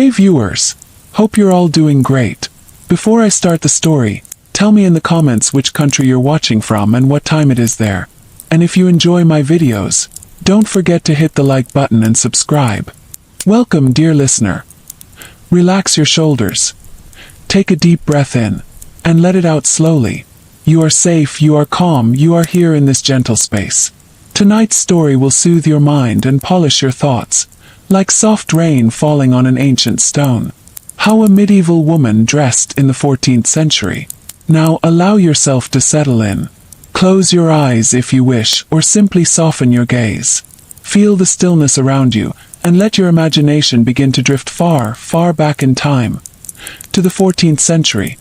Hey viewers! Hope you're all doing great. Before I start the story, tell me in the comments which country you're watching from and what time it is there. And if you enjoy my videos, don't forget to hit the like button and subscribe. Welcome, dear listener. Relax your shoulders. Take a deep breath in, and let it out slowly. You are safe, you are calm, you are here in this gentle space. Tonight's story will soothe your mind and polish your thoughts, like soft rain falling on an ancient stone. How a medieval woman dressed in the 14th century. Now allow yourself to settle in. Close your eyes if you wish, or simply soften your gaze. Feel the stillness around you, and let your imagination begin to drift far, far back in time. To the 14th century,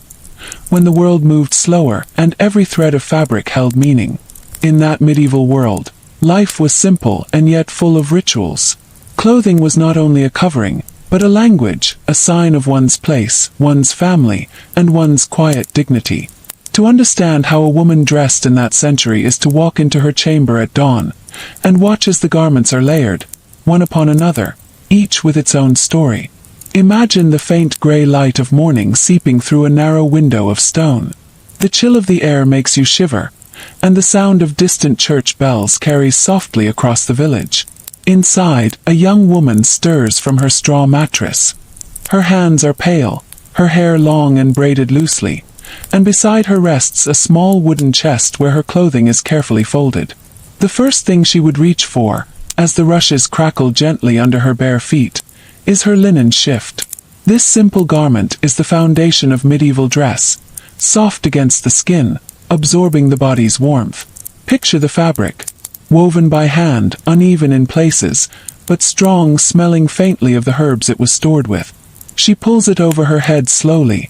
when the world moved slower and every thread of fabric held meaning. In that medieval world, life was simple and yet full of rituals. Clothing was not only a covering, but a language, a sign of one's place, one's family, and one's quiet dignity. To understand how a woman dressed in that century is to walk into her chamber at dawn, and watch as the garments are layered, one upon another, each with its own story. Imagine the faint gray light of morning seeping through a narrow window of stone. The chill of the air makes you shiver, and the sound of distant church bells carries softly across the village. Inside, a young woman stirs from her straw mattress. Her hands are pale, her hair long and braided loosely, and beside her rests a small wooden chest where her clothing is carefully folded. The first thing she would reach for, as the rushes crackle gently under her bare feet, is her linen shift. This simple garment is the foundation of medieval dress, soft against the skin, absorbing the body's warmth. Picture the fabric. Woven by hand, uneven in places, but strong, smelling faintly of the herbs it was stored with. She pulls it over her head slowly,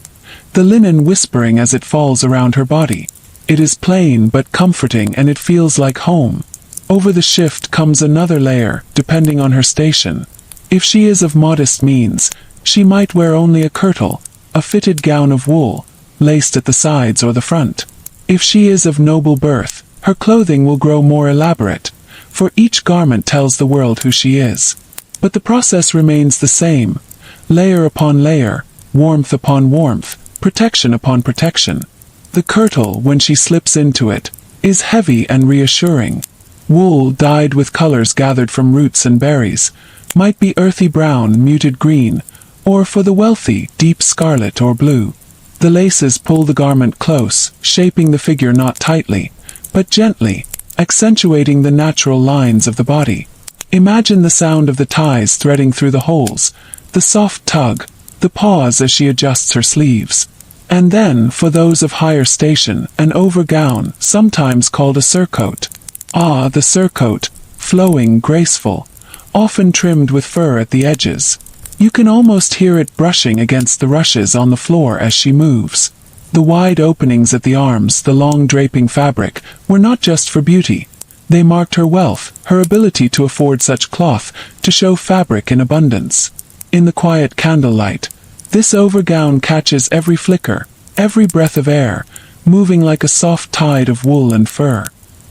the linen whispering as it falls around her body. It is plain but comforting, and it feels like home. Over the shift comes another layer, depending on her station. If she is of modest means, she might wear only a kirtle, a fitted gown of wool, laced at the sides or the front. If she is of noble birth, her clothing will grow more elaborate, for each garment tells the world who she is. But the process remains the same, layer upon layer, warmth upon warmth, protection upon protection. The kirtle, when she slips into it, is heavy and reassuring. Wool dyed with colors gathered from roots and berries, might be earthy brown, muted green, or for the wealthy, deep scarlet or blue. The laces pull the garment close, shaping the figure not tightly, but gently, accentuating the natural lines of the body. Imagine the sound of the ties threading through the holes, the soft tug, the pause as she adjusts her sleeves. And then, for those of higher station, an overgown, sometimes called a surcoat. Ah, the surcoat, flowing, graceful, often trimmed with fur at the edges. You can almost hear it brushing against the rushes on the floor as she moves. The wide openings at the arms, the long draping fabric, were not just for beauty. They marked her wealth, her ability to afford such cloth, to show fabric in abundance. In the quiet candlelight, this overgown catches every flicker, every breath of air, moving like a soft tide of wool and fur.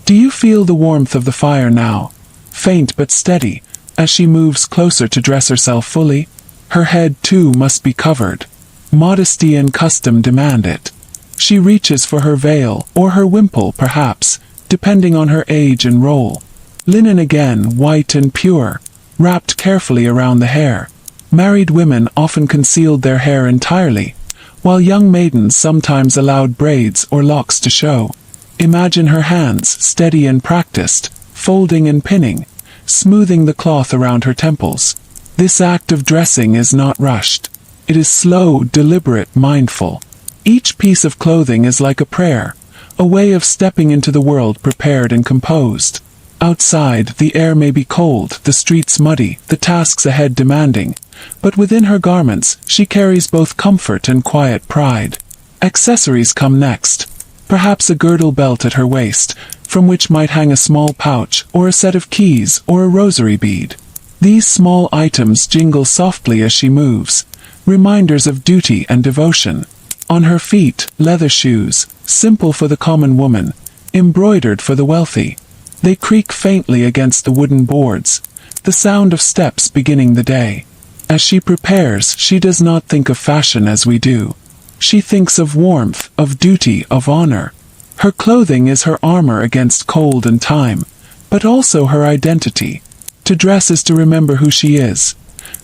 Do you feel the warmth of the fire now? Faint but steady, as she moves closer to dress herself fully. Her head, too, must be covered. Modesty and custom demand it. She reaches for her veil, or her wimple perhaps, depending on her age and role. Linen again, white and pure, wrapped carefully around the hair. Married women often concealed their hair entirely, while young maidens sometimes allowed braids or locks to show. Imagine her hands, steady and practiced, folding and pinning, smoothing the cloth around her temples. This act of dressing is not rushed. It is slow, deliberate, mindful. Each piece of clothing is like a prayer, a way of stepping into the world prepared and composed. Outside, the air may be cold, the streets muddy, the tasks ahead demanding, but within her garments, she carries both comfort and quiet pride. Accessories come next. Perhaps a girdle belt at her waist, from which might hang a small pouch, or a set of keys, or a rosary bead. These small items jingle softly as she moves, reminders of duty and devotion. On her feet, leather shoes, simple for the common woman, embroidered for the wealthy. They creak faintly against the wooden boards, the sound of steps beginning the day. As she prepares, she does not think of fashion as we do. She thinks of warmth, of duty, of honor. Her clothing is her armor against cold and time, but also her identity. To dress is to remember who she is.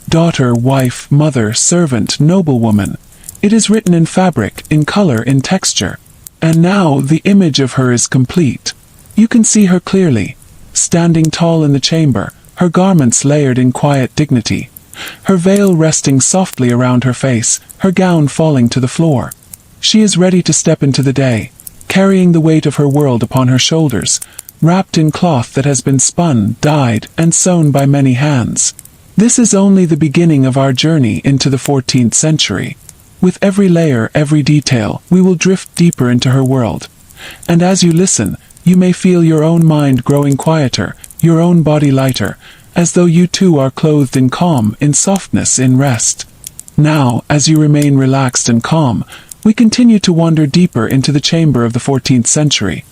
Daughter, wife, mother, servant, noblewoman. It is written in fabric, in color, in texture. And now the image of her is complete. You can see her clearly, standing tall in the chamber, her garments layered in quiet dignity, her veil resting softly around her face, her gown falling to the floor. She is ready to step into the day, carrying the weight of her world upon her shoulders, wrapped in cloth that has been spun, dyed, and sewn by many hands. This is only the beginning of our journey into the 14th century. With every layer, every detail, we will drift deeper into her world. And as you listen, you may feel your own mind growing quieter, your own body lighter, as though you too are clothed in calm, in softness, in rest. Now, as you remain relaxed and calm, we continue to wander deeper into the chamber of the 14th century.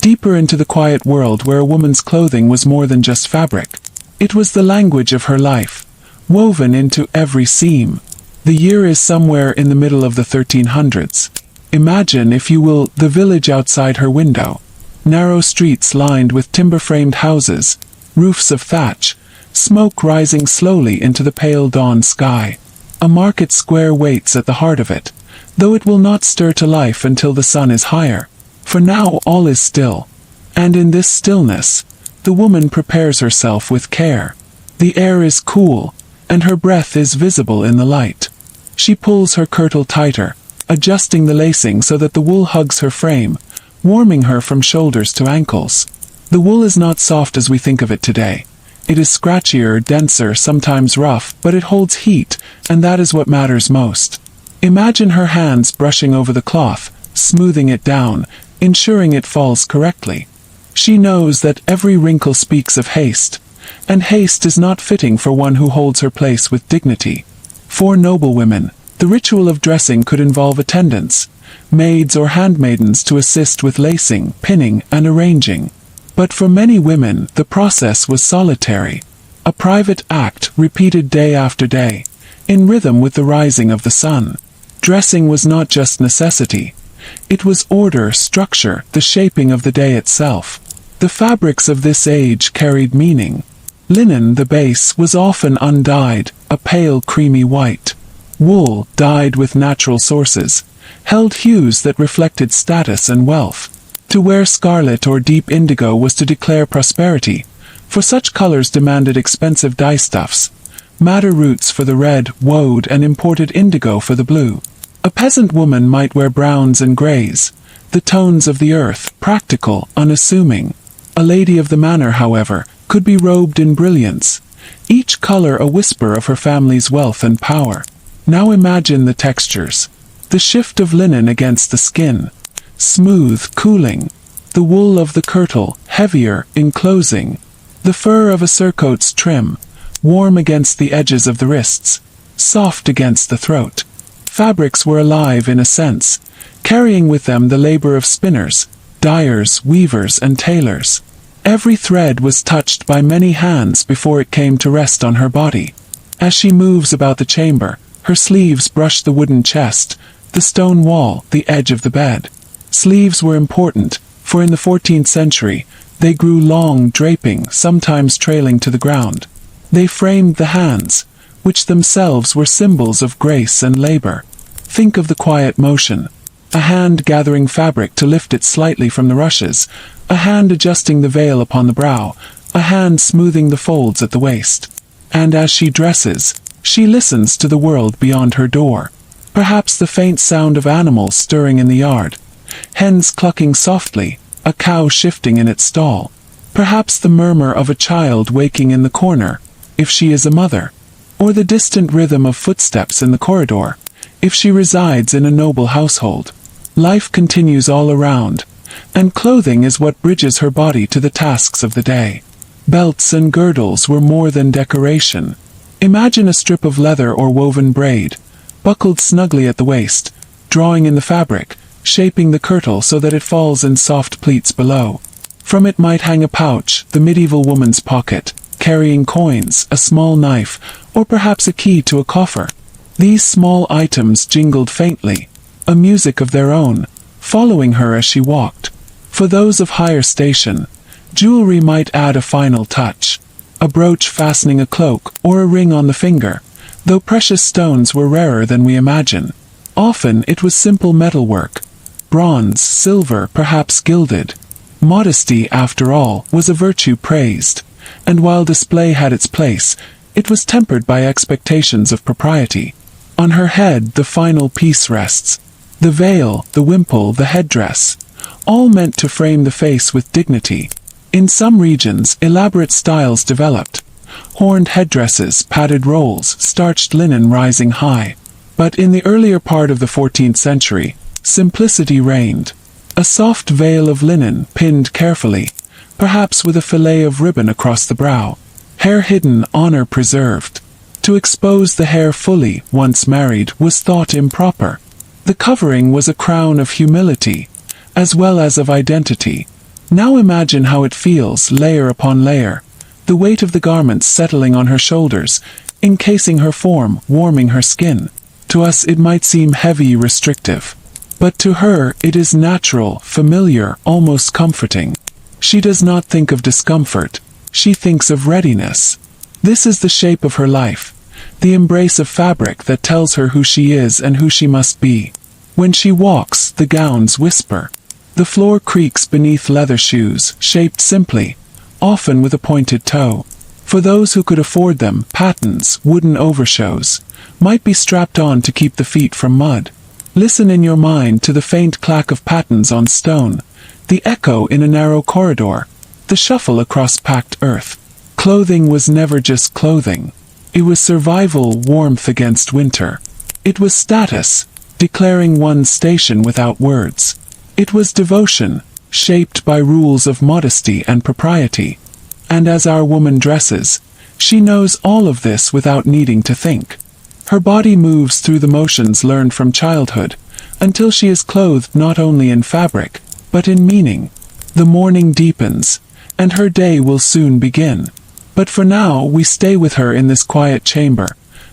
Deeper into the quiet world where a woman's clothing was more than just fabric. It was the language of her life, woven into every seam. The year is somewhere in the middle of the 1300s. Imagine, if you will, the village outside her window. Narrow streets lined with timber-framed houses, roofs of thatch, smoke rising slowly into the pale dawn sky. A market square waits at the heart of it, though it will not stir to life until the sun is higher. For now all is still. And in this stillness, the woman prepares herself with care. The air is cool, and her breath is visible in the light. She pulls her kirtle tighter, adjusting the lacing so that the wool hugs her frame, warming her from shoulders to ankles. The wool is not soft as we think of it today. It is scratchier, denser, sometimes rough, but it holds heat, and that is what matters most. Imagine her hands brushing over the cloth, smoothing it down, ensuring it falls correctly. She knows that every wrinkle speaks of haste, and haste is not fitting for one who holds her place with dignity. For noblewomen, the ritual of dressing could involve attendants, maids or handmaidens to assist with lacing, pinning, and arranging. But for many women, the process was solitary, a private act repeated day after day, in rhythm with the rising of the sun. Dressing was not just necessity. It was order, structure, the shaping of the day itself. The fabrics of this age carried meaning. Linen, the base, was often undyed, a pale creamy white. Wool, dyed with natural sources, held hues that reflected status and wealth. To wear scarlet or deep indigo was to declare prosperity, for such colors demanded expensive dye stuffs. Madder roots for the red, woad, and imported indigo for the blue. A peasant woman might wear browns and grays, the tones of the earth, practical, unassuming. A lady of the manor, however, could be robed in brilliance, each color a whisper of her family's wealth and power. Now imagine the textures. The shift of linen against the skin, smooth, cooling. The wool of the kirtle, heavier, enclosing. The fur of a surcoat's trim, warm against the edges of the wrists, soft against the throat. Fabrics were alive in a sense, carrying with them the labor of spinners, dyers, weavers, and tailors. Every thread was touched by many hands before it came to rest on her body. As she moves about the chamber, her sleeves brush the wooden chest, the stone wall, the edge of the bed. Sleeves were important, for in the 14th century, they grew long, draping, sometimes trailing to the ground. They framed the hands, which themselves were symbols of grace and labor. Think of the quiet motion. A hand gathering fabric to lift it slightly from the rushes, a hand adjusting the veil upon the brow, a hand smoothing the folds at the waist. And as she dresses, she listens to the world beyond her door. Perhaps the faint sound of animals stirring in the yard, hens clucking softly, a cow shifting in its stall. Perhaps the murmur of a child waking in the corner, if she is a mother, or the distant rhythm of footsteps in the corridor, if she resides in a noble household. Life continues all around, and clothing is what bridges her body to the tasks of the day. Belts and girdles were more than decoration. Imagine a strip of leather or woven braid, buckled snugly at the waist, drawing in the fabric, shaping the kirtle so that it falls in soft pleats below. From it might hang a pouch, the medieval woman's pocket, carrying coins, a small knife, or perhaps a key to a coffer. These small items jingled faintly, a music of their own, following her as she walked. For those of higher station, jewelry might add a final touch, a brooch fastening a cloak or a ring on the finger, though precious stones were rarer than we imagine. Often it was simple metalwork, bronze, silver, perhaps gilded. Modesty, after all, was a virtue praised, and while display had its place, it was tempered by expectations of propriety. On her head the final piece rests. The veil, the wimple, the headdress, all meant to frame the face with dignity. In some regions, elaborate styles developed. Horned headdresses, padded rolls, starched linen rising high. But in the earlier part of the 14th century, simplicity reigned. A soft veil of linen, pinned carefully, perhaps with a fillet of ribbon across the brow. Hair hidden, honor preserved. To expose the hair fully, once married, was thought improper. The covering was a crown of humility, as well as of identity. Now imagine how it feels, layer upon layer, the weight of the garments settling on her shoulders, encasing her form, warming her skin. To us it might seem heavy, restrictive. But to her it is natural, familiar, almost comforting. She does not think of discomfort, she thinks of readiness. This is the shape of her life, the embrace of fabric that tells her who she is and who she must be. When she walks, the gowns whisper. The floor creaks beneath leather shoes, shaped simply, often with a pointed toe. For those who could afford them, pattens, wooden overshows, might be strapped on to keep the feet from mud. Listen in your mind to the faint clack of pattens on stone, the echo in a narrow corridor, the shuffle across packed earth. Clothing was never just clothing. It was survival, warmth against winter. It was status, declaring one's station without words. It was devotion, shaped by rules of modesty and propriety. And as our woman dresses, she knows all of this without needing to think. Her body moves through the motions learned from childhood, until she is clothed not only in fabric, but in meaning. The morning deepens, and her day will soon begin. But for now we stay with her in this quiet chamber,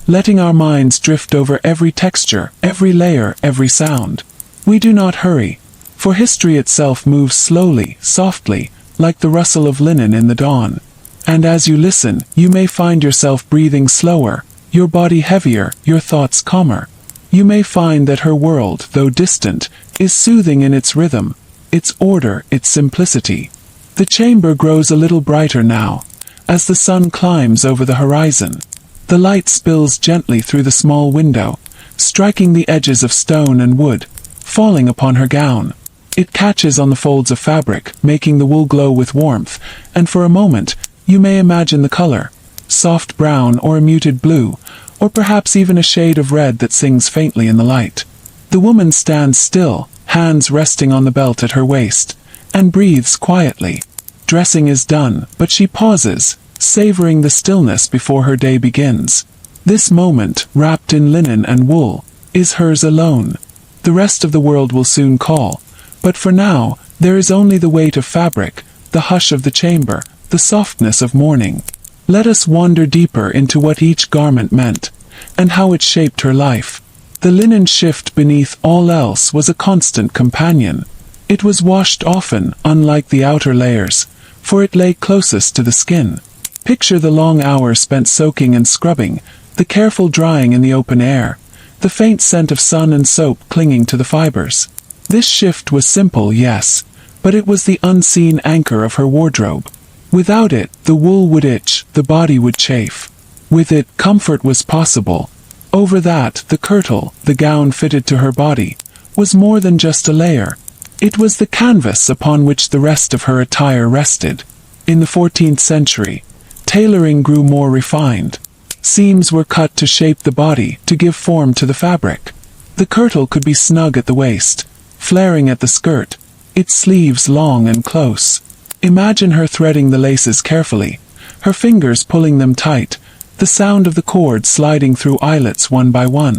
letting our minds drift over every texture, every layer, every sound. We do not hurry, for history itself moves slowly, softly, like the rustle of linen in the dawn. And as you listen, you may find yourself breathing slower, your body heavier, your thoughts calmer. You may find that her world, though distant, is soothing in its rhythm, its order, its simplicity. The chamber grows a little brighter now, as the sun climbs over the horizon. The light spills gently through the small window, striking the edges of stone and wood, falling upon her gown. It catches on the folds of fabric, making the wool glow with warmth, and for a moment, you may imagine the color, soft brown or a muted blue, or perhaps even a shade of red that sings faintly in the light. The woman stands still, hands resting on the belt at her waist, and breathes quietly. Dressing is done, but she pauses, savoring the stillness before her day begins. This moment, wrapped in linen and wool, is hers alone. The rest of the world will soon call, but for now, there is only the weight of fabric, the hush of the chamber, the softness of morning. Let us wander deeper into what each garment meant, and how it shaped her life. The linen shift beneath all else was a constant companion. It was washed often, unlike the outer layers, for it lay closest to the skin. Picture the long hours spent soaking and scrubbing, the careful drying in the open air, the faint scent of sun and soap clinging to the fibers. This shift was simple, yes, but it was the unseen anchor of her wardrobe. Without it, the wool would itch, the body would chafe. With it, comfort was possible. Over that, the kirtle, the gown fitted to her body, was more than just a layer. It was the canvas upon which the rest of her attire rested. In the 14th century, tailoring grew more refined. Seams were cut to shape the body, to give form to the fabric. The kirtle could be snug at the waist, flaring at the skirt, its sleeves long and close. Imagine her threading the laces carefully, her fingers pulling them tight, the sound of the cord sliding through eyelets one by one.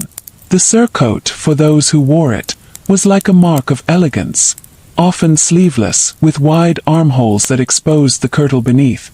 The surcoat, for those who wore it, was like a mark of elegance. Often sleeveless, with wide armholes that exposed the kirtle beneath,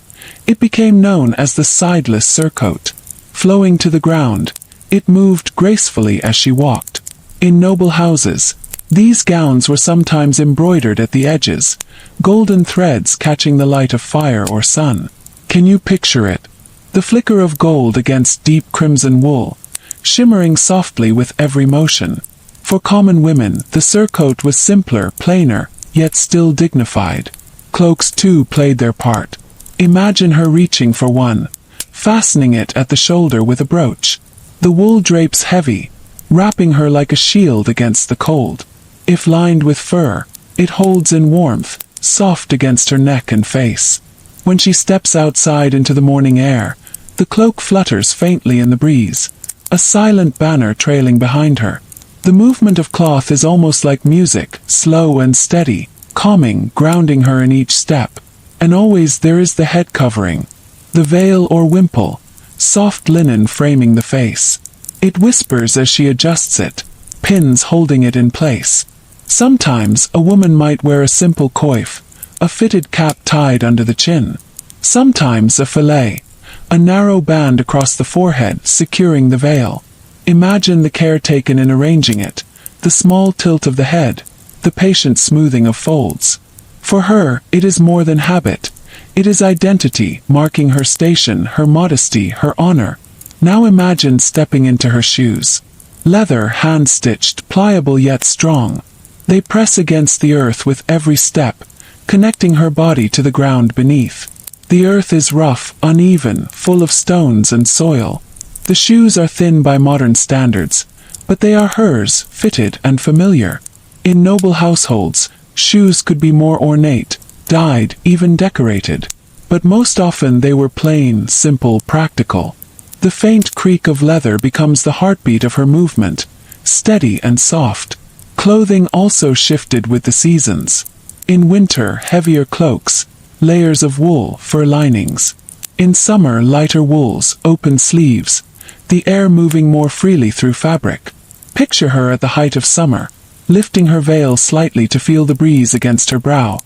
It became known as the sideless surcoat. Flowing to the ground, it moved gracefully as she walked. In noble houses, these gowns were sometimes embroidered at the edges, golden threads catching the light of fire or sun. Can you picture it? The flicker of gold against deep crimson wool, shimmering softly with every motion. For common women, the surcoat was simpler, plainer, yet still dignified. Cloaks too played their part. Imagine her reaching for one, fastening it at the shoulder with a brooch. The wool drapes heavy, wrapping her like a shield against the cold. If lined with fur, it holds in warmth, soft against her neck and face. When she steps outside into the morning air, the cloak flutters faintly in the breeze, a silent banner trailing behind her. The movement of cloth is almost like music, slow and steady, calming, grounding her in each step. And always there is the head covering, the veil or wimple, soft linen framing the face. It whispers as she adjusts it, pins holding it in place. Sometimes a woman might wear a simple coif, a fitted cap tied under the chin. Sometimes a fillet, a narrow band across the forehead securing the veil. Imagine the care taken in arranging it, the small tilt of the head, the patient smoothing of folds. For her, it is more than habit. It is identity, marking her station, her modesty, her honor. Now imagine stepping into her shoes. Leather, hand-stitched, pliable yet strong. They press against the earth with every step, connecting her body to the ground beneath. The earth is rough, uneven, full of stones and soil. The shoes are thin by modern standards, but they are hers, fitted and familiar. In noble households, shoes could be more ornate, dyed, even decorated. But most often they were plain, simple, practical. The faint creak of leather becomes the heartbeat of her movement, steady and soft. Clothing also shifted with the seasons. In winter, heavier cloaks, layers of wool, fur linings. In summer, lighter wools, open sleeves, the air moving more freely through fabric. Picture her at the height of summer, lifting her veil slightly to feel the breeze against her brow.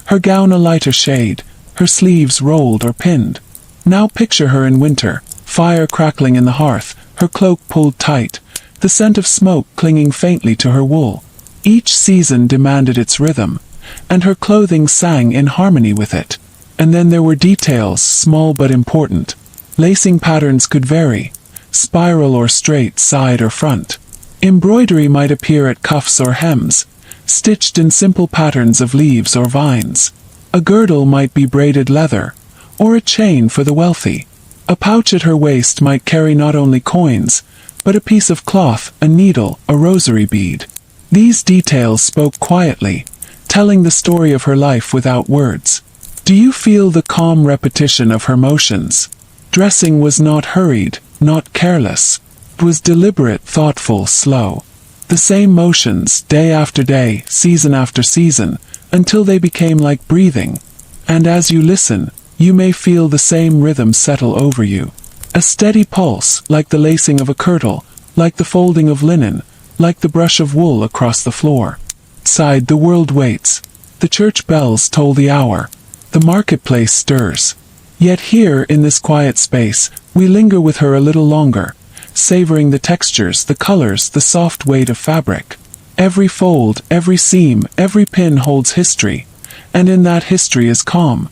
Her gown a lighter shade, her sleeves rolled or pinned. Now picture her in winter, fire crackling in the hearth, her cloak pulled tight, the scent of smoke clinging faintly to her wool. Each season demanded its rhythm, and her clothing sang in harmony with it. And then there were details, small but important. Lacing patterns could vary, spiral or straight, side or front. Embroidery might appear at cuffs or hems, stitched in simple patterns of leaves or vines. A girdle might be braided leather, or a chain for the wealthy. A pouch at her waist might carry not only coins, but a piece of cloth, a needle, a rosary bead. These details spoke quietly, telling the story of her life without words. Do you feel the calm repetition of her motions? Dressing was not hurried, not careless. It was deliberate, thoughtful, slow. The same motions, day after day, season after season, until they became like breathing. And as you listen, you may feel the same rhythm settle over you. A steady pulse, like the lacing of a kirtle, like the folding of linen, like the brush of wool across the floor. Outside, the world waits. The church bells toll the hour. The marketplace stirs. Yet here, in this quiet space, we linger with her a little longer, savoring the textures, the colors, the soft weight of fabric. Every fold, every seam, every pin holds history, and in that history is calm.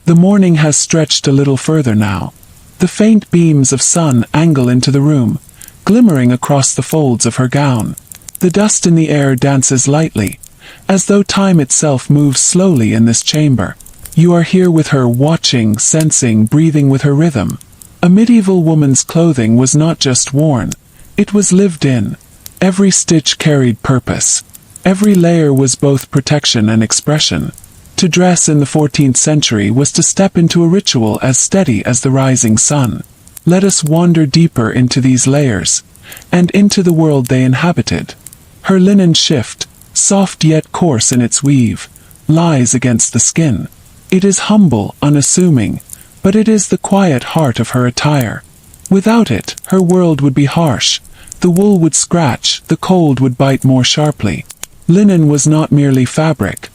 The morning has stretched a little further now. The faint beams of sun angle into the room, glimmering across the folds of her gown. The dust in the air dances lightly, as though time itself moves slowly in this chamber. You are here with her, watching, sensing, breathing with her rhythm. A medieval woman's clothing was not just worn, it was lived in. Every stitch carried purpose. Every layer was both protection and expression. To dress in the 14th century was to step into a ritual as steady as the rising sun. Let us wander deeper into these layers, and into the world they inhabited. Her linen shift, soft yet coarse in its weave, lies against the skin. It is humble, unassuming, but it is the quiet heart of her attire. Without it, her world would be harsh. The wool would scratch, the cold would bite more sharply. Linen was not merely fabric.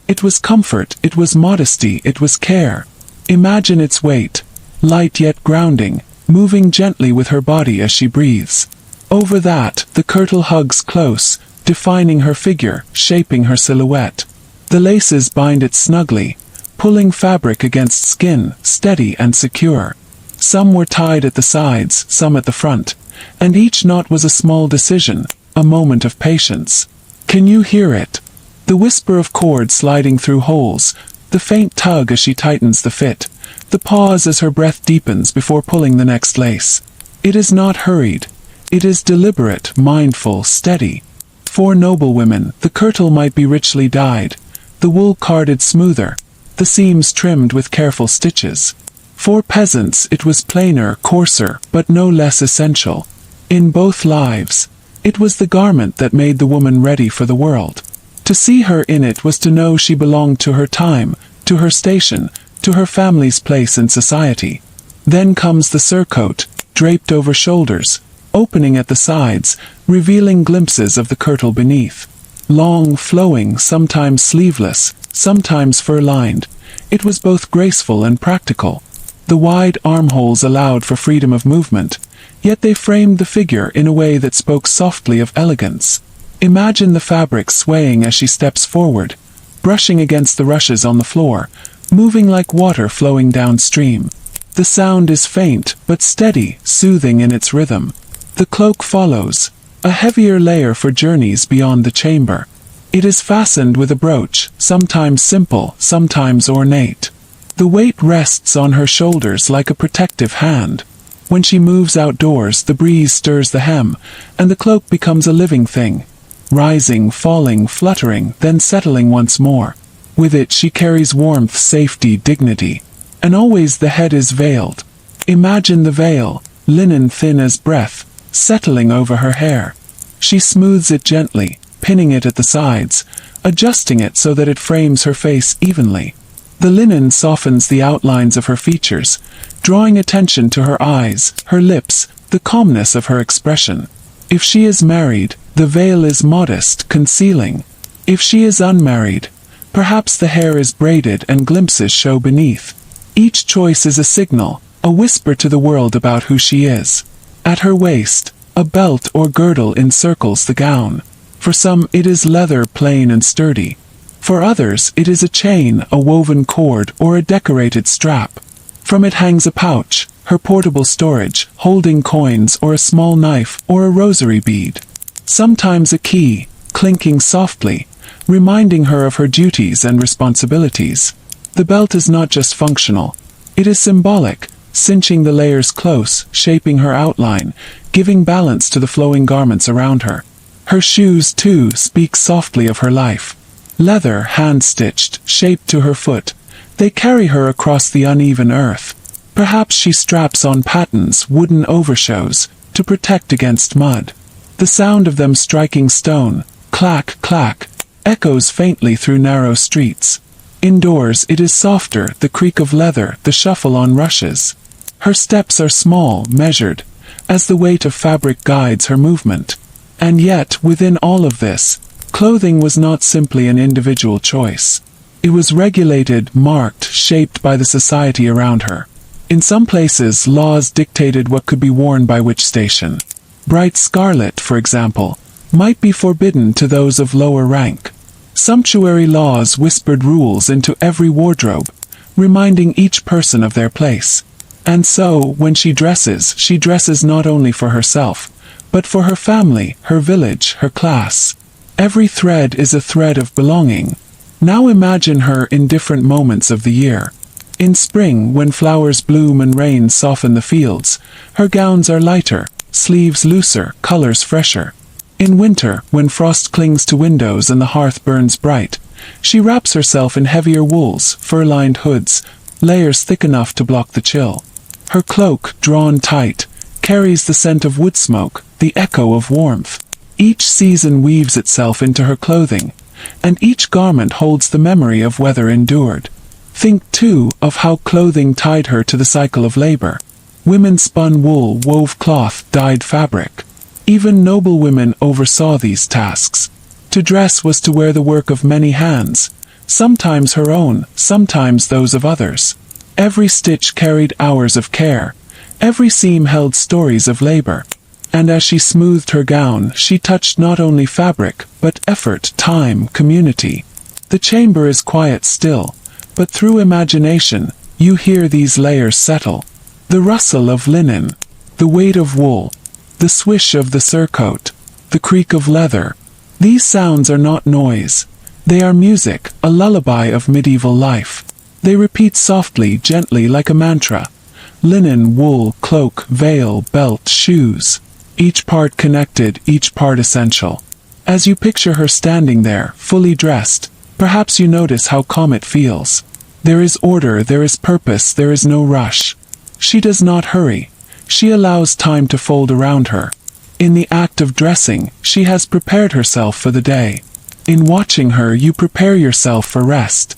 It was comfort, it was modesty, it was care. Imagine its weight, light yet grounding, moving gently with her body as she breathes. Over that, the kirtle hugs close, defining her figure, shaping her silhouette. The laces bind it snugly, pulling fabric against skin, steady and secure. Some were tied at the sides, some at the front, and each knot was a small decision, a moment of patience. Can you hear it? The whisper of cord sliding through holes, the faint tug as she tightens the fit, the pause as her breath deepens before pulling the next lace. It is not hurried. It is deliberate, mindful, steady. For noble women, the kirtle might be richly dyed, the wool carded smoother, the seams trimmed with careful stitches. For peasants it was plainer, coarser, but no less essential. In both lives, it was the garment that made the woman ready for the world. To see her in it was to know she belonged to her time, to her station, to her family's place in society. Then comes the surcoat, draped over shoulders, opening at the sides, revealing glimpses of the kirtle beneath. Long, flowing, sometimes sleeveless, sometimes fur-lined, it was both graceful and practical. The wide armholes allowed for freedom of movement, yet they framed the figure in a way that spoke softly of elegance. Imagine the fabric swaying as she steps forward, brushing against the rushes on the floor, moving like water flowing downstream. The sound is faint, but steady, soothing in its rhythm. The cloak follows, a heavier layer for journeys beyond the chamber. It is fastened with a brooch, sometimes simple, sometimes ornate. The weight rests on her shoulders like a protective hand. When she moves outdoors, the breeze stirs the hem, and the cloak becomes a living thing, rising, falling, fluttering, then settling once more. With it she carries warmth, safety, dignity. And always the head is veiled. Imagine the veil, linen thin as breath, settling over her hair. She smooths it gently, pinning it at the sides, adjusting it so that it frames her face evenly. The linen softens the outlines of her features, drawing attention to her eyes, her lips, the calmness of her expression. If she is married, the veil is modest, concealing. If she is unmarried, perhaps the hair is braided and glimpses show beneath. Each choice is a signal, a whisper to the world about who she is. At her waist, a belt or girdle encircles the gown. For some it is leather, plain and sturdy. For others it is a chain, a woven cord, or a decorated strap. From it hangs a pouch, her portable storage, holding coins or a small knife or a rosary bead. Sometimes a key, clinking softly, reminding her of her duties and responsibilities. The belt is not just functional. It is symbolic, cinching the layers close, shaping her outline, giving balance to the flowing garments around her. Her shoes, too, speak softly of her life. Leather, hand-stitched, shaped to her foot, they carry her across the uneven earth. Perhaps she straps on pattens, wooden overshows, to protect against mud. The sound of them striking stone, clack, clack, echoes faintly through narrow streets. Indoors it is softer, the creak of leather, the shuffle on rushes. Her steps are small, measured, as the weight of fabric guides her movement. And yet, within all of this, clothing was not simply an individual choice. It was regulated, marked, shaped by the society around her. In some places, laws dictated what could be worn by which station. Bright scarlet, for example, might be forbidden to those of lower rank. Sumptuary laws whispered rules into every wardrobe, reminding each person of their place. And so, when she dresses not only for herself, but for her family, her village, her class. Every thread is a thread of belonging. Now imagine her in different moments of the year. In spring, when flowers bloom and rain soften the fields, her gowns are lighter, sleeves looser, colors fresher. In winter, when frost clings to windows and the hearth burns bright, she wraps herself in heavier wools, fur-lined hoods, layers thick enough to block the chill. Her cloak, drawn tight, carries the scent of wood smoke, the echo of warmth. Each season weaves itself into her clothing, and each garment holds the memory of weather endured. Think, too, of how clothing tied her to the cycle of labor. Women spun wool, wove cloth, dyed fabric. Even noble women oversaw these tasks. To dress was to wear the work of many hands, sometimes her own, sometimes those of others. Every stitch carried hours of care. Every seam held stories of labor. And as she smoothed her gown, she touched not only fabric, but effort, time, community. The chamber is quiet still, but through imagination, you hear these layers settle. The rustle of linen, the weight of wool, the swish of the surcoat, the creak of leather. These sounds are not noise. They are music, a lullaby of medieval life. They repeat softly, gently, like a mantra. Linen, wool, cloak, veil, belt, shoes. Each part connected, each part essential. As you picture her standing there, fully dressed, perhaps you notice how calm it feels. There is order, there is purpose, there is no rush. She does not hurry. She allows time to fold around her. In the act of dressing, she has prepared herself for the day. In watching her, you prepare yourself for rest.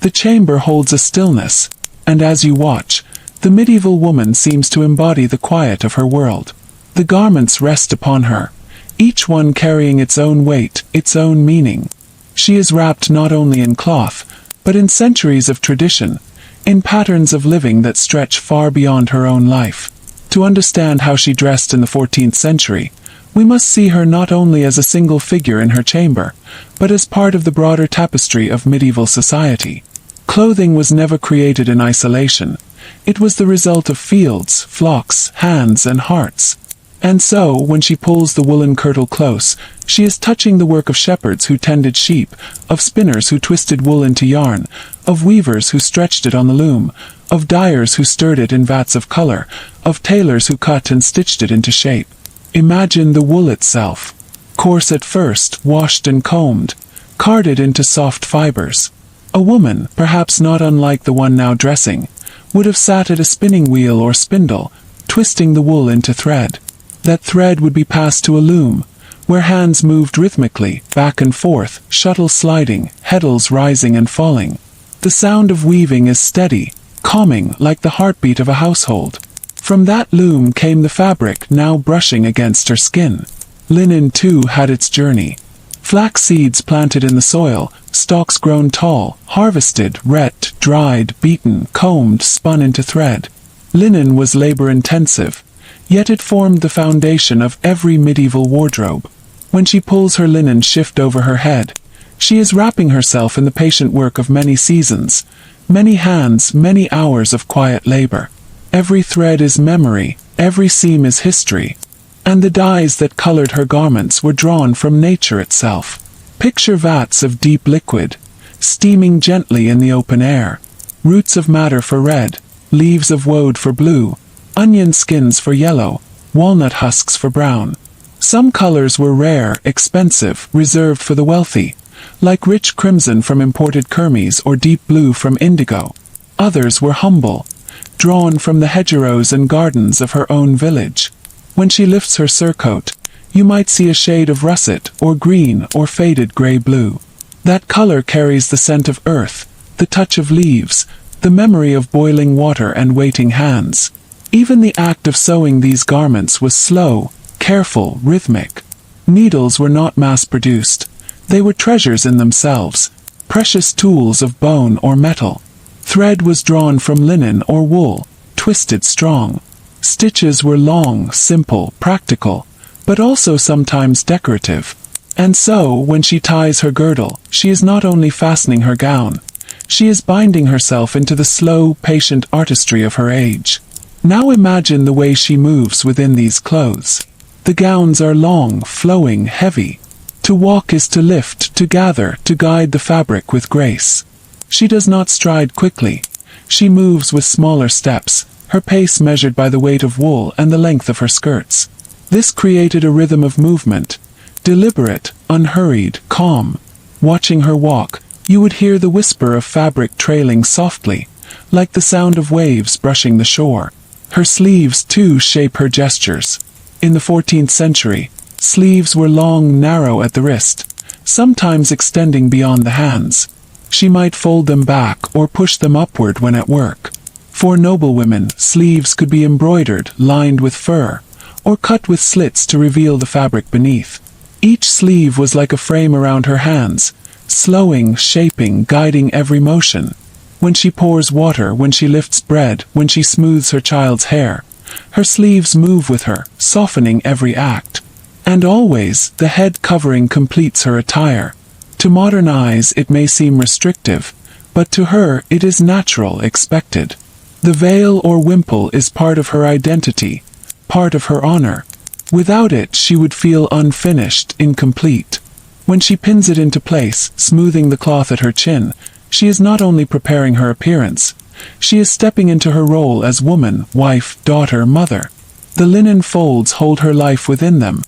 The chamber holds a stillness, and as you watch, the medieval woman seems to embody the quiet of her world. The garments rest upon her, each one carrying its own weight, its own meaning. She is wrapped not only in cloth, but in centuries of tradition, in patterns of living that stretch far beyond her own life. To understand how she dressed in the 14th century, we must see her not only as a single figure in her chamber, but as part of the broader tapestry of medieval society. Clothing was never created in isolation. It was the result of fields, flocks, hands, and hearts. And so, when she pulls the woolen kirtle close, she is touching the work of shepherds who tended sheep, of spinners who twisted wool into yarn, of weavers who stretched it on the loom, of dyers who stirred it in vats of color, of tailors who cut and stitched it into shape. Imagine the wool itself. Coarse at first, washed and combed, carded into soft fibers. A woman, perhaps not unlike the one now dressing, would have sat at a spinning wheel or spindle, twisting the wool into thread. That thread would be passed to a loom, where hands moved rhythmically, back and forth, shuttles sliding, heddles rising and falling. The sound of weaving is steady, calming, like the heartbeat of a household. From that loom came the fabric, now brushing against her skin. Linen too had its journey. Flax seeds planted in the soil, stalks grown tall, harvested, rett, dried, beaten, combed, spun into thread. Linen was labor-intensive, yet it formed the foundation of every medieval wardrobe. When she pulls her linen shift over her head, she is wrapping herself in the patient work of many seasons, many hands, many hours of quiet labor. Every thread is memory, every seam is history, and the dyes that colored her garments were drawn from nature itself. Picture vats of deep liquid, steaming gently in the open air, roots of madder for red, leaves of woad for blue, onion skins for yellow, walnut husks for brown. Some colors were rare, expensive, reserved for the wealthy, like rich crimson from imported kermes or deep blue from indigo. Others were humble, drawn from the hedgerows and gardens of her own village. When she lifts her surcoat, you might see a shade of russet, or green, or faded gray-blue. That color carries the scent of earth, the touch of leaves, the memory of boiling water and waiting hands. Even the act of sewing these garments was slow, careful, rhythmic. Needles were not mass-produced. They were treasures in themselves, precious tools of bone or metal. Thread was drawn from linen or wool, twisted strong. Stitches were long, simple, practical, but also sometimes decorative. And so, when she ties her girdle, she is not only fastening her gown, she is binding herself into the slow, patient artistry of her age. Now imagine the way she moves within these clothes. The gowns are long, flowing, heavy. To walk is to lift, to gather, to guide the fabric with grace. She does not stride quickly. She moves with smaller steps, her pace measured by the weight of wool and the length of her skirts. This created a rhythm of movement, deliberate, unhurried, calm. Watching her walk, you would hear the whisper of fabric trailing softly, like the sound of waves brushing the shore. Her sleeves, too, shape her gestures. In the 14th century, sleeves were long, narrow at the wrist, sometimes extending beyond the hands. She might fold them back or push them upward when at work. For noblewomen, sleeves could be embroidered, lined with fur, or cut with slits to reveal the fabric beneath. Each sleeve was like a frame around her hands, slowing, shaping, guiding every motion. When she pours water, when she lifts bread, when she smooths her child's hair, her sleeves move with her, softening every act. And always, the head covering completes her attire. To modern eyes it may seem restrictive, but to her it is natural, expected. The veil or wimple is part of her identity, part of her honor. Without it she would feel unfinished, incomplete. When she pins it into place, smoothing the cloth at her chin, she is not only preparing her appearance, she is stepping into her role as woman, wife, daughter, mother. The linen folds hold her life within them,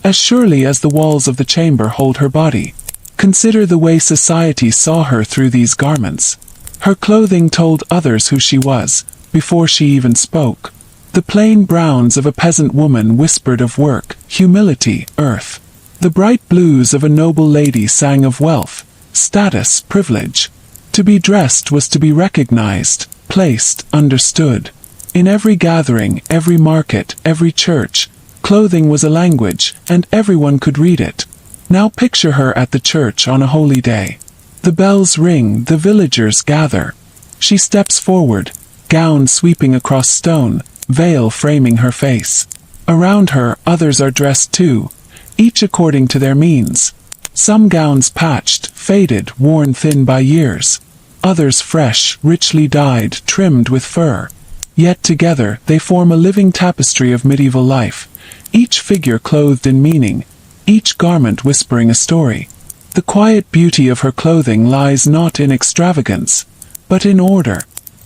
as surely as the walls of the chamber hold her body. Consider the way society saw her through these garments. Her clothing told others who she was, before she even spoke. The plain browns of a peasant woman whispered of work, humility, earth. The bright blues of a noble lady sang of wealth, status, privilege. To be dressed was to be recognized, placed, understood. In every gathering, every market, every church, clothing was a language, and everyone could read it. Now picture her at the church on a holy day. The bells ring, the villagers gather. She steps forward, gown sweeping across stone, veil framing her face. Around her, others are dressed too, each according to their means. Some gowns patched, faded, worn thin by years. Others fresh, richly dyed, trimmed with fur. Yet together they form a living tapestry of medieval life, each figure clothed in meaning, each garment whispering a story. The quiet beauty of her clothing lies not in extravagance, but in order.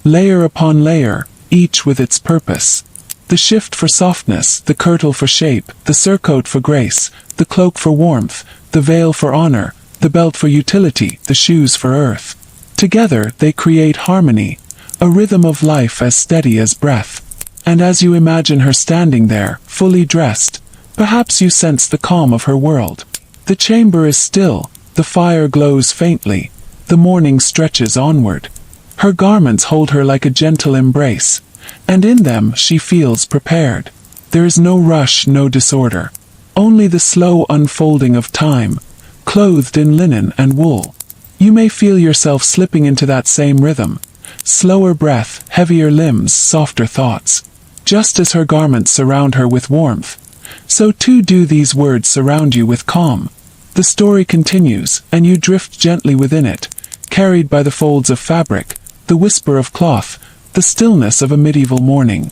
Layer upon layer, each with its purpose. The shift for softness, the kirtle for shape, the surcoat for grace, the cloak for warmth, the veil for honor, the belt for utility, the shoes for earth. Together they create harmony, a rhythm of life as steady as breath. And as you imagine her standing there, fully dressed, perhaps you sense the calm of her world. The chamber is still, the fire glows faintly, the morning stretches onward. Her garments hold her like a gentle embrace, and in them she feels prepared. There is no rush, no disorder. Only the slow unfolding of time, clothed in linen and wool. You may feel yourself slipping into that same rhythm. Slower breath, heavier limbs, softer thoughts. Just as her garments surround her with warmth, so too do these words surround you with calm. The story continues, and you drift gently within it, carried by the folds of fabric, the whisper of cloth, the stillness of a medieval morning.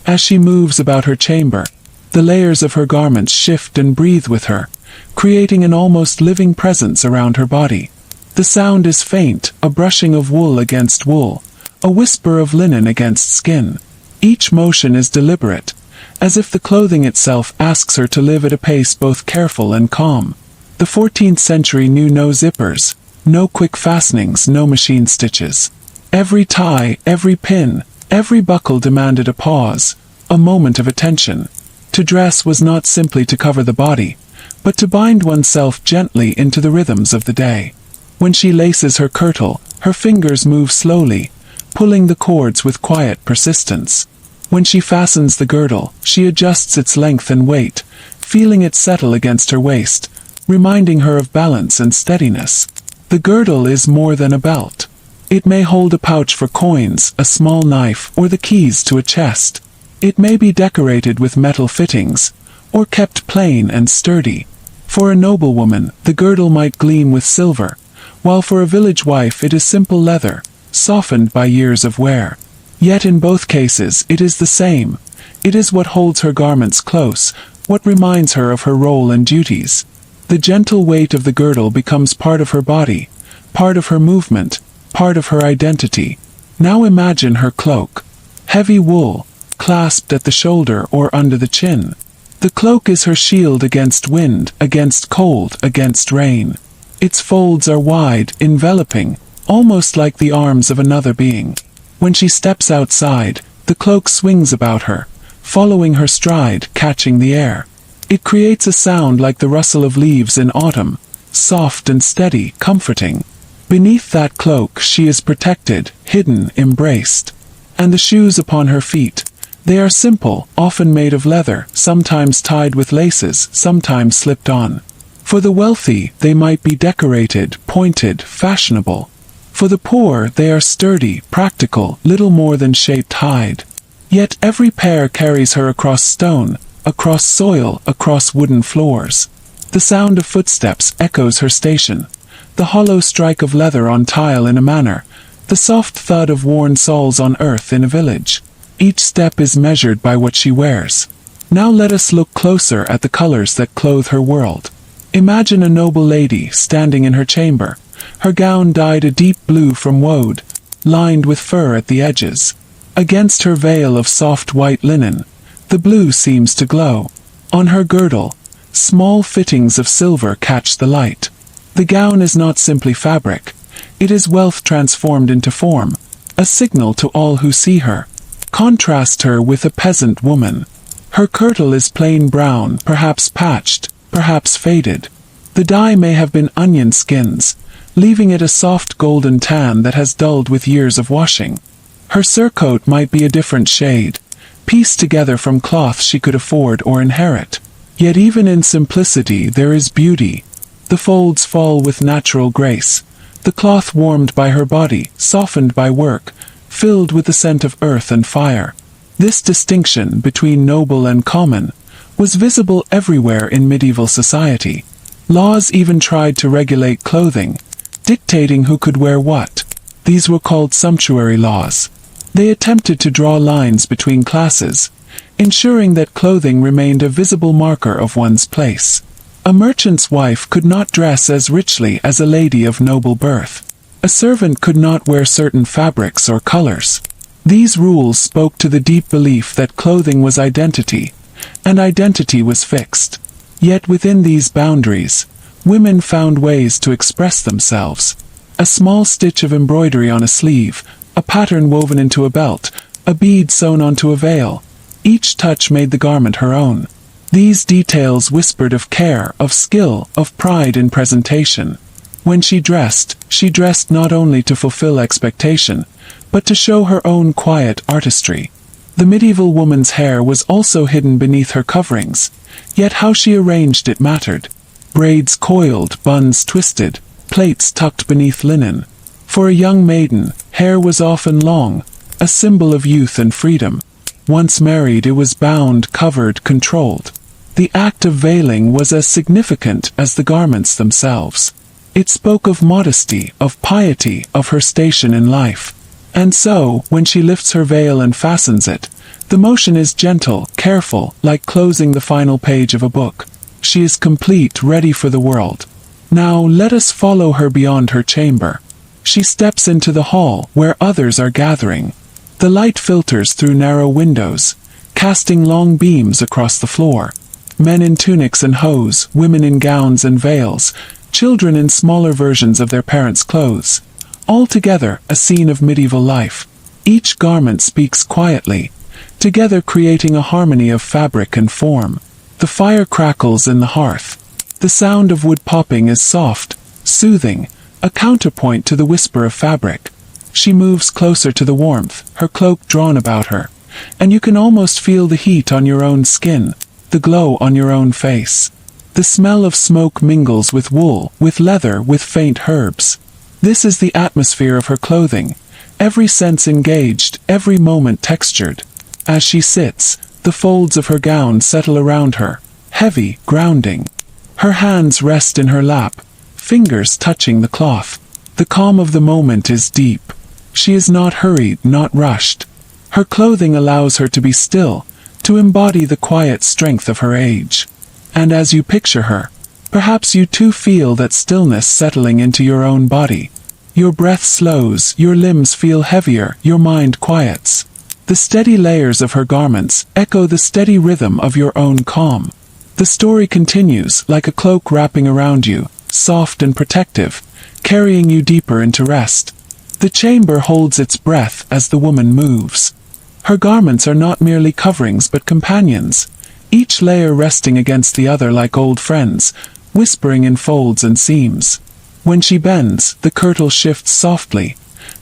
As she moves about her chamber, the layers of her garments shift and breathe with her, creating an almost living presence around her body. The sound is faint, a brushing of wool against wool, a whisper of linen against skin. Each motion is deliberate, as if the clothing itself asks her to live at a pace both careful and calm. The 14th century knew no zippers, no quick fastenings, no machine stitches. Every tie, every pin, every buckle demanded a pause, a moment of attention. To dress was not simply to cover the body, but to bind oneself gently into the rhythms of the day. When she laces her kirtle, her fingers move slowly, pulling the cords with quiet persistence. When she fastens the girdle, she adjusts its length and weight, feeling it settle against her waist, reminding her of balance and steadiness. The girdle is more than a belt. It may hold a pouch for coins, a small knife, or the keys to a chest. It may be decorated with metal fittings, or kept plain and sturdy. For a noblewoman, the girdle might gleam with silver, while for a village wife it is simple leather, softened by years of wear. Yet in both cases it is the same. It is what holds her garments close, what reminds her of her role and duties. The gentle weight of the girdle becomes part of her body, part of her movement, part of her identity. Now imagine her cloak. Heavy wool, clasped at the shoulder or under the chin. The cloak is her shield against wind, against cold, against rain. Its folds are wide, enveloping, almost like the arms of another being. When she steps outside, the cloak swings about her, following her stride, catching the air. It creates a sound like the rustle of leaves in autumn, soft and steady, comforting. Beneath that cloak she is protected, hidden, embraced. And the shoes upon her feet, they are simple, often made of leather, sometimes tied with laces, sometimes slipped on. For the wealthy, they might be decorated, pointed, fashionable. For the poor, they are sturdy, practical, little more than shaped hide. Yet every pair carries her across stone, across soil, across wooden floors. The sound of footsteps echoes her station. The hollow strike of leather on tile in a manor. The soft thud of worn soles on earth in a village. Each step is measured by what she wears. Now let us look closer at the colors that clothe her world. Imagine a noble lady standing in her chamber. Her gown dyed a deep blue from woad, lined with fur at the edges. Against her veil of soft white linen, the blue seems to glow. On her girdle, small fittings of silver catch the light. The gown is not simply fabric. It is wealth transformed into form, a signal to all who see her. Contrast her with a peasant woman. Her kirtle is plain brown, perhaps patched, perhaps faded. The dye may have been onion skins, leaving it a soft golden tan that has dulled with years of washing. Her surcoat might be a different shade, pieced together from cloth she could afford or inherit. Yet even in simplicity there is beauty. The folds fall with natural grace. The cloth warmed by her body, softened by work, filled with the scent of earth and fire. This distinction between noble and common was visible everywhere in medieval society. Laws even tried to regulate clothing, dictating who could wear what. These were called sumptuary laws. They attempted to draw lines between classes, ensuring that clothing remained a visible marker of one's place. A merchant's wife could not dress as richly as a lady of noble birth. A servant could not wear certain fabrics or colors. These rules spoke to the deep belief that clothing was identity, and identity was fixed. Yet within these boundaries, women found ways to express themselves. A small stitch of embroidery on a sleeve, a pattern woven into a belt, a bead sewn onto a veil. Each touch made the garment her own. These details whispered of care, of skill, of pride in presentation. When she dressed not only to fulfill expectation, but to show her own quiet artistry. The medieval woman's hair was also hidden beneath her coverings, yet how she arranged it mattered. Braids coiled, buns twisted, plaits tucked beneath linen. For a young maiden, hair was often long, a symbol of youth and freedom. Once married, it was bound, covered, controlled. The act of veiling was as significant as the garments themselves. It spoke of modesty, of piety, of her station in life. And so, when she lifts her veil and fastens it, the motion is gentle, careful, like closing the final page of a book. She is complete, ready for the world. Now let us follow her beyond her chamber. She steps into the hall, where others are gathering. The light filters through narrow windows, casting long beams across the floor. Men in tunics and hose, women in gowns and veils, children in smaller versions of their parents' clothes. Altogether, a scene of medieval life. Each garment speaks quietly, together creating a harmony of fabric and form. The fire crackles in the hearth. The sound of wood popping is soft, soothing, a counterpoint to the whisper of fabric. She moves closer to the warmth, her cloak drawn about her, and you can almost feel the heat on your own skin, the glow on your own face. The smell of smoke mingles with wool, with leather, with faint herbs. This is the atmosphere of her clothing, every sense engaged, every moment textured. As she sits, the folds of her gown settle around her, heavy, grounding. Her hands rest in her lap, fingers touching the cloth. The calm of the moment is deep. She is not hurried, not rushed. Her clothing allows her to be still, to embody the quiet strength of her age. And as you picture her, perhaps you too feel that stillness settling into your own body. Your breath slows, your limbs feel heavier, your mind quiets. The steady layers of her garments echo the steady rhythm of your own calm. The story continues, like a cloak wrapping around you, soft and protective, carrying you deeper into rest. The chamber holds its breath as the woman moves. Her garments are not merely coverings but companions, each layer resting against the other like old friends, whispering in folds and seams. When she bends, the kirtle shifts softly.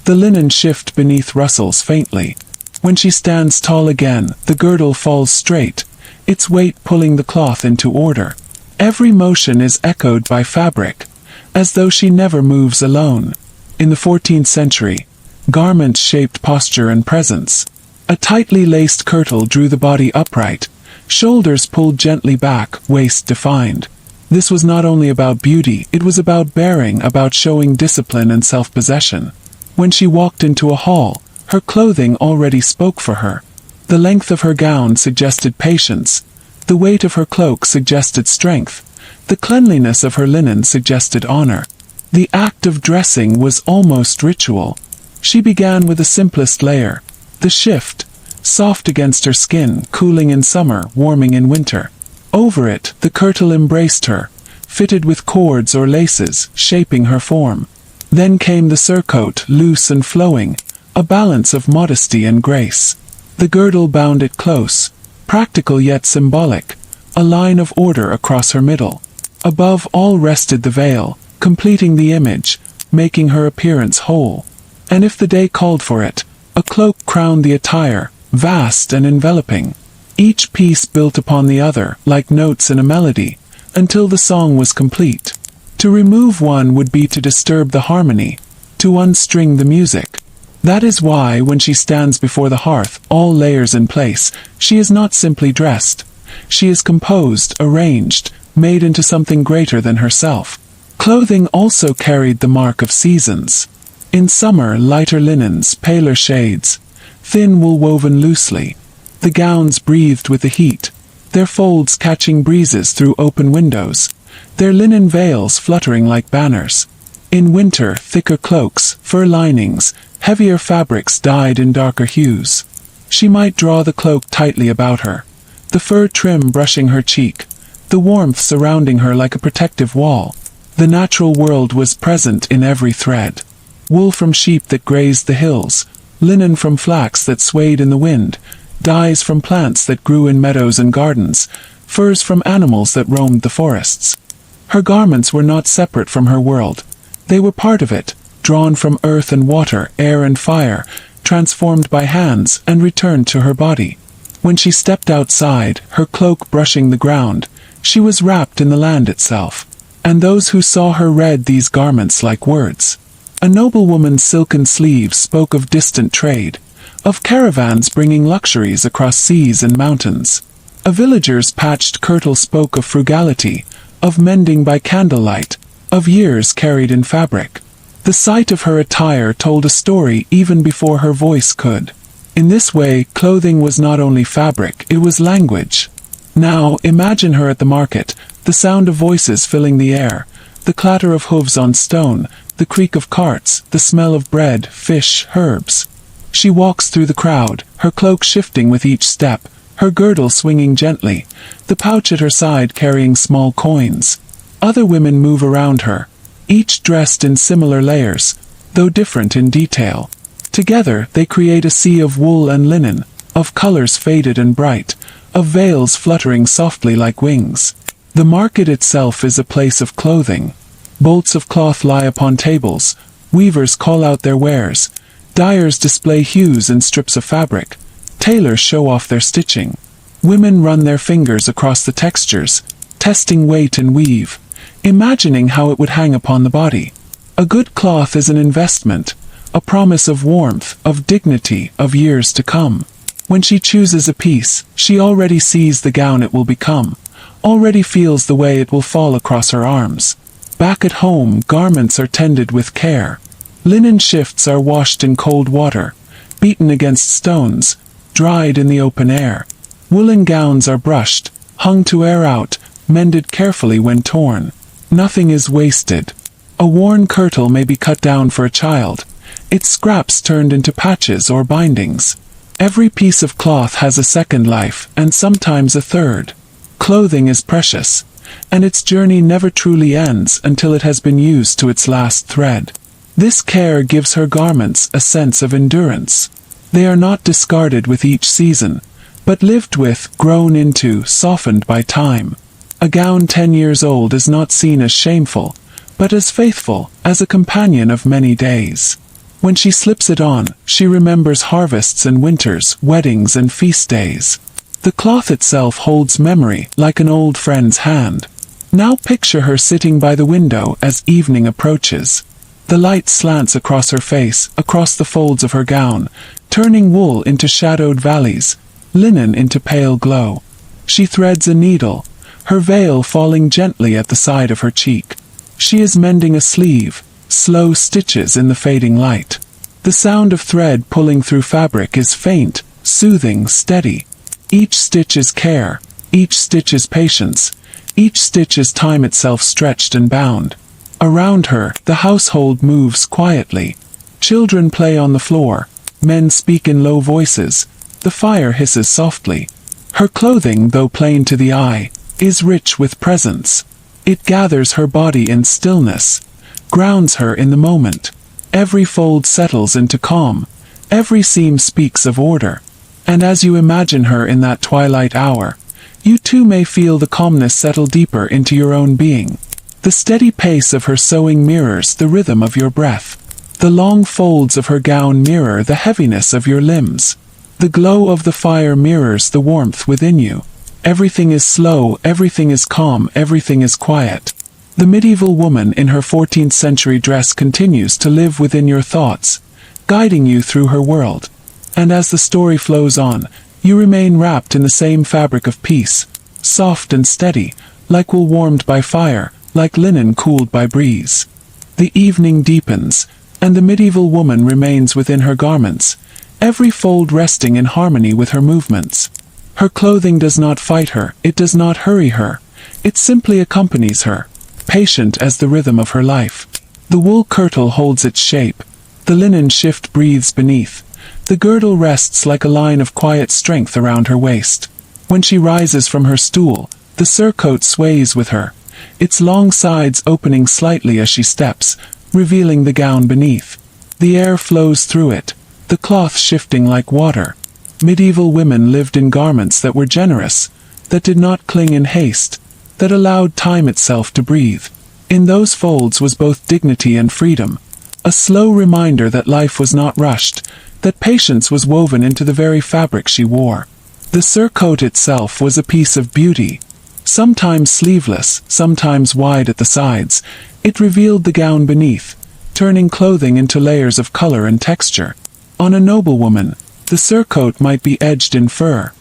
The linen shift beneath rustles faintly. When she stands tall again, the girdle falls straight, its weight pulling the cloth into order. Every motion is echoed by fabric, as though she never moves alone. In the 14th century, garments shaped posture and presence. A tightly laced kirtle drew the body upright, shoulders pulled gently back, waist defined. This was not only about beauty, it was about bearing, about showing discipline and self-possession. When she walked into a hall, her clothing already spoke for her. The length of her gown suggested patience, the weight of her cloak suggested strength, the cleanliness of her linen suggested honor. The act of dressing was almost ritual. She began with the simplest layer, the shift, soft against her skin, cooling in summer, warming in winter. Over it, the kirtle embraced her, fitted with cords or laces, shaping her form. Then came the surcoat, loose and flowing, a balance of modesty and grace. The girdle bound it close, practical yet symbolic, a line of order across her middle. Above all rested the veil, completing the image, making her appearance whole. And if the day called for it, a cloak crowned the attire, vast and enveloping. Each piece built upon the other, like notes in a melody, until the song was complete. To remove one would be to disturb the harmony, to unstring the music. That is why, when she stands before the hearth, all layers in place, she is not simply dressed. She is composed, arranged, made into something greater than herself. Clothing also carried the mark of seasons. In summer, lighter linens, paler shades, thin wool woven loosely. The gowns breathed with the heat, their folds catching breezes through open windows, their linen veils fluttering like banners. In winter, thicker cloaks, fur linings, heavier fabrics dyed in darker hues. She might draw the cloak tightly about her, the fur trim brushing her cheek, the warmth surrounding her like a protective wall. The natural world was present in every thread. Wool from sheep that grazed the hills, linen from flax that swayed in the wind, dyes from plants that grew in meadows and gardens, furs from animals that roamed the forests. Her garments were not separate from her world. They were part of it, drawn from earth and water, air and fire, transformed by hands and returned to her body. When she stepped outside, her cloak brushing the ground, she was wrapped in the land itself. And those who saw her read these garments like words. A noblewoman's silken sleeves spoke of distant trade, of caravans bringing luxuries across seas and mountains. A villager's patched kirtle spoke of frugality, of mending by candlelight, of years carried in fabric. The sight of her attire told a story even before her voice could. In this way, clothing was not only fabric, it was language. Now, imagine her at the market, the sound of voices filling the air, the clatter of hooves on stone, the creak of carts, the smell of bread, fish, herbs. She walks through the crowd, her cloak shifting with each step, her girdle swinging gently, the pouch at her side carrying small coins. Other women move around her, each dressed in similar layers, though different in detail. Together, they create a sea of wool and linen, of colors faded and bright, of veils fluttering softly like wings. The market itself is a place of clothing. Bolts of cloth lie upon tables, weavers call out their wares, dyers display hues in strips of fabric, tailors show off their stitching. Women run their fingers across the textures, testing weight and weave, imagining how it would hang upon the body. A good cloth is an investment, a promise of warmth, of dignity, of years to come. When she chooses a piece, she already sees the gown it will become, already feels the way it will fall across her arms. Back at home, garments are tended with care. Linen shifts are washed in cold water, beaten against stones, dried in the open air. Woolen gowns are brushed, hung to air out, mended carefully when torn. Nothing is wasted. A worn kirtle may be cut down for a child, its scraps turned into patches or bindings. Every piece of cloth has a second life, and sometimes a third. Clothing is precious, and its journey never truly ends until it has been used to its last thread. This care gives her garments a sense of endurance. They are not discarded with each season, but lived with, grown into, softened by time. A gown 10 years old is not seen as shameful, but as faithful, as a companion of many days. When she slips it on, she remembers harvests and winters, weddings and feast days. The cloth itself holds memory, like an old friend's hand. Now picture her sitting by the window as evening approaches. The light slants across her face, across the folds of her gown, turning wool into shadowed valleys, linen into pale glow. She threads a needle, her veil falling gently at the side of her cheek. She is mending a sleeve, slow stitches in the fading light. The sound of thread pulling through fabric is faint, soothing, steady. Each stitch is care, each stitch is patience, each stitch is time itself stretched and bound. Around her, the household moves quietly. Children play on the floor, men speak in low voices, the fire hisses softly. Her clothing, though plain to the eye, is rich with presence. It gathers her body in stillness, grounds her in the moment. Every fold settles into calm, every seam speaks of order. And as you imagine her in that twilight hour, you too may feel the calmness settle deeper into your own being. The steady pace of her sewing mirrors the rhythm of your breath. The long folds of her gown mirror the heaviness of your limbs. The glow of the fire mirrors the warmth within you. Everything is slow, everything is calm, everything is quiet. The medieval woman in her 14th century dress continues to live within your thoughts, guiding you through her world. And as the story flows on, you remain wrapped in the same fabric of peace, soft and steady, like wool warmed by fire, like linen cooled by breeze. The evening deepens, and the medieval woman remains within her garments, every fold resting in harmony with her movements. Her clothing does not fight her, it does not hurry her, it simply accompanies her, patient as the rhythm of her life. The wool kirtle holds its shape, the linen shift breathes beneath, the girdle rests like a line of quiet strength around her waist. When she rises from her stool, the surcoat sways with her, its long sides opening slightly as she steps, revealing the gown beneath. The air flows through it, the cloth shifting like water. Medieval women lived in garments that were generous, that did not cling in haste, that allowed time itself to breathe. In those folds was both dignity and freedom, a slow reminder that life was not rushed, that patience was woven into the very fabric she wore. The surcoat itself was a piece of beauty. Sometimes sleeveless, sometimes wide at the sides, it revealed the gown beneath, turning clothing into layers of color and texture. On a noblewoman, the surcoat might be edged in fur,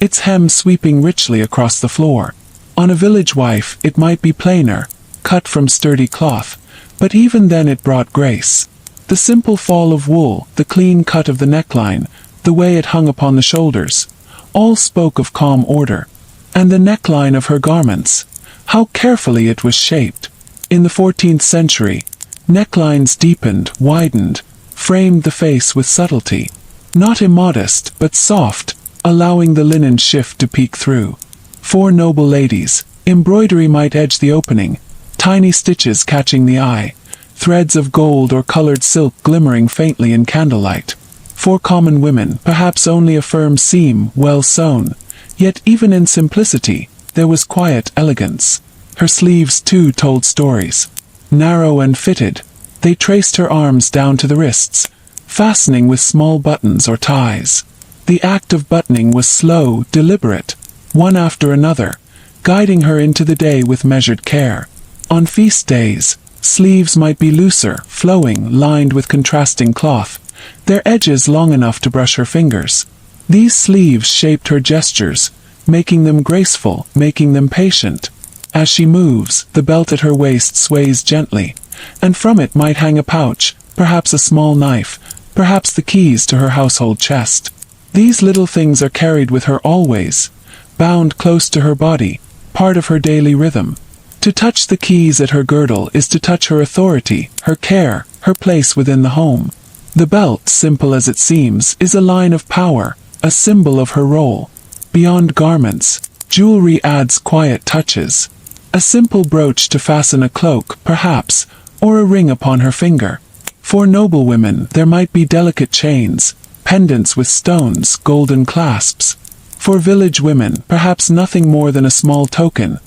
its hem sweeping richly across the floor. On a village wife, it might be plainer, cut from sturdy cloth, but even then it brought grace. The simple fall of wool, the clean cut of the neckline, the way it hung upon the shoulders, all spoke of calm order. And the neckline of her garments, how carefully it was shaped. In the 14th century, necklines deepened, widened, framed the face with subtlety. Not immodest, but soft, allowing the linen shift to peek through. For noble ladies, embroidery might edge the opening, tiny stitches catching the eye, threads of gold or colored silk glimmering faintly in candlelight. For common women, perhaps only a firm seam, well sewn. Yet even in simplicity, there was quiet elegance. Her sleeves too told stories. Narrow and fitted, they traced her arms down to the wrists, fastening with small buttons or ties. The act of buttoning was slow, deliberate, one after another, guiding her into the day with measured care. On feast days, sleeves might be looser, flowing, lined with contrasting cloth, their edges long enough to brush her fingers. These sleeves shaped her gestures, making them graceful, making them patient. As she moves, the belt at her waist sways gently, and from it might hang a pouch, perhaps a small knife, perhaps the keys to her household chest. These little things are carried with her always, bound close to her body, part of her daily rhythm. To touch the keys at her girdle is to touch her authority, her care, her place within the home. The belt, simple as it seems, is a line of power, a symbol of her role. Beyond garments, jewelry adds quiet touches. A simple brooch to fasten a cloak, perhaps, or a ring upon her finger. For noble women, there might be delicate chains, pendants with stones, golden clasps. For village women, perhaps nothing more than a small token,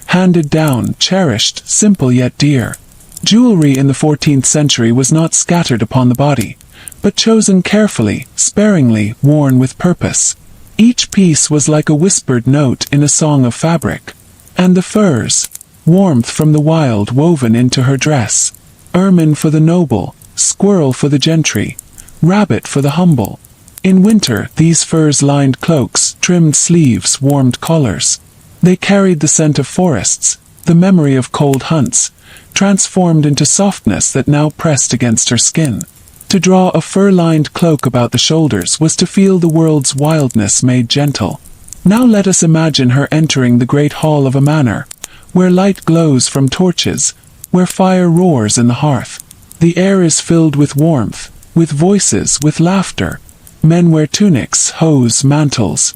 handed down, cherished, simple yet dear. Jewelry in the 14th century was not scattered upon the body, but chosen carefully, sparingly, worn with purpose. Each piece was like a whispered note in a song of fabric. And the furs, warmth from the wild woven into her dress. ermine for the noble, squirrel for the gentry, rabbit for the humble. In winter, these furs-lined cloaks, trimmed sleeves, warmed collars. They carried the scent of forests, the memory of cold hunts, transformed into softness that now pressed against her skin. To draw a fur-lined cloak about the shoulders was to feel the world's wildness made gentle. Now let us imagine her entering the great hall of a manor, where light glows from torches, where fire roars in the hearth. The air is filled with warmth, with voices, with laughter. Men wear tunics, hose, mantles.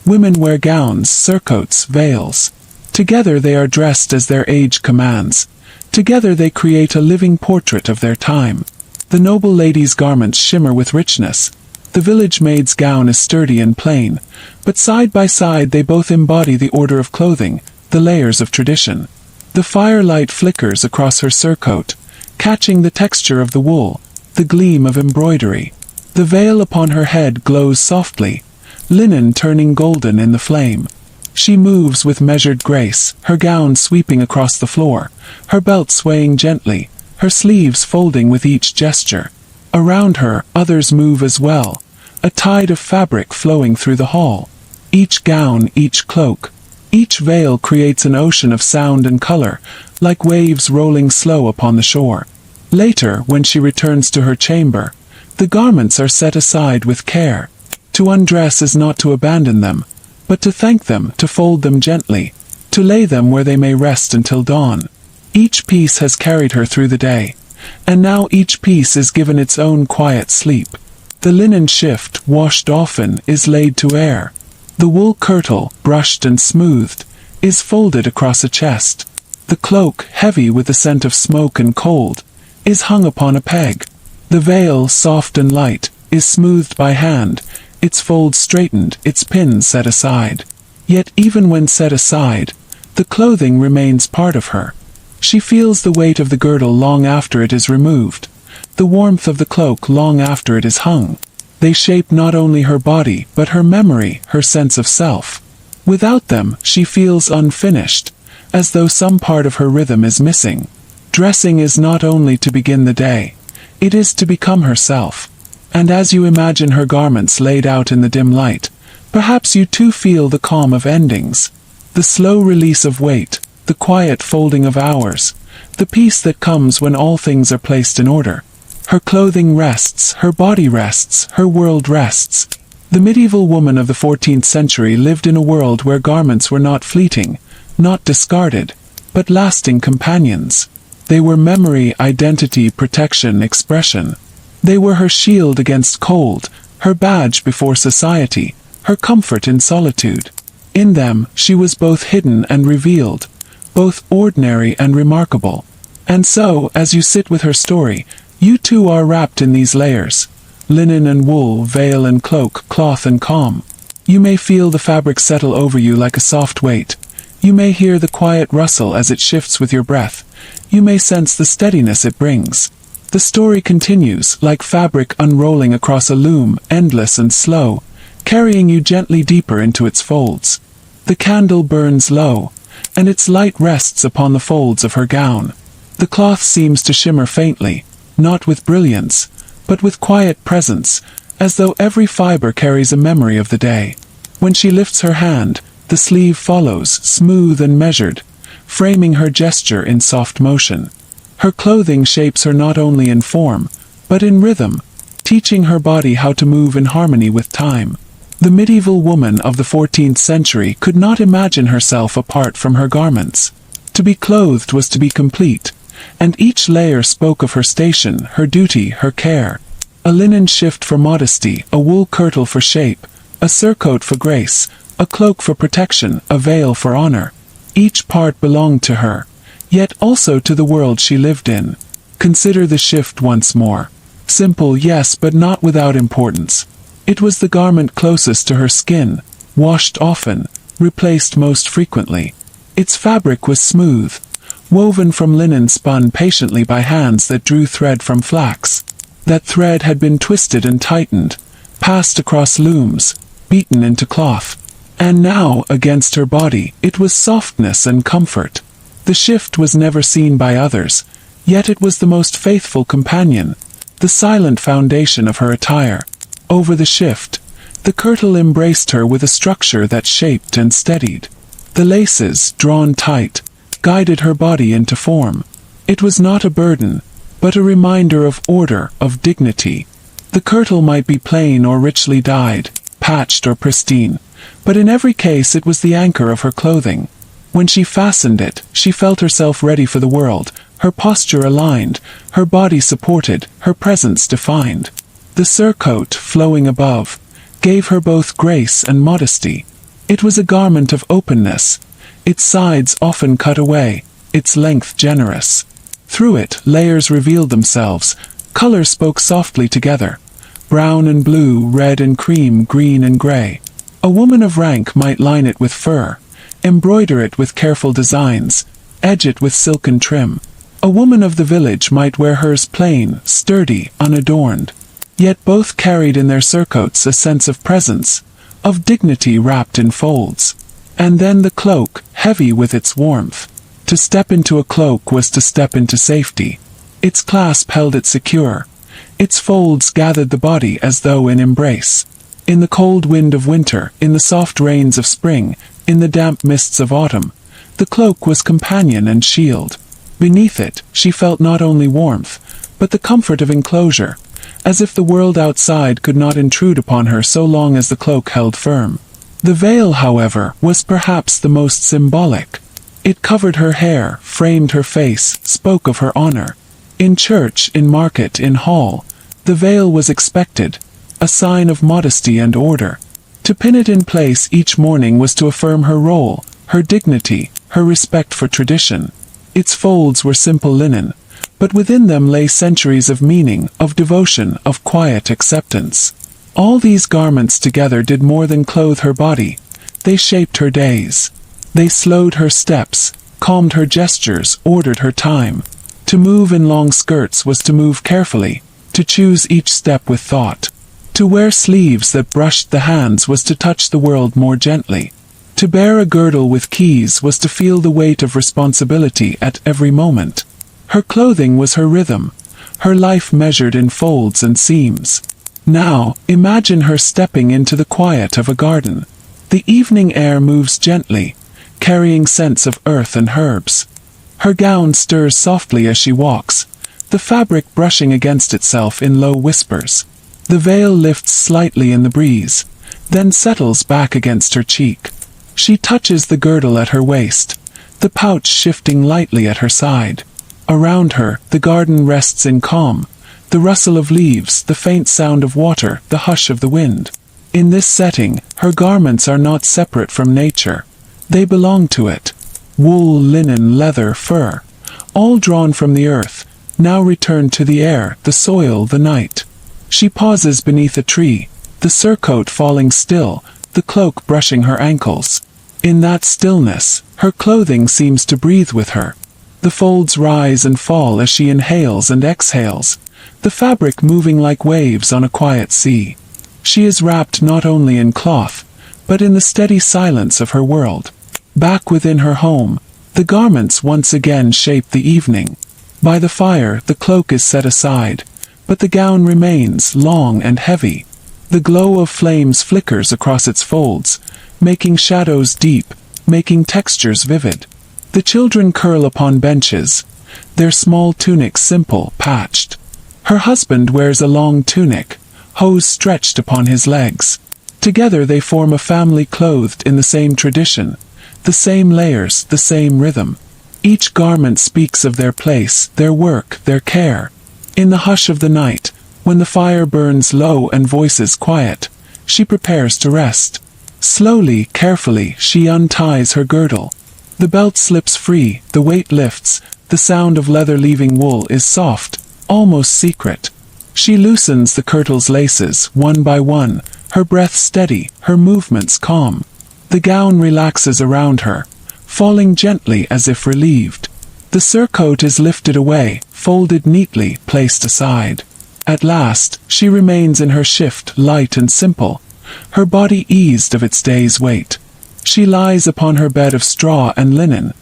Women wear gowns, surcoats, veils. Together they are dressed as their age commands. Together they create a living portrait of their time. The noble lady's garments shimmer with richness. The village maid's gown is sturdy and plain, but side by side they both embody the order of clothing, the layers of tradition. The firelight flickers across her surcoat, catching the texture of the wool, the gleam of embroidery. The veil upon her head glows softly, linen turning golden in the flame. She moves with measured grace, her gown sweeping across the floor, her belt swaying gently, her sleeves folding with each gesture. Around her, others move as well, a tide of fabric flowing through the hall. Each gown, each cloak, each veil creates an ocean of sound and color, like waves rolling slow upon the shore. Later, when she returns to her chamber, the garments are set aside with care. To undress is not to abandon them, but to thank them, to fold them gently, to lay them where they may rest until dawn. Each piece has carried her through the day, and now each piece is given its own quiet sleep. The linen shift, washed often, is laid to air. The wool kirtle, brushed and smoothed, is folded across a chest. The cloak, heavy with the scent of smoke and cold, is hung upon a peg. The veil, soft and light, is smoothed by hand, its folds straightened, its pins set aside. Yet even when set aside, the clothing remains part of her. She feels the weight of the girdle long after it is removed, the warmth of the cloak long after it is hung. They shape not only her body, but her memory, her sense of self. Without them, she feels unfinished, as though some part of her rhythm is missing. Dressing is not only to begin the day, it is to become herself. And as you imagine her garments laid out in the dim light, perhaps you too feel the calm of endings, the slow release of weight, the quiet folding of hours, the peace that comes when all things are placed in order. Her clothing rests, her body rests, her world rests. The medieval woman of the 14th century lived in a world where garments were not fleeting, not discarded, but lasting companions. They were memory, identity, protection, expression. They were her shield against cold, her badge before society, her comfort in solitude. In them, she was both hidden and revealed, both ordinary and remarkable. And so, as you sit with her story, you too are wrapped in these layers: linen and wool, veil and cloak, cloth and calm. You may feel the fabric settle over you like a soft weight. You may hear the quiet rustle as it shifts with your breath. You may sense the steadiness it brings. The story continues, like fabric unrolling across a loom, endless and slow, carrying you gently deeper into its folds. The candle burns low, and its light rests upon the folds of her gown. The cloth seems to shimmer faintly, not with brilliance, but with quiet presence, as though every fiber carries a memory of the day. When she lifts her hand, the sleeve follows, smooth and measured, framing her gesture in soft motion. Her clothing shapes her not only in form, but in rhythm, teaching her body how to move in harmony with time. The medieval woman of the 14th century could not imagine herself apart from her garments. To be clothed was to be complete, and each layer spoke of her station, her duty, her care. A linen shift for modesty, a wool kirtle for shape, a surcoat for grace, a cloak for protection, a veil for honor. Each part belonged to her, yet also to the world she lived in. Consider the shift once more. Simple, yes, but not without importance. It was the garment closest to her skin, washed often, replaced most frequently. Its fabric was smooth, woven from linen spun patiently by hands that drew thread from flax. That thread had been twisted and tightened, passed across looms, beaten into cloth. And now, against her body, it was softness and comfort. The shift was never seen by others. Yet it was the most faithful companion, the silent foundation of her attire. Over the shift, the kirtle embraced her with a structure that shaped and steadied. The laces, drawn tight, guided her body into form. It was not a burden, but a reminder of order, of dignity. The kirtle might be plain or richly dyed, patched or pristine, but in every case it was the anchor of her clothing. When she fastened it, she felt herself ready for the world, her posture aligned, her body supported, her presence defined. The surcoat, flowing above, gave her both grace and modesty. It was a garment of openness, its sides often cut away, its length generous. Through it, layers revealed themselves, colors spoke softly together. Brown and blue, red and cream, green and gray. A woman of rank might line it with fur, embroider it with careful designs, edge it with silken trim. A woman of the village might wear hers plain, sturdy, unadorned. Yet both carried in their surcoats a sense of presence, of dignity wrapped in folds. And then the cloak, heavy with its warmth. To step into a cloak was to step into safety. Its clasp held it secure. Its folds gathered the body as though in embrace. In the cold wind of winter, in the soft rains of spring, in the damp mists of autumn, the cloak was companion and shield. Beneath it, she felt not only warmth, but the comfort of enclosure, as if the world outside could not intrude upon her so long as the cloak held firm. The veil, however, was perhaps the most symbolic. It covered her hair, framed her face, spoke of her honor. In church, in market, in hall, the veil was expected, a sign of modesty and order. To pin it in place each morning was to affirm her role, her dignity, her respect for tradition. Its folds were simple linen, but within them lay centuries of meaning, of devotion, of quiet acceptance. All these garments together did more than clothe her body. They shaped her days. They slowed her steps, calmed her gestures, ordered her time. To move in long skirts was to move carefully, to choose each step with thought. To wear sleeves that brushed the hands was to touch the world more gently. To bear a girdle with keys was to feel the weight of responsibility at every moment. Her clothing was her rhythm, her life measured in folds and seams. Now, imagine her stepping into the quiet of a garden. The evening air moves gently, carrying scents of earth and herbs. Her gown stirs softly as she walks, the fabric brushing against itself in low whispers. The veil lifts slightly in the breeze, then settles back against her cheek. She touches the girdle at her waist, the pouch shifting lightly at her side. Around her, the garden rests in calm, the rustle of leaves, the faint sound of water, the hush of the wind. In this setting, her garments are not separate from nature. They belong to it. Wool, linen, leather, fur, all drawn from the earth, now returned to the air, the soil, the night. She pauses beneath a tree, the surcoat falling still, the cloak brushing her ankles. In that stillness, her clothing seems to breathe with her. The folds rise and fall as she inhales and exhales, the fabric moving like waves on a quiet sea. She is wrapped not only in cloth, but in the steady silence of her world. Back within her home, the garments once again shape the evening. By the fire, the cloak is set aside, but the gown remains long and heavy. The glow of flames flickers across its folds, making shadows deep, making textures vivid. The children curl upon benches, their small tunics simple, patched. Her husband wears a long tunic, hose stretched upon his legs. Together they form a family clothed in the same tradition, the same layers, the same rhythm. Each garment speaks of their place, their work, their care. In the hush of the night, when the fire burns low and voices quiet, she prepares to rest. Slowly, carefully, she unties her girdle. The belt slips free, the weight lifts, the sound of leather leaving wool is soft, almost secret. She loosens the kirtle's laces, one by one, her breath steady, her movements calm. The gown relaxes around her, falling gently as if relieved. The surcoat is lifted away, folded neatly, placed aside. At last, she remains in her shift, light and simple, her body eased of its day's weight. She lies upon her bed of straw and linen,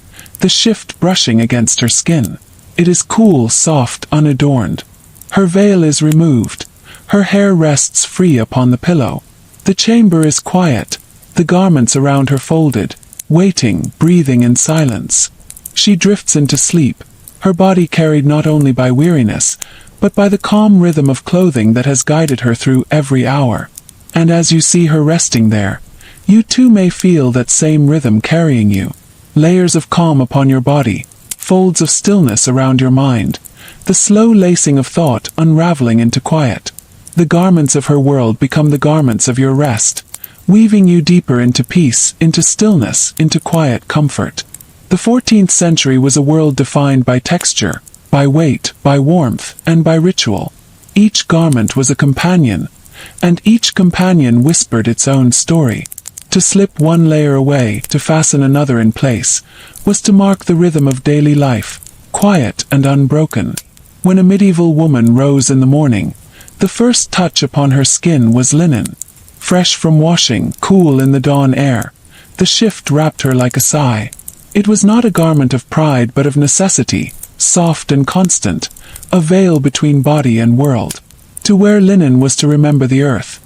the shift brushing against her skin. It is cool, soft, unadorned. Her veil is removed. Her hair rests free upon the pillow. The chamber is quiet, the garments around her folded, waiting, breathing in silence. She drifts into sleep, her body carried not only by weariness, but by the calm rhythm of clothing that has guided her through every hour. And as you see her resting there, you too may feel that same rhythm carrying you. Layers of calm upon your body, folds of stillness around your mind, the slow lacing of thought unraveling into quiet. The garments of her world become the garments of your rest, weaving you deeper into peace, into stillness, into quiet comfort. The 14th century was a world defined by texture, by weight, by warmth, and by ritual. Each garment was a companion, and each companion whispered its own story. To slip one layer away, to fasten another in place, was to mark the rhythm of daily life, quiet and unbroken. When a medieval woman rose in the morning, the first touch upon her skin was linen. Fresh from washing, cool in the dawn air, the shift wrapped her like a sigh. It was not a garment of pride but of necessity, soft and constant, a veil between body and world. To wear linen was to remember the earth.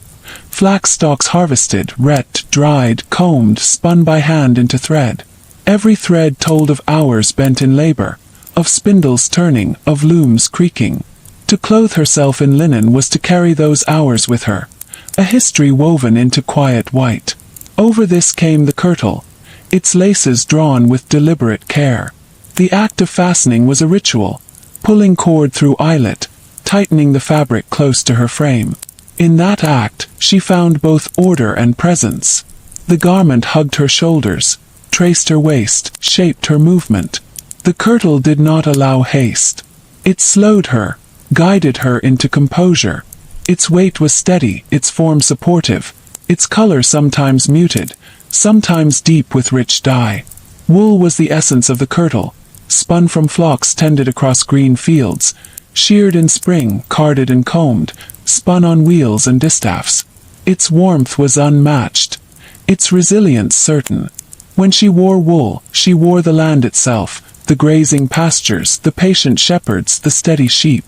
Flax stalks harvested, reft, dried, combed, spun by hand into thread. Every thread told of hours spent in labor, of spindles turning, of looms creaking. To clothe herself in linen was to carry those hours with her, a history woven into quiet white. Over this came the kirtle, its laces drawn with deliberate care. The act of fastening was a ritual, pulling cord through eyelet, tightening the fabric close to her frame. In that act, she found both order and presence. The garment hugged her shoulders, traced her waist, shaped her movement. The kirtle did not allow haste. It slowed her, guided her into composure. Its weight was steady, its form supportive, its color sometimes muted, sometimes deep with rich dye. Wool was the essence of the kirtle, spun from flocks tended across green fields, sheared in spring, carded and combed, spun on wheels and distaffs. Its warmth was unmatched, its resilience certain. When she wore wool, she wore the land itself, the grazing pastures, the patient shepherds, the steady sheep.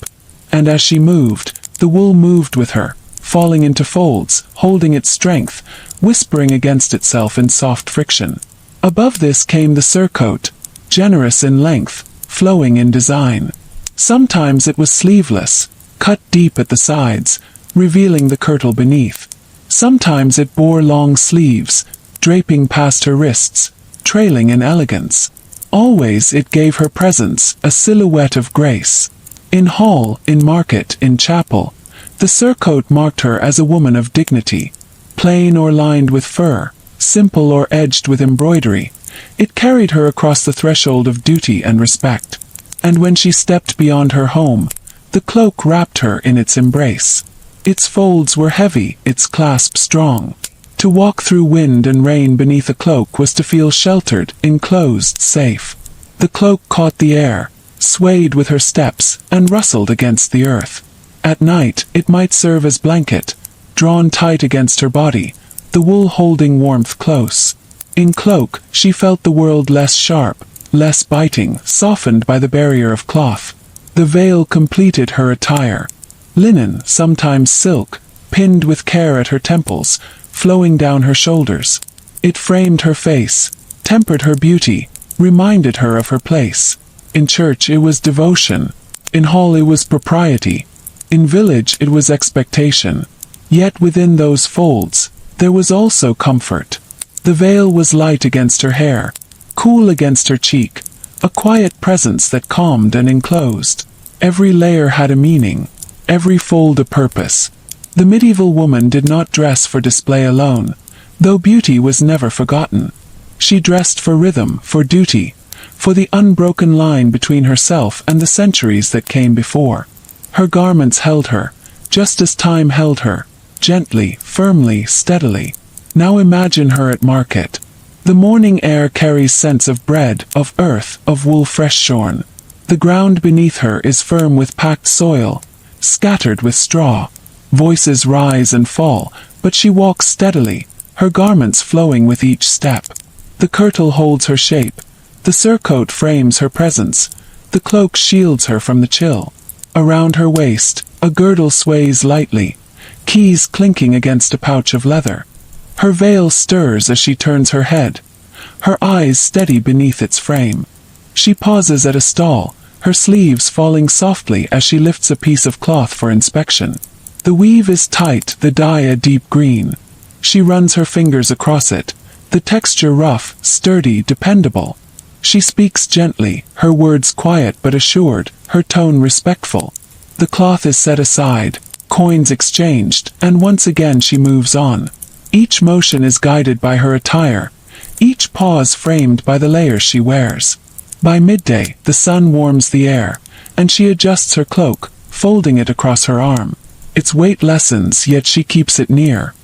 And as she moved, the wool moved with her, falling into folds, holding its strength, whispering against itself in soft friction. Above this came the surcoat, generous in length, flowing in design. Sometimes it was sleeveless, cut deep at the sides, revealing the kirtle beneath. Sometimes it bore long sleeves, draping past her wrists, trailing in elegance. Always it gave her presence, a silhouette of grace. In hall, in market, in chapel, the surcoat marked her as a woman of dignity. Plain or lined with fur, simple or edged with embroidery, it carried her across the threshold of duty and respect. And when she stepped beyond her home, the cloak wrapped her in its embrace. Its folds were heavy, its clasp strong. To walk through wind and rain beneath a cloak was to feel sheltered, enclosed, safe. The cloak caught the air, swayed with her steps, and rustled against the earth. At night, it might serve as blanket, drawn tight against her body, the wool holding warmth close. In cloak, she felt the world less sharp, less biting, softened by the barrier of cloth. The veil completed her attire. Linen, sometimes silk, pinned with care at her temples, flowing down her shoulders. It framed her face, tempered her beauty, reminded her of her place. In church it was devotion. In hall it was propriety. In village it was expectation. Yet within those folds, there was also comfort. The veil was light against her hair, cool against her cheek, a quiet presence that calmed and enclosed. Every layer had a meaning, every fold a purpose. The medieval woman did not dress for display alone, though beauty was never forgotten. She dressed for rhythm, for duty, for the unbroken line between herself and the centuries that came before. Her garments held her, just as time held her, gently, firmly, steadily. Now imagine her at market. The morning air carries scents of bread, of earth, of wool fresh shorn. The ground beneath her is firm with packed soil, scattered with straw. Voices rise and fall, but she walks steadily, her garments flowing with each step. The kirtle holds her shape. The surcoat frames her presence. The cloak shields her from the chill. Around her waist, a girdle sways lightly, keys clinking against a pouch of leather. Her veil stirs as she turns her head, her eyes steady beneath its frame. She pauses at a stall, her sleeves falling softly as she lifts a piece of cloth for inspection. The weave is tight, the dye a deep green. She runs her fingers across it, the texture rough, sturdy, dependable. She speaks gently, her words quiet but assured, her tone respectful. The cloth is set aside, coins exchanged, and once again she moves on. Each motion is guided by her attire, each pause framed by the layers she wears. By midday, the sun warms the air, and she adjusts her cloak, folding it across her arm. Its weight lessens, yet she keeps it near.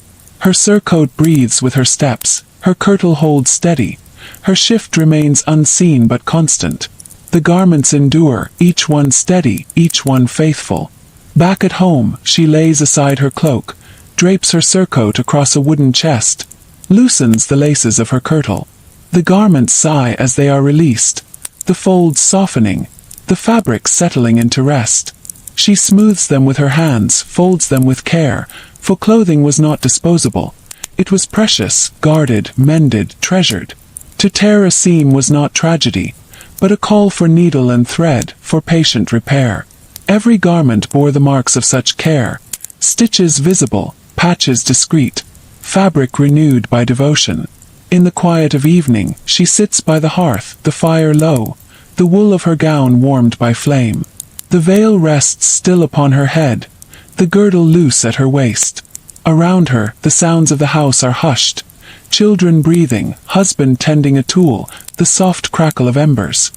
Her surcoat breathes with her steps, her kirtle holds steady, her shift remains unseen but constant. The garments endure, each one steady, each one faithful. Back at home, she lays aside her cloak, drapes her surcoat across a wooden chest, loosens the laces of her kirtle. The garments sigh as they are released, the folds softening, the fabric settling into rest. She smooths them with her hands, folds them with care, for clothing was not disposable. It was precious, guarded, mended, treasured. To tear a seam was not tragedy, but a call for needle and thread, for patient repair. Every garment bore the marks of such care, stitches visible, patches discreet, fabric renewed by devotion. In the quiet of evening, she sits by the hearth, the fire low, the wool of her gown warmed by flame. The veil rests still upon her head, the girdle loose at her waist. Around her, the sounds of the house are hushed, children breathing, husband tending a tool, the soft crackle of embers.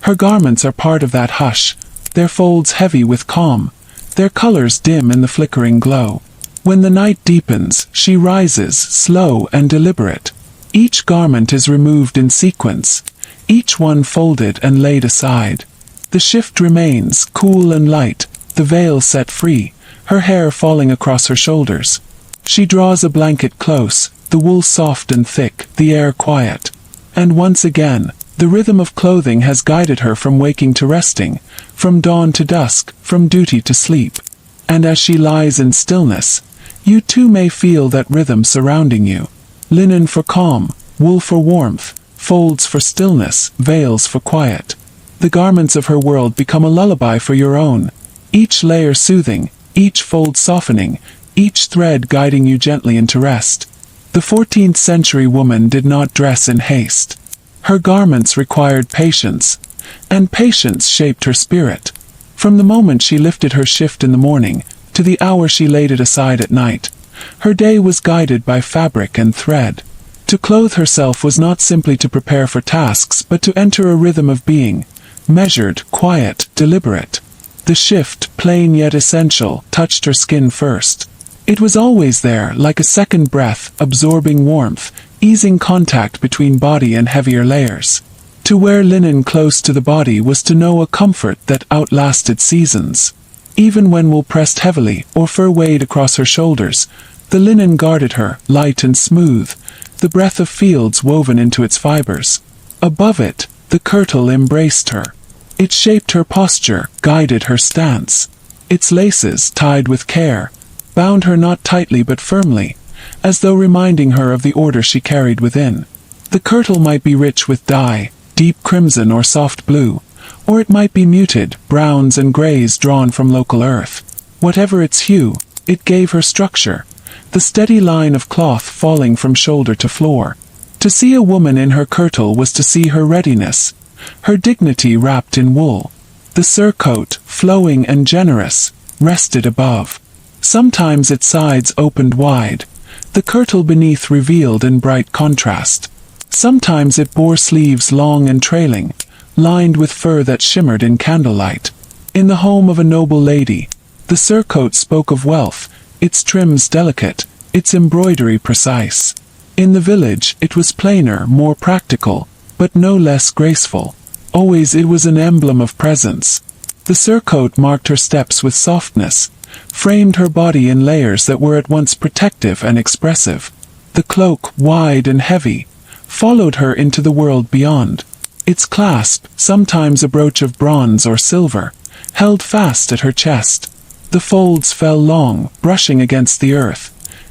Her garments are part of that hush, their folds heavy with calm, their colors dim in the flickering glow. When the night deepens, she rises, slow and deliberate. Each garment is removed in sequence, each one folded and laid aside. The shift remains, cool and light, the veil set free, her hair falling across her shoulders. She draws a blanket close, the wool soft and thick, the air quiet. And once again, the rhythm of clothing has guided her from waking to resting, from dawn to dusk, from duty to sleep. And as she lies in stillness, you too may feel that rhythm surrounding you. Linen for calm, wool for warmth, folds for stillness, veils for quiet. The garments of her world become a lullaby for your own, each layer soothing, each fold softening, each thread guiding you gently into rest. The 14th century woman did not dress in haste. Her garments required patience, and patience shaped her spirit. From the moment she lifted her shift in the morning, to the hour she laid it aside at night, her day was guided by fabric and thread. To clothe herself was not simply to prepare for tasks, but to enter a rhythm of being, measured, quiet, deliberate. The shift, plain yet essential, touched her skin first. It was always there, like a second breath, absorbing warmth, easing contact between body and heavier layers. To wear linen close to the body was to know a comfort that outlasted seasons. Even when wool pressed heavily, or fur weighed across her shoulders, the linen guarded her, light and smooth, the breath of fields woven into its fibers. Above it, the kirtle embraced her. It shaped her posture, guided her stance. Its laces, tied with care, bound her not tightly but firmly, as though reminding her of the order she carried within. The kirtle might be rich with dye, deep crimson or soft blue, or it might be muted, browns and grays drawn from local earth. Whatever its hue, it gave her structure, the steady line of cloth falling from shoulder to floor. To see a woman in her kirtle was to see her readiness, her dignity wrapped in wool. The surcoat, flowing and generous, rested above. Sometimes its sides opened wide, the kirtle beneath revealed in bright contrast. Sometimes it bore sleeves long and trailing, lined with fur that shimmered in candlelight. In the home of a noble lady, the surcoat spoke of wealth, its trims delicate, its embroidery precise. In the village, it was plainer, more practical, but no less graceful. Always it was an emblem of presence. The surcoat marked her steps with softness, framed her body in layers that were at once protective and expressive. The cloak, wide and heavy, followed her into the world beyond. Its clasp, sometimes a brooch of bronze or silver, held fast at her chest. The folds fell long, brushing against the earth,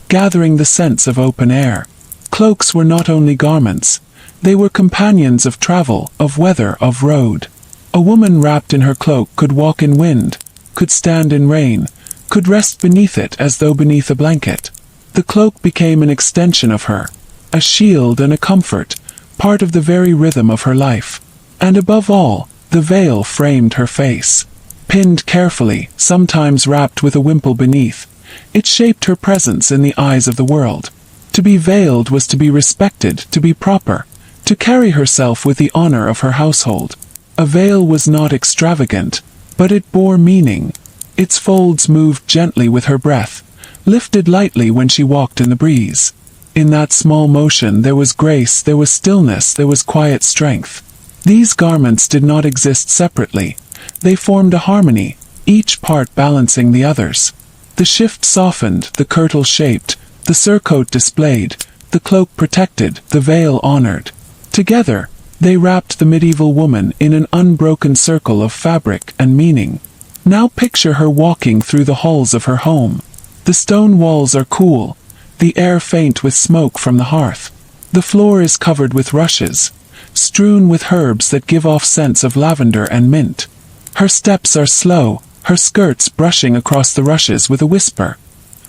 gathering the scents of open air. Cloaks were not only garments, they were companions of travel, of weather, of road. A woman wrapped in her cloak could walk in wind, could stand in rain, could rest beneath it as though beneath a blanket. The cloak became an extension of her, a shield and a comfort, part of the very rhythm of her life. And above all, the veil framed her face. Pinned carefully, sometimes wrapped with a wimple beneath, it shaped her presence in the eyes of the world. To be veiled was to be respected, to be proper, to carry herself with the honor of her household. A veil was not extravagant, but it bore meaning. Its folds moved gently with her breath, lifted lightly when she walked in the breeze. In that small motion there was grace, there was stillness, there was quiet strength. These garments did not exist separately. They formed a harmony, each part balancing the others. The shift softened, the kirtle shaped, the surcoat displayed, the cloak protected, the veil honored. Together, they wrapped the medieval woman in an unbroken circle of fabric and meaning. Now picture her walking through the halls of her home. The stone walls are cool, the air faint with smoke from the hearth. The floor is covered with rushes, strewn with herbs that give off scents of lavender and mint. Her steps are slow, her skirts brushing across the rushes with a whisper.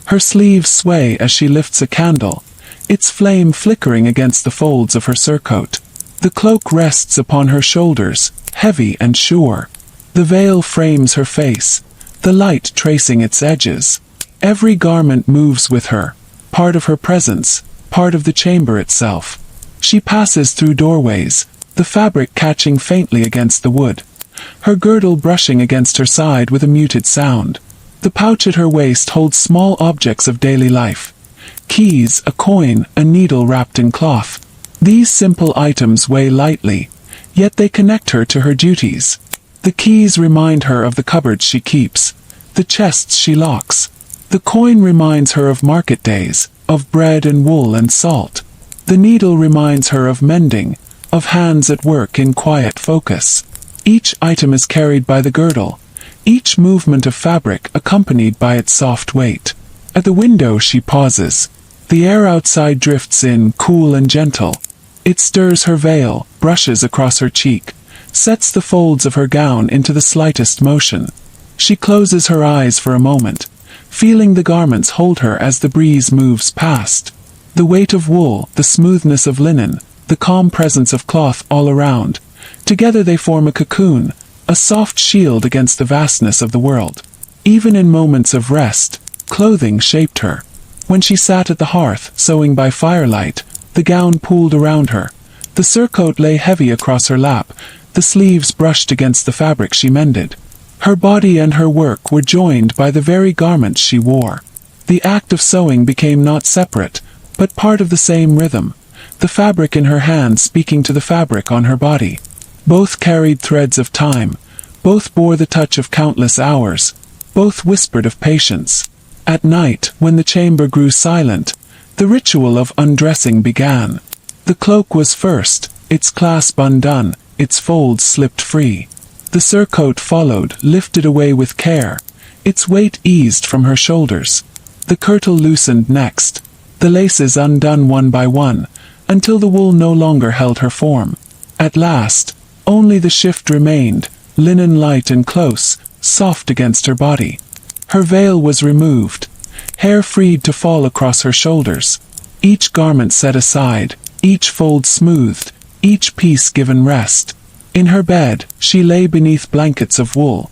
Her sleeves sway as she lifts a candle, its flame flickering against the folds of her surcoat. The cloak rests upon her shoulders, heavy and sure. The veil frames her face, the light tracing its edges. Every garment moves with her, part of her presence, part of the chamber itself. She passes through doorways, the fabric catching faintly against the wood, her girdle brushing against her side with a muted sound. The pouch at her waist holds small objects of daily life. Keys, a coin, a needle wrapped in cloth. These simple items weigh lightly, yet they connect her to her duties. The keys remind her of the cupboards she keeps, the chests she locks. The coin reminds her of market days, of bread and wool and salt. The needle reminds her of mending, of hands at work in quiet focus. Each item is carried by the girdle, each movement of fabric accompanied by its soft weight. At the window she pauses. The air outside drifts in, cool and gentle. It stirs her veil, brushes across her cheek, sets the folds of her gown into the slightest motion. She closes her eyes for a moment, feeling the garments hold her as the breeze moves past. The weight of wool, the smoothness of linen, the calm presence of cloth all around. Together they form a cocoon, a soft shield against the vastness of the world. Even in moments of rest, clothing shaped her. When she sat at the hearth, sewing by firelight, the gown pooled around her. The surcoat lay heavy across her lap, the sleeves brushed against the fabric she mended. Her body and her work were joined by the very garments she wore. The act of sewing became not separate, but part of the same rhythm, the fabric in her hand speaking to the fabric on her body. Both carried threads of time, both bore the touch of countless hours, both whispered of patience. At night, when the chamber grew silent, the ritual of undressing began. The cloak was first, its clasp undone, its folds slipped free. The surcoat followed, lifted away with care, its weight eased from her shoulders. The kirtle loosened next, the laces undone one by one, until the wool no longer held her form. At last, only the shift remained, linen light and close, soft against her body. Her veil was removed, hair freed to fall across her shoulders. Each garment set aside, each fold smoothed, each piece given rest. In her bed, she lay beneath blankets of wool,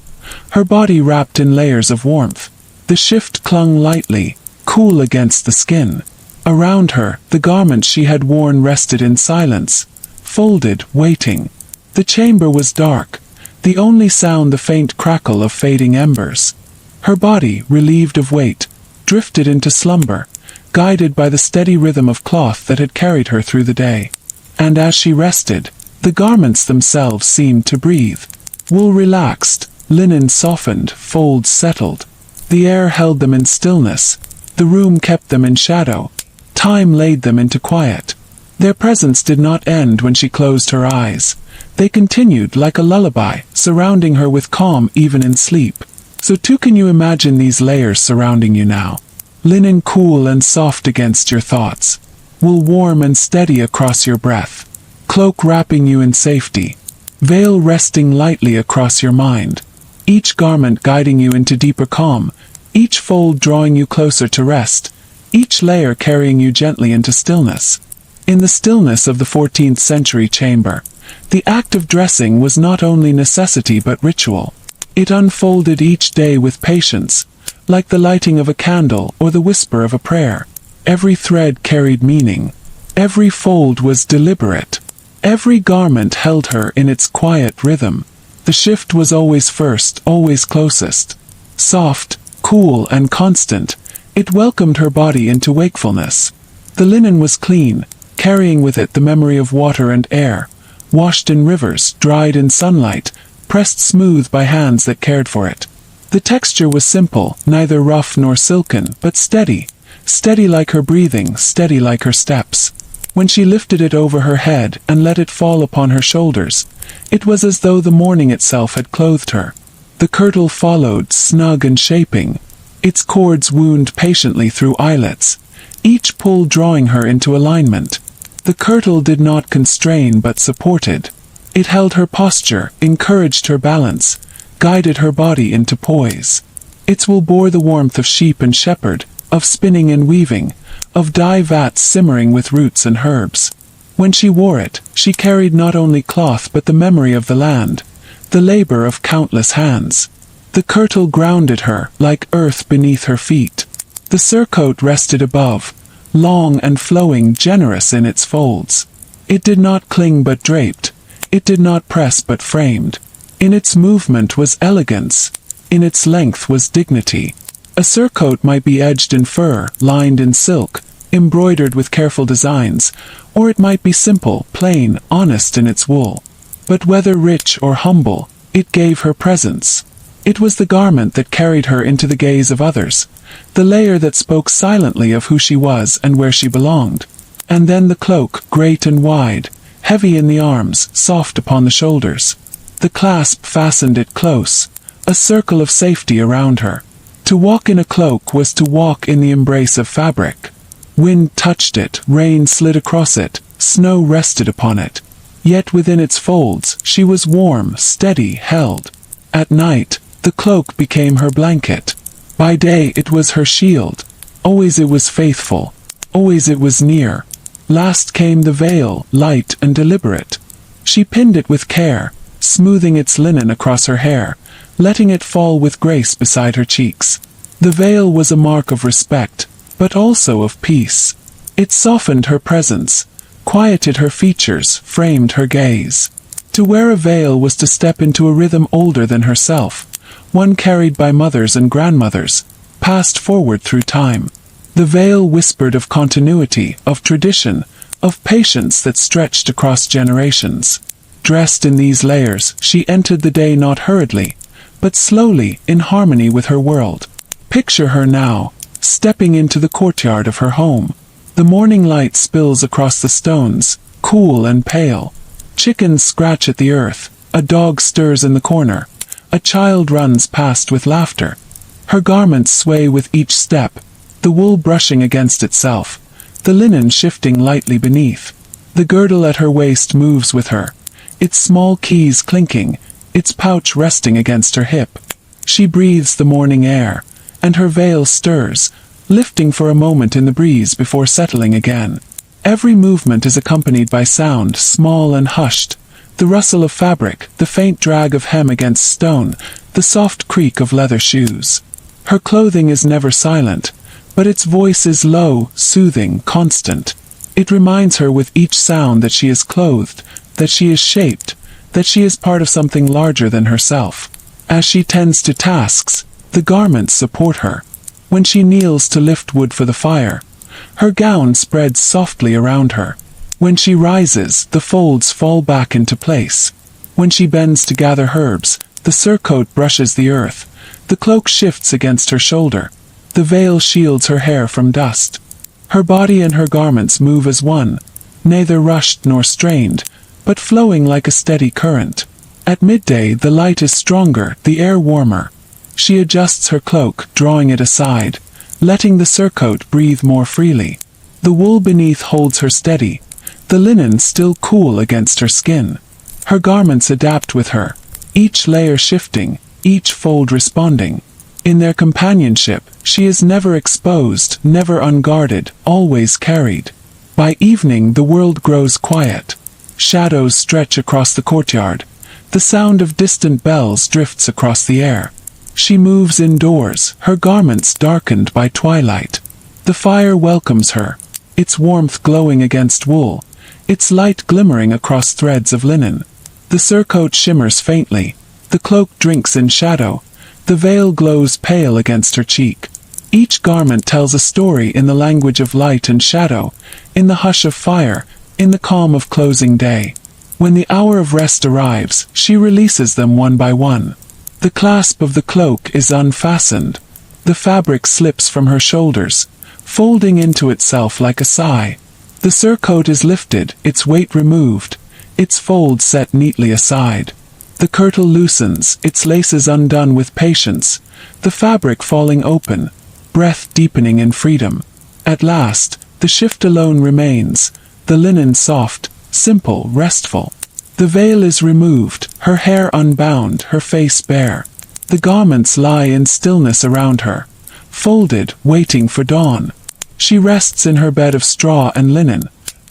her body wrapped in layers of warmth. The shift clung lightly, cool against the skin. Around her, the garments she had worn rested in silence, folded, waiting. The chamber was dark, the only sound the faint crackle of fading embers. Her body, relieved of weight, drifted into slumber, guided by the steady rhythm of cloth that had carried her through the day. And as she rested, the garments themselves seemed to breathe. Wool relaxed, linen softened, folds settled. The air held them in stillness, the room kept them in shadow. Time laid them into quiet. Their presence did not end when she closed her eyes. They continued like a lullaby, surrounding her with calm even in sleep. So too can you imagine these layers surrounding you now. Linen cool and soft against your thoughts. Wool warm and steady across your breath. Cloak wrapping you in safety. Veil resting lightly across your mind. Each garment guiding you into deeper calm. Each fold drawing you closer to rest. Each layer carrying you gently into stillness. In the stillness of the 14th century chamber, the act of dressing was not only necessity but ritual. It unfolded each day with patience, like the lighting of a candle or the whisper of a prayer. Every thread carried meaning. Every fold was deliberate. Every garment held her in its quiet rhythm. The shift was always first, always closest. Soft, cool, and constant, it welcomed her body into wakefulness. The linen was clean, carrying with it the memory of water and air, washed in rivers, dried in sunlight, pressed smooth by hands that cared for it. The texture was simple, neither rough nor silken, but steady. Steady like her breathing, steady like her steps. When she lifted it over her head and let it fall upon her shoulders, it was as though the morning itself had clothed her. The kirtle followed, snug and shaping. Its cords wound patiently through eyelets, each pull drawing her into alignment. The kirtle did not constrain but supported. It held her posture, encouraged her balance, guided her body into poise. Its wool bore the warmth of sheep and shepherd, of spinning and weaving, of dye vats simmering with roots and herbs. When she wore it, she carried not only cloth but the memory of the land, the labor of countless hands. The kirtle grounded her, like earth beneath her feet. The surcoat rested above, long and flowing, generous in its folds. It did not cling but draped. It did not press but framed. In its movement was elegance. In its length was dignity. A surcoat might be edged in fur, lined in silk, embroidered with careful designs, or it might be simple, plain, honest in its wool. But whether rich or humble, it gave her presence. It was the garment that carried her into the gaze of others, the layer that spoke silently of who she was and where she belonged. And then the cloak, great and wide, heavy in the arms, soft upon the shoulders. The clasp fastened it close, a circle of safety around her. To walk in a cloak was to walk in the embrace of fabric. Wind touched it, rain slid across it, snow rested upon it. Yet within its folds, she was warm, steady, held. At night, the cloak became her blanket. By day it was her shield. Always it was faithful. Always it was near. Last came the veil, light and deliberate. She pinned it with care, smoothing its linen across her hair, letting it fall with grace beside her cheeks. The veil was a mark of respect, but also of peace. It softened her presence, quieted her features, framed her gaze. To wear a veil was to step into a rhythm older than herself, one carried by mothers and grandmothers, passed forward through time. The veil whispered of continuity, of tradition, of patience that stretched across generations. Dressed in these layers, she entered the day not hurriedly, but slowly, in harmony with her world. Picture her now, stepping into the courtyard of her home. The morning light spills across the stones, cool and pale. Chickens scratch at the earth, a dog stirs in the corner, a child runs past with laughter. Her garments sway with each step, the wool brushing against itself, the linen shifting lightly beneath. The girdle at her waist moves with her, its small keys clinking, its pouch resting against her hip. She breathes the morning air, and her veil stirs, lifting for a moment in the breeze before settling again. Every movement is accompanied by sound, small and hushed, the rustle of fabric, the faint drag of hem against stone, the soft creak of leather shoes. Her clothing is never silent, but its voice is low, soothing, constant. It reminds her with each sound that she is clothed, that she is shaped, that she is part of something larger than herself. As she tends to tasks, the garments support her. When she kneels to lift wood for the fire, her gown spreads softly around her. When she rises, the folds fall back into place. When she bends to gather herbs, the surcoat brushes the earth. The cloak shifts against her shoulder. The veil shields her hair from dust. Her body and her garments move as one, neither rushed nor strained, but flowing like a steady current. At midday the light is stronger, the air warmer. She adjusts her cloak, drawing it aside, letting the surcoat breathe more freely. The wool beneath holds her steady, the linen still cool against her skin. Her garments adapt with her, each layer shifting, each fold responding. In their companionship, she is never exposed, never unguarded, always carried. By evening the world grows quiet. Shadows stretch across the courtyard. The sound of distant bells drifts across the air. She moves indoors, her garments darkened by twilight. The fire welcomes her, its warmth glowing against wool, its light glimmering across threads of linen. The surcoat shimmers faintly, the cloak drinks in shadow, the veil glows pale against her cheek. Each garment tells a story in the language of light and shadow, in the hush of fire, in the calm of closing day. When the hour of rest arrives, she releases them one by one. The clasp of the cloak is unfastened. The fabric slips from her shoulders, folding into itself like a sigh. The surcoat is lifted, its weight removed, its folds set neatly aside. The kirtle loosens, its laces undone with patience, the fabric falling open, breath deepening in freedom. At last, the shift alone remains, the linen soft, simple, restful. The veil is removed, her hair unbound, her face bare. The garments lie in stillness around her, folded, waiting for dawn. She rests in her bed of straw and linen,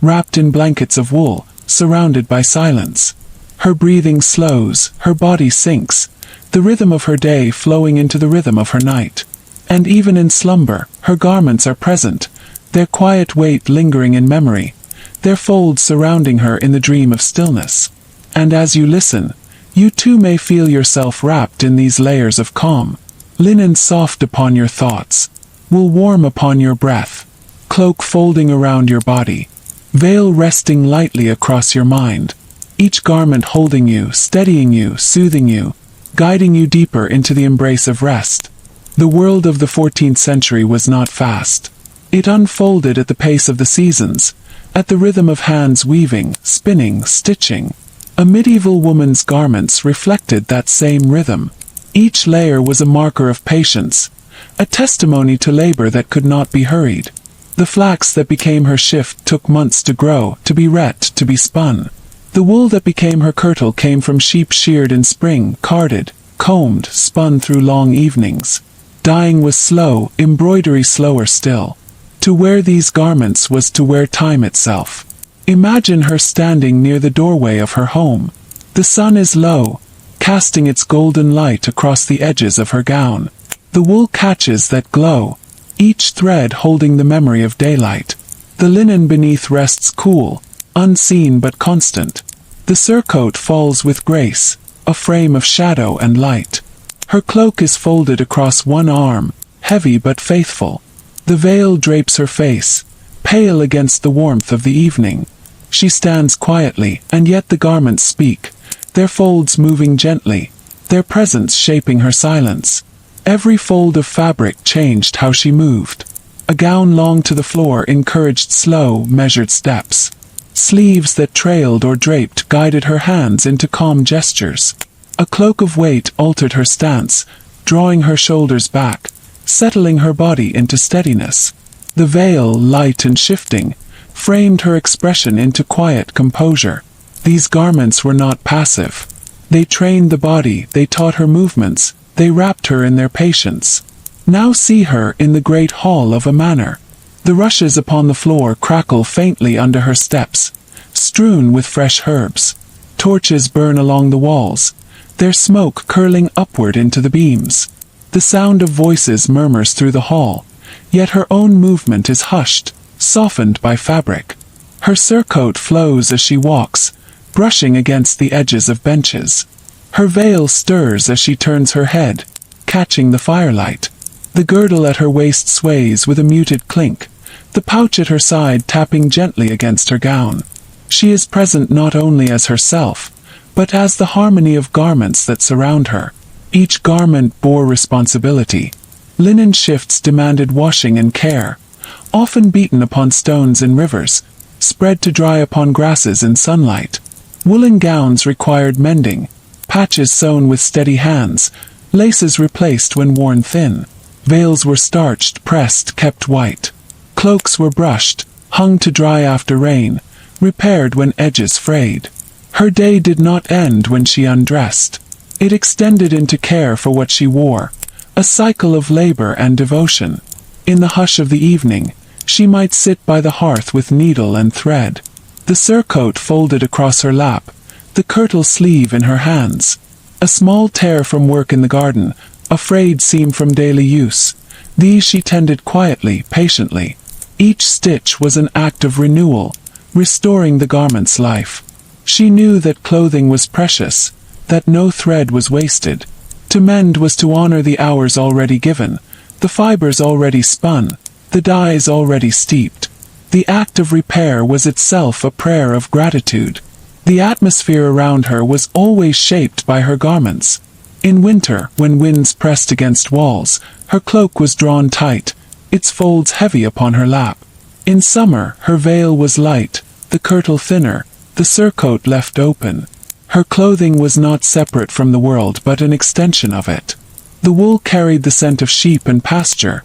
wrapped in blankets of wool, surrounded by silence. Her breathing slows, her body sinks, the rhythm of her day flowing into the rhythm of her night. And even in slumber, her garments are present, their quiet weight lingering in memory, their folds surrounding her in the dream of stillness. And as you listen, you too may feel yourself wrapped in these layers of calm. Linen soft upon your thoughts, wool warm upon your breath, cloak folding around your body, veil resting lightly across your mind. Each garment holding you, steadying you, soothing you, guiding you deeper into the embrace of rest. The world of the 14th century was not fast. It unfolded at the pace of the seasons, at the rhythm of hands weaving, spinning, stitching. A medieval woman's garments reflected that same rhythm. Each layer was a marker of patience, a testimony to labor that could not be hurried. The flax that became her shift took months to grow, to be wet, to be spun. The wool that became her kirtle came from sheep sheared in spring, carded, combed, spun through long evenings. Dyeing was slow, embroidery slower still. To wear these garments was to wear time itself. Imagine her standing near the doorway of her home. The sun is low, casting its golden light across the edges of her gown. The wool catches that glow, each thread holding the memory of daylight. The linen beneath rests cool, unseen but constant. The surcoat falls with grace, a frame of shadow and light. Her cloak is folded across one arm, heavy but faithful. The veil drapes her face, pale against the warmth of the evening. She stands quietly, and yet the garments speak, their folds moving gently, their presence shaping her silence. Every fold of fabric changed how she moved. A gown long to the floor encouraged slow, measured steps. Sleeves that trailed or draped guided her hands into calm gestures. A cloak of weight altered her stance, drawing her shoulders back, settling her body into steadiness. The veil, light and shifting, framed her expression into quiet composure. These garments were not passive. They trained the body, they taught her movements, they wrapped her in their patience. Now see her in the great hall of a manor. The rushes upon the floor crackle faintly under her steps, strewn with fresh herbs. Torches burn along the walls, their smoke curling upward into the beams. The sound of voices murmurs through the hall, yet her own movement is hushed, softened by fabric. Her surcoat flows as she walks, brushing against the edges of benches. Her veil stirs as she turns her head, catching the firelight. The girdle at her waist sways with a muted clink, the pouch at her side tapping gently against her gown. She is present not only as herself, but as the harmony of garments that surround her. Each garment bore responsibility. Linen shifts demanded washing and care, often beaten upon stones in rivers, spread to dry upon grasses in sunlight. Woolen gowns required mending, patches sewn with steady hands, laces replaced when worn thin. Veils were starched, pressed, kept white. Cloaks were brushed, hung to dry after rain, repaired when edges frayed. Her day did not end when she undressed. It extended into care for what she wore, a cycle of labor and devotion. In the hush of the evening, she might sit by the hearth with needle and thread, the surcoat folded across her lap, the kirtle sleeve in her hands. A small tear from work in the garden, a frayed seam from daily use. These she tended quietly, patiently. Each stitch was an act of renewal, restoring the garment's life. She knew that clothing was precious, that no thread was wasted. To mend was to honor the hours already given, the fibers already spun, the dyes already steeped. The act of repair was itself a prayer of gratitude. The atmosphere around her was always shaped by her garments. In winter, when winds pressed against walls, her cloak was drawn tight, its folds heavy upon her lap. In summer, her veil was light, the kirtle thinner, the surcoat left open. Her clothing was not separate from the world but an extension of it. The wool carried the scent of sheep and pasture.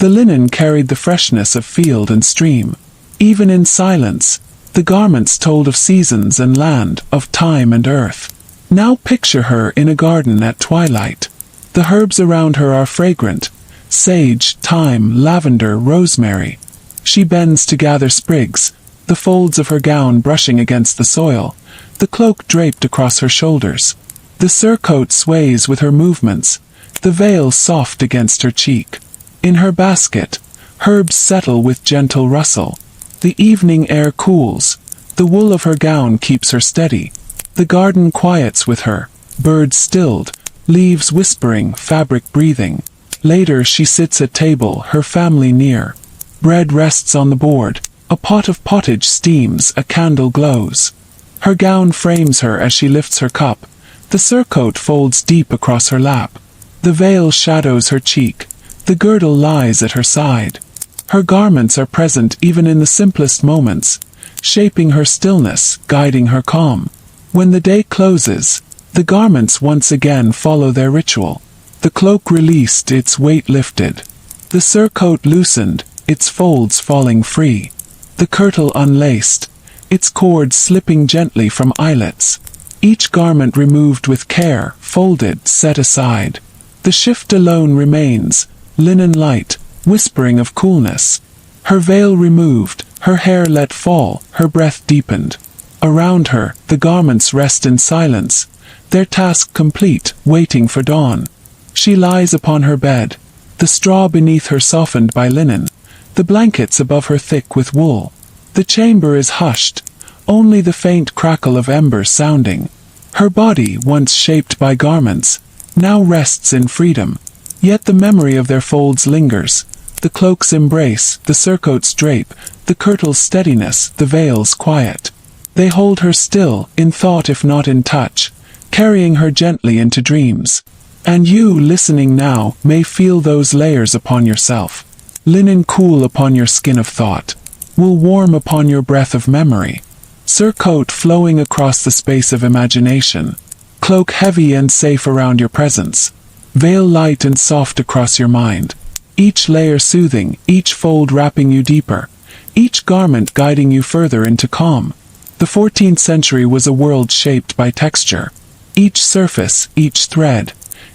The linen carried the freshness of field and stream. Even in silence, the garments told of seasons and land, of time and earth. Now picture her in a garden at twilight. The herbs around her are fragrant: sage, thyme, lavender, rosemary. She bends to gather sprigs, the folds of her gown brushing against the soil, the cloak draped across her shoulders. The surcoat sways with her movements, the veil soft against her cheek. In her basket, herbs settle with gentle rustle. The evening air cools, the wool of her gown keeps her steady. The garden quiets with her, birds stilled, leaves whispering, fabric breathing. Later she sits at table, her family near. Bread rests on the board, a pot of pottage steams, a candle glows. Her gown frames her as she lifts her cup, the surcoat folds deep across her lap. The veil shadows her cheek, the girdle lies at her side. Her garments are present even in the simplest moments, shaping her stillness, guiding her calm. When the day closes, the garments once again follow their ritual. The cloak released, its weight lifted. The surcoat loosened, its folds falling free. The kirtle unlaced, its cords slipping gently from eyelets. Each garment removed with care, folded, set aside. The shift alone remains, linen light, whispering of coolness. Her veil removed, her hair let fall, her breath deepened. Around her, the garments rest in silence, their task complete, waiting for dawn. She lies upon her bed, the straw beneath her softened by linen, the blankets above her thick with wool. The chamber is hushed, only the faint crackle of embers sounding. Her body, once shaped by garments, now rests in freedom. Yet the memory of their folds lingers, the cloak's embrace, the surcoat's drape, the kirtle's steadiness, the veil's quiet. They hold her still, in thought if not in touch, carrying her gently into dreams. And you, listening now, may feel those layers upon yourself. Linen cool upon your skin of thought, wool warm upon your breath of memory. Surcoat flowing across the space of imagination, cloak heavy and safe around your presence, veil light and soft across your mind. Each layer soothing, each fold wrapping you deeper, each garment guiding you further into calm. The 14th century was a world shaped by texture. Each surface, each thread,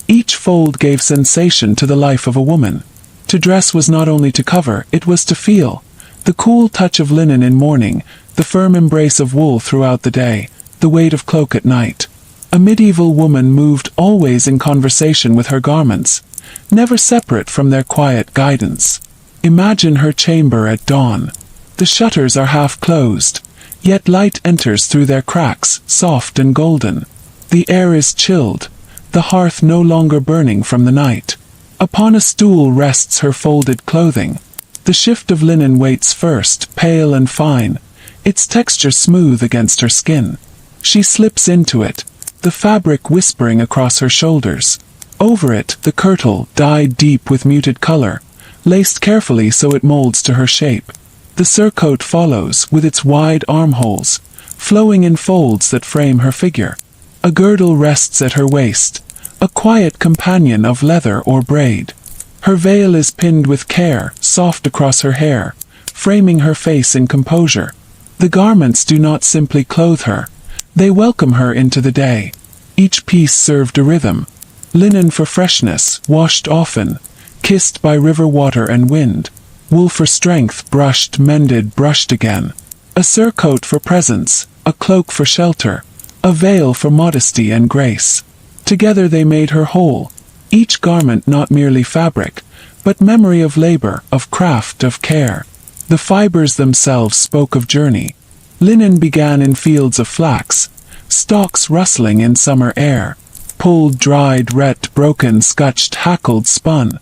each fold gave sensation to the life of a woman. To dress was not only to cover, it was to feel. The cool touch of linen in morning, the firm embrace of wool throughout the day, the weight of cloak at night. A medieval woman moved always in conversation with her garments, never separate from their quiet guidance. Imagine her chamber at dawn. The shutters are half closed, yet light enters through their cracks, soft and golden. The air is chilled, the hearth no longer burning from the night. Upon a stool rests her folded clothing. The shift of linen waits first, pale and fine, its texture smooth against her skin. She slips into it, the fabric whispering across her shoulders. Over it, the kirtle, dyed deep with muted color, laced carefully so it molds to her shape. The surcoat follows, with its wide armholes, flowing in folds that frame her figure. A girdle rests at her waist, a quiet companion of leather or braid. Her veil is pinned with care, soft across her hair, framing her face in composure. The garments do not simply clothe her, they welcome her into the day. Each piece served a rhythm. Linen for freshness, washed often, kissed by river water and wind. Wool for strength, brushed, mended, brushed again. A surcoat for presence, a cloak for shelter, a veil for modesty and grace. Together they made her whole, each garment not merely fabric, but memory of labor, of craft, of care. The fibers themselves spoke of journey. Linen began in fields of flax, stalks rustling in summer air. Pulled, dried, rent, broken, scutched, hackled, spun.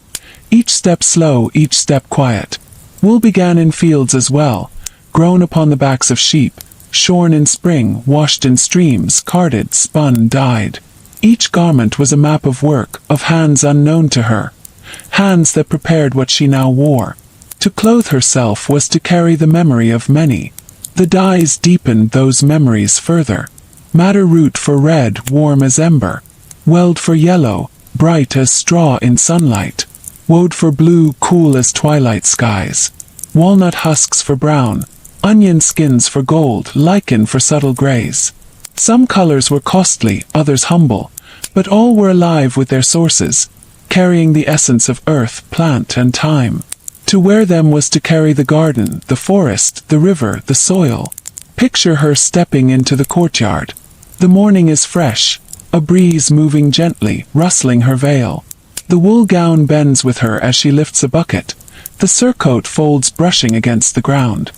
Each step slow, each step quiet. Wool began in fields as well, grown upon the backs of sheep, shorn in spring, washed in streams, carded, spun, dyed. Each garment was a map of work, of hands unknown to her, hands that prepared what she now wore. To clothe herself was to carry the memory of many. The dyes deepened those memories further. Madder root for red, warm as ember. Weld for yellow, bright as straw in sunlight. Woad for blue, cool as twilight skies. Walnut husks for brown. Onion skins for gold, lichen for subtle grays. Some colors were costly, others humble, but all were alive with their sources, carrying the essence of earth, plant, and time. To wear them was to carry the garden, the forest, the river, the soil. Picture her stepping into the courtyard. The morning is fresh, a breeze moving gently, rustling her veil. The wool gown bends with her as she lifts a bucket. The surcoat folds brushing against the ground.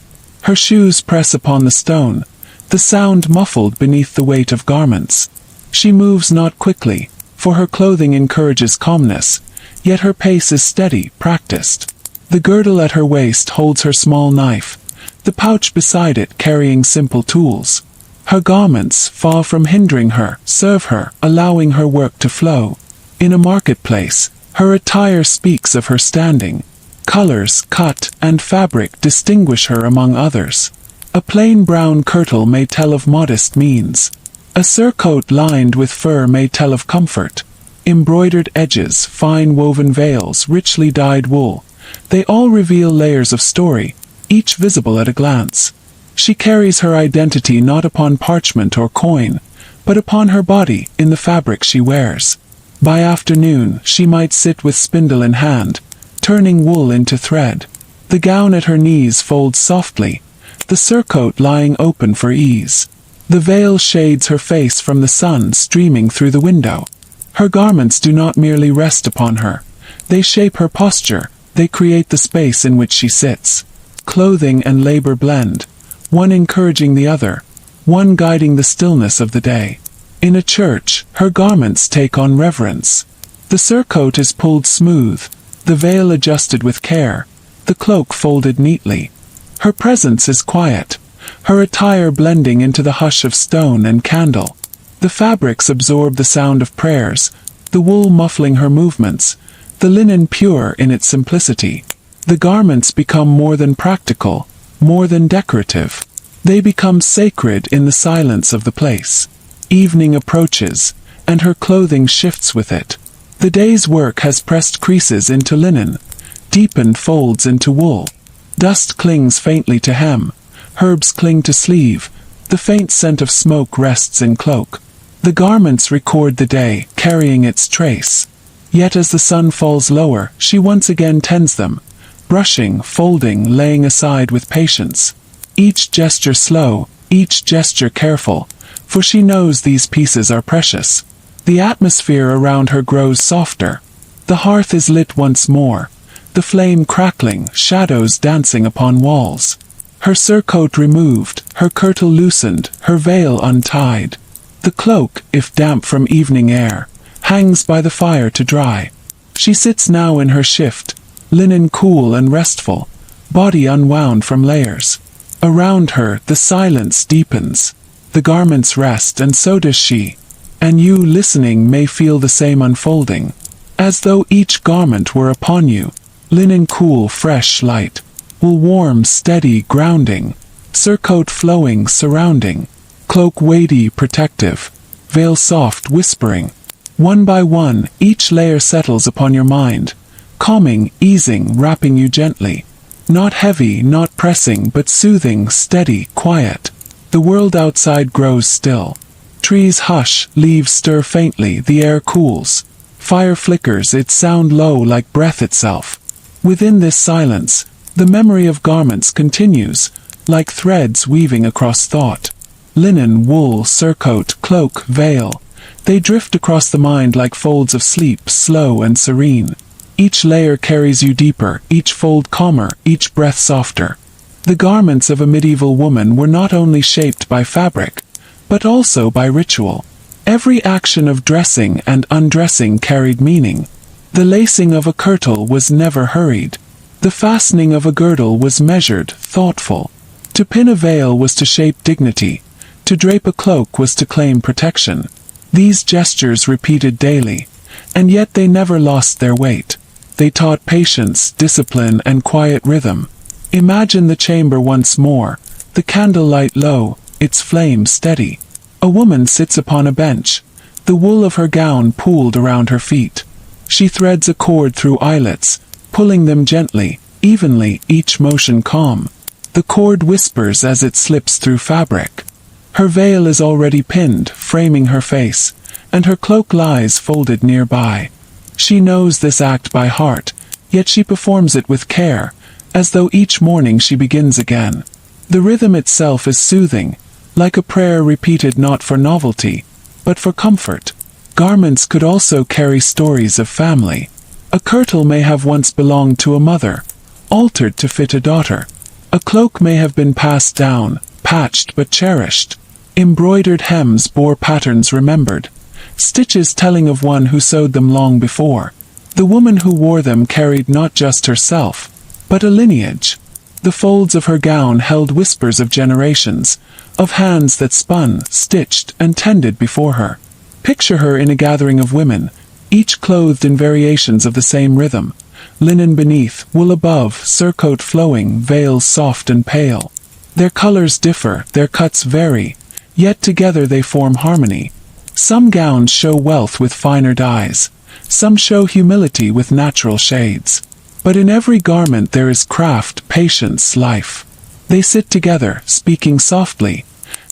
Her shoes press upon the stone, the sound muffled beneath the weight of garments. She moves not quickly, for her clothing encourages calmness, yet her pace is steady, practiced. The girdle at her waist holds her small knife, the pouch beside it carrying simple tools. Her garments, far from hindering her, serve her, allowing her work to flow. In a marketplace, her attire speaks of her standing. Colors, cut, and fabric distinguish her among others. A plain brown kirtle may tell of modest means. A surcoat lined with fur may tell of comfort. Embroidered edges, fine woven veils, richly dyed wool. They all reveal layers of story, each visible at a glance. She carries her identity not upon parchment or coin, but upon her body, in the fabric she wears. By afternoon, she might sit with spindle in hand, turning wool into thread. The gown at her knees folds softly, the surcoat lying open for ease. The veil shades her face from the sun streaming through the window. Her garments do not merely rest upon her. They shape her posture, they create the space in which she sits. Clothing and labor blend, one encouraging the other, one guiding the stillness of the day. In a church, her garments take on reverence. The surcoat is pulled smooth, the veil adjusted with care, the cloak folded neatly. Her presence is quiet, her attire blending into the hush of stone and candle. The fabrics absorb the sound of prayers, the wool muffling her movements, the linen pure in its simplicity. The garments become more than practical, more than decorative. They become sacred in the silence of the place. Evening approaches, and her clothing shifts with it. The day's work has pressed creases into linen, deepened folds into wool. Dust clings faintly to hem, herbs cling to sleeve, the faint scent of smoke rests in cloak. The garments record the day, carrying its trace. Yet as the sun falls lower, she once again tends them, brushing, folding, laying aside with patience. Each gesture slow, each gesture careful, for she knows these pieces are precious. The atmosphere around her grows softer. The hearth is lit once more, the flame crackling, shadows dancing upon walls. Her surcoat removed, her kirtle loosened, her veil untied. The cloak, if damp from evening air, hangs by the fire to dry. She sits now in her shift, linen cool and restful, body unwound from layers. Around her, the silence deepens. The garments rest, and so does she. And you, listening, may feel the same unfolding. As though each garment were upon you, linen cool, fresh, light. wool warm, steady, grounding, surcoat flowing, surrounding, cloak weighty, protective, veil soft, whispering. One by one, each layer settles upon your mind, calming, easing, wrapping you gently. Not heavy, not pressing, but soothing, steady, quiet. The world outside grows still. Trees hush, leaves stir faintly, the air cools. Fire flickers, its sound low like breath itself. Within this silence, the memory of garments continues, like threads weaving across thought. Linen, wool, surcoat, cloak, veil. They drift across the mind like folds of sleep, slow and serene. Each layer carries you deeper, each fold calmer, each breath softer. The garments of a medieval woman were not only shaped by fabric, but also by ritual. Every action of dressing and undressing carried meaning. The lacing of a kirtle was never hurried. The fastening of a girdle was measured, thoughtful. To pin a veil was to shape dignity. To drape a cloak was to claim protection. These gestures repeated daily, and yet they never lost their weight. They taught patience, discipline, and quiet rhythm. Imagine the chamber once more, the candlelight low, its flame steady. A woman sits upon a bench, the wool of her gown pooled around her feet. She threads a cord through eyelets, pulling them gently, evenly, each motion calm. The cord whispers as it slips through fabric. Her veil is already pinned, framing her face, and her cloak lies folded nearby. She knows this act by heart, yet she performs it with care, as though each morning she begins again. The rhythm itself is soothing, like a prayer repeated not for novelty, but for comfort. Garments could also carry stories of family. A kirtle may have once belonged to a mother, altered to fit a daughter. A cloak may have been passed down, patched but cherished. Embroidered hems bore patterns remembered, stitches telling of one who sewed them long before. The woman who wore them carried not just herself, but a lineage. The folds of her gown held whispers of generations, of hands that spun, stitched, and tended before her. Picture her in a gathering of women, each clothed in variations of the same rhythm. Linen beneath, wool above, surcoat flowing, veils soft and pale. Their colors differ, their cuts vary, yet together they form harmony. Some gowns show wealth with finer dyes, some show humility with natural shades. But in every garment there is craft, patience, life. They sit together, speaking softly,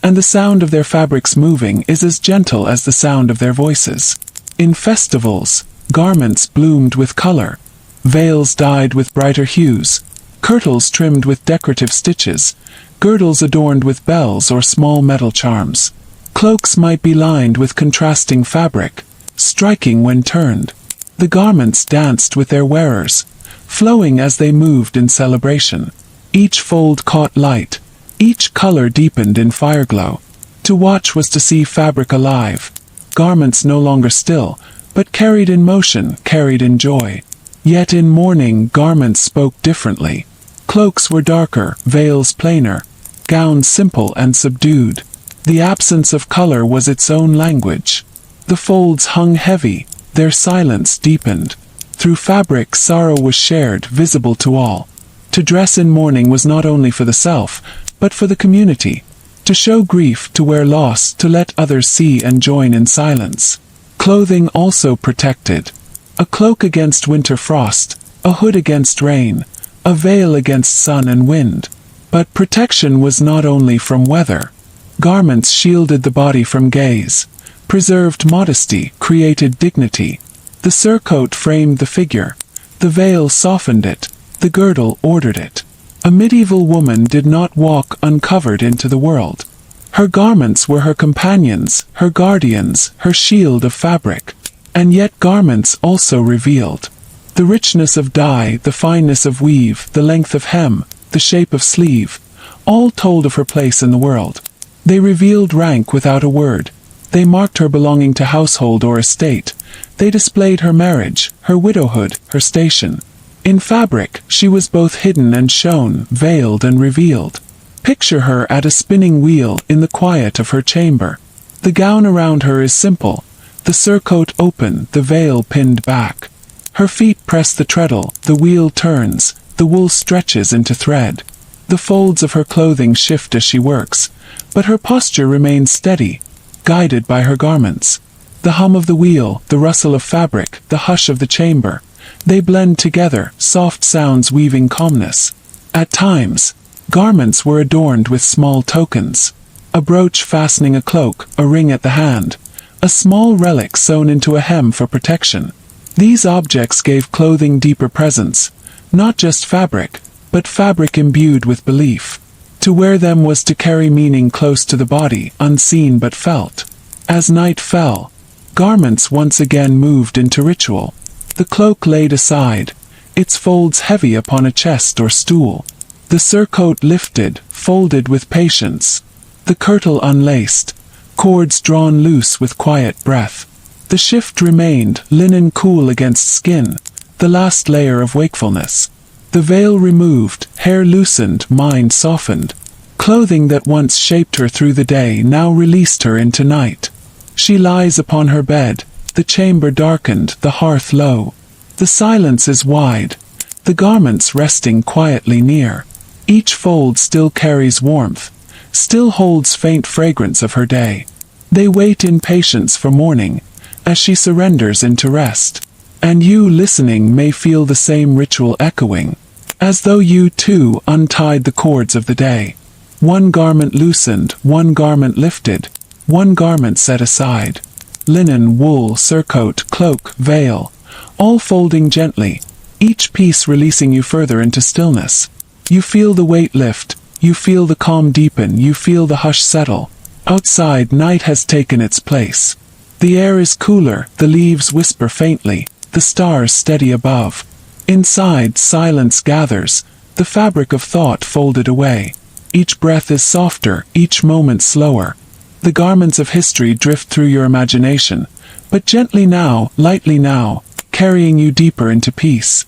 and the sound of their fabrics moving is as gentle as the sound of their voices. In festivals, garments bloomed with color, veils dyed with brighter hues, kirtles trimmed with decorative stitches, girdles adorned with bells or small metal charms. Cloaks might be lined with contrasting fabric, striking when turned. The garments danced with their wearers, flowing as they moved in celebration. Each fold caught light, each color deepened in fireglow. To watch was to see fabric alive, garments no longer still, but carried in motion, carried in joy. Yet in mourning, garments spoke differently. Cloaks were darker, veils plainer, gowns simple and subdued. The absence of color was its own language. The folds hung heavy, their silence deepened. Through fabric, sorrow was shared, visible to all. To dress in mourning was not only for the self, but for the community. To show grief, to wear loss, to let others see and join in silence. Clothing also protected. A cloak against winter frost, a hood against rain, a veil against sun and wind. But protection was not only from weather. Garments shielded the body from gaze, preserved modesty, created dignity. The surcoat framed the figure, the veil softened it, the girdle ordered it. A medieval woman did not walk uncovered into the world. Her garments were her companions, her guardians, her shield of fabric. And yet garments also revealed the richness of dye, the fineness of weave, the length of hem, the shape of sleeve, all told of her place in the world. They revealed rank without a word. They marked her belonging to household or estate. They displayed her marriage, her widowhood, her station. In fabric, she was both hidden and shown, veiled and revealed. Picture her at a spinning wheel in the quiet of her chamber. The gown around her is simple, the surcoat open, the veil pinned back. Her feet press the treadle, the wheel turns, the wool stretches into thread. The folds of her clothing shift as she works, but her posture remains steady, guided by her garments. The hum of the wheel, the rustle of fabric, the hush of the chamber, they blend together, soft sounds weaving calmness. At times, garments were adorned with small tokens. A brooch fastening a cloak, a ring at the hand, a small relic sewn into a hem for protection. These objects gave clothing deeper presence, not just fabric, but fabric imbued with belief. To wear them was to carry meaning close to the body, unseen but felt. As night fell, garments once again moved into ritual. The cloak laid aside, its folds heavy upon a chest or stool. The surcoat lifted, folded with patience. The kirtle unlaced, cords drawn loose with quiet breath. The shift remained, linen cool against skin, the last layer of wakefulness. The veil removed, hair loosened, mind softened. Clothing that once shaped her through the day now released her into night. She lies upon her bed, the chamber darkened, the hearth low. The silence is wide, the garments resting quietly near. Each fold still carries warmth, still holds faint fragrance of her day. They wait in patience for morning, as she surrenders into rest. And you listening may feel the same ritual echoing, as though you too untied the cords of the day. One garment loosened, one garment lifted, one garment set aside. Linen, wool, surcoat, cloak, veil, all folding gently, each piece releasing you further into stillness. You feel the weight lift, you feel the calm deepen, you feel the hush settle. Outside, night has taken its place. The air is cooler, the leaves whisper faintly, the stars steady above. Inside, silence gathers, the fabric of thought folded away. Each breath is softer, each moment slower. The garments of history drift through your imagination, but gently now, lightly now, carrying you deeper into peace.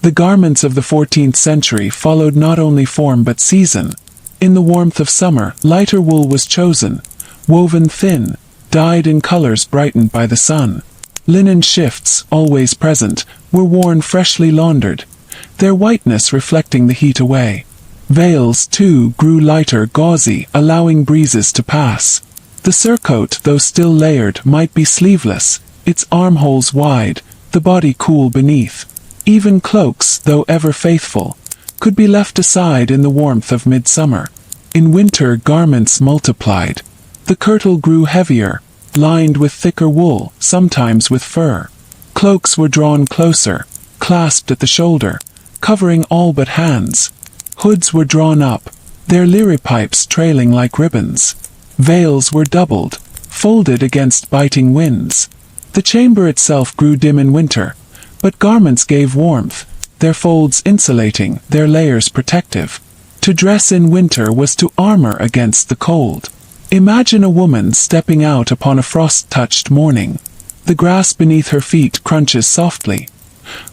The garments of the 14th century followed not only form but season. In the warmth of summer, lighter wool was chosen, woven thin, dyed in colors brightened by the sun. Linen shifts, always present, were worn freshly laundered, their whiteness reflecting the heat away. Veils, too, grew lighter, gauzy, allowing breezes to pass. The surcoat, though still layered, might be sleeveless, its armholes wide, the body cool beneath. Even cloaks, though ever faithful, could be left aside in the warmth of midsummer. In winter, garments multiplied. The kirtle grew heavier, lined with thicker wool, sometimes with fur. Cloaks were drawn closer, clasped at the shoulder, covering all but hands. Hoods were drawn up, their liripipes trailing like ribbons. Veils were doubled, folded against biting winds. The chamber itself grew dim in winter, but garments gave warmth, their folds insulating, their layers protective. To dress in winter was to armor against the cold. Imagine a woman stepping out upon a frost-touched morning. The grass beneath her feet crunches softly,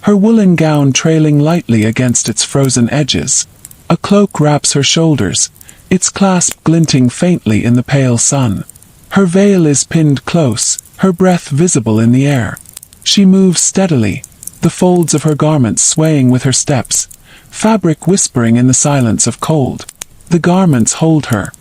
her woolen gown trailing lightly against its frozen edges. A cloak wraps her shoulders, its clasp glinting faintly in the pale sun. Her veil is pinned close, her breath visible in the air. She moves steadily, the folds of her garments swaying with her steps, fabric whispering in the silence of cold. The garments hold her,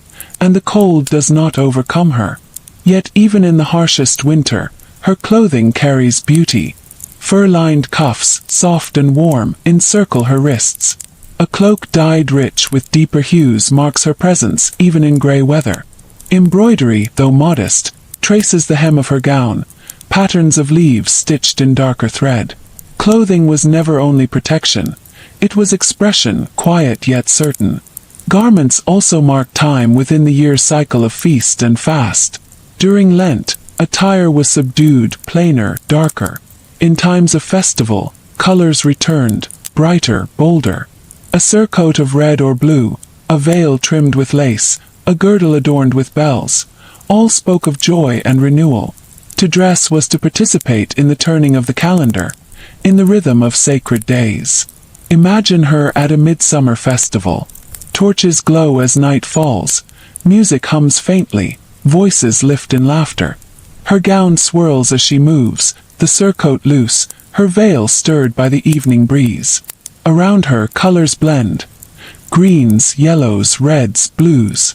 and the cold does not overcome her. Yet even in the harshest winter, her clothing carries beauty. Fur-lined cuffs, soft and warm, encircle her wrists. A cloak dyed rich with deeper hues marks her presence even in gray weather. Embroidery, though modest, traces the hem of her gown, patterns of leaves stitched in darker thread. Clothing was never only protection, it was expression, quiet yet certain. Garments also mark time within the year's cycle of feast and fast. During Lent, attire was subdued, plainer, darker. In times of festival, colors returned, brighter, bolder. A surcoat of red or blue, a veil trimmed with lace, a girdle adorned with bells, all spoke of joy and renewal. To dress was to participate in the turning of the calendar, in the rhythm of sacred days. Imagine her at a midsummer festival. Torches glow as night falls, music hums faintly, voices lift in laughter. Her gown swirls as she moves, the surcoat loose, her veil stirred by the evening breeze. Around her, colors blend. Greens, yellows, reds, blues.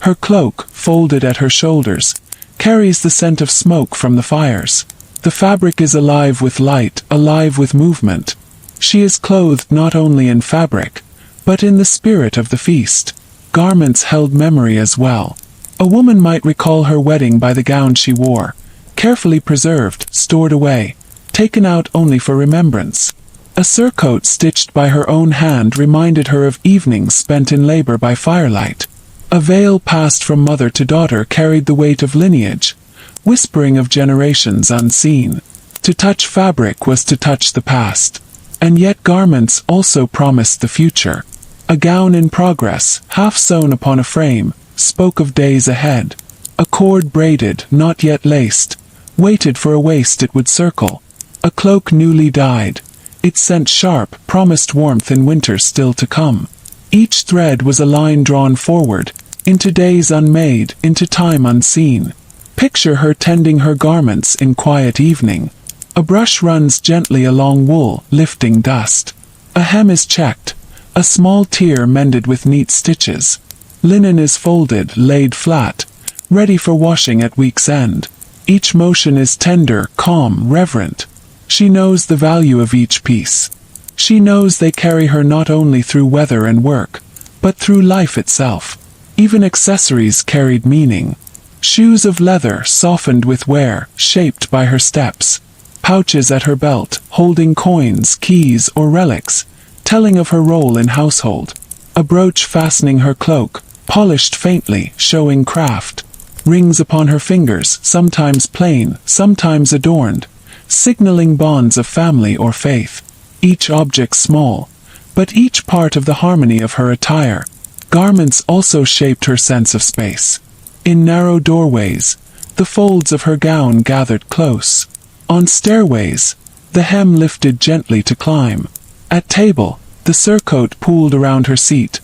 Her cloak, folded at her shoulders, carries the scent of smoke from the fires. The fabric is alive with light, alive with movement. She is clothed not only in fabric, but in the spirit of the feast. Garments held memory as well. A woman might recall her wedding by the gown she wore, carefully preserved, stored away, taken out only for remembrance. A surcoat stitched by her own hand reminded her of evenings spent in labor by firelight. A veil passed from mother to daughter carried the weight of lineage, whispering of generations unseen. To touch fabric was to touch the past. And yet garments also promised the future. A gown in progress, half sewn upon a frame, spoke of days ahead. A cord braided, not yet laced, waited for a waist it would circle. A cloak newly dyed, its scent sharp, promised warmth in winter still to come. Each thread was a line drawn forward, into days unmade, into time unseen. Picture her tending her garments in quiet evening. A brush runs gently along wool, lifting dust. A hem is checked, a small tear mended with neat stitches. Linen is folded, laid flat, ready for washing at week's end. Each motion is tender, calm, reverent. She knows the value of each piece. She knows they carry her not only through weather and work, but through life itself. Even accessories carried meaning. Shoes of leather, softened with wear, shaped by her steps. Pouches at her belt, holding coins, keys, or relics, telling of her role in household. A brooch fastening her cloak, polished faintly, showing craft. Rings upon her fingers, sometimes plain, sometimes adorned, signaling bonds of family or faith. Each object small, but each part of the harmony of her attire. Garments also shaped her sense of space. In narrow doorways, the folds of her gown gathered close. On stairways, the hem lifted gently to climb. At table, the surcoat pooled around her seat,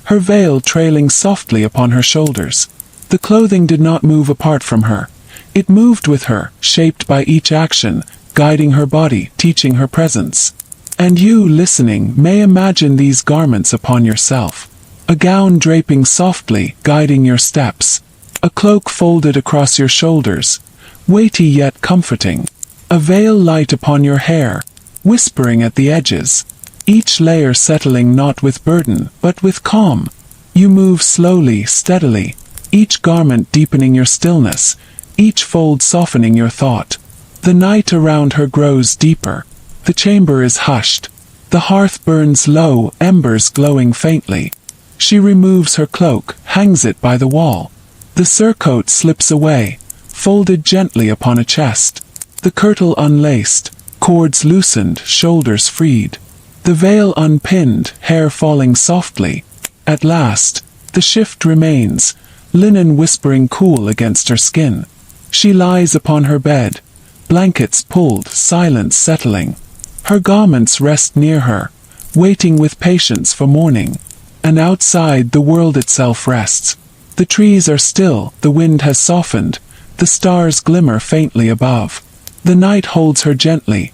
her veil trailing softly upon her shoulders. The clothing did not move apart from her. It moved with her, shaped by each action, guiding her body, teaching her presence. And you, listening, may imagine these garments upon yourself. A gown draping softly, guiding your steps. A cloak folded across your shoulders, weighty yet comforting. A veil light upon your hair, whispering at the edges. Each layer settling not with burden, but with calm. You move slowly, steadily, each garment deepening your stillness, each fold softening your thought. The night around her grows deeper. The chamber is hushed. The hearth burns low, embers glowing faintly. She removes her cloak, hangs it by the wall. The surcoat slips away, folded gently upon a chest. The kirtle unlaced, cords loosened, shoulders freed. The veil unpinned, hair falling softly. At last, the shift remains, linen whispering cool against her skin. She lies upon her bed, blankets pulled, silence settling. Her garments rest near her, waiting with patience for morning. And outside the world itself rests. The trees are still, the wind has softened, the stars glimmer faintly above. The night holds her gently,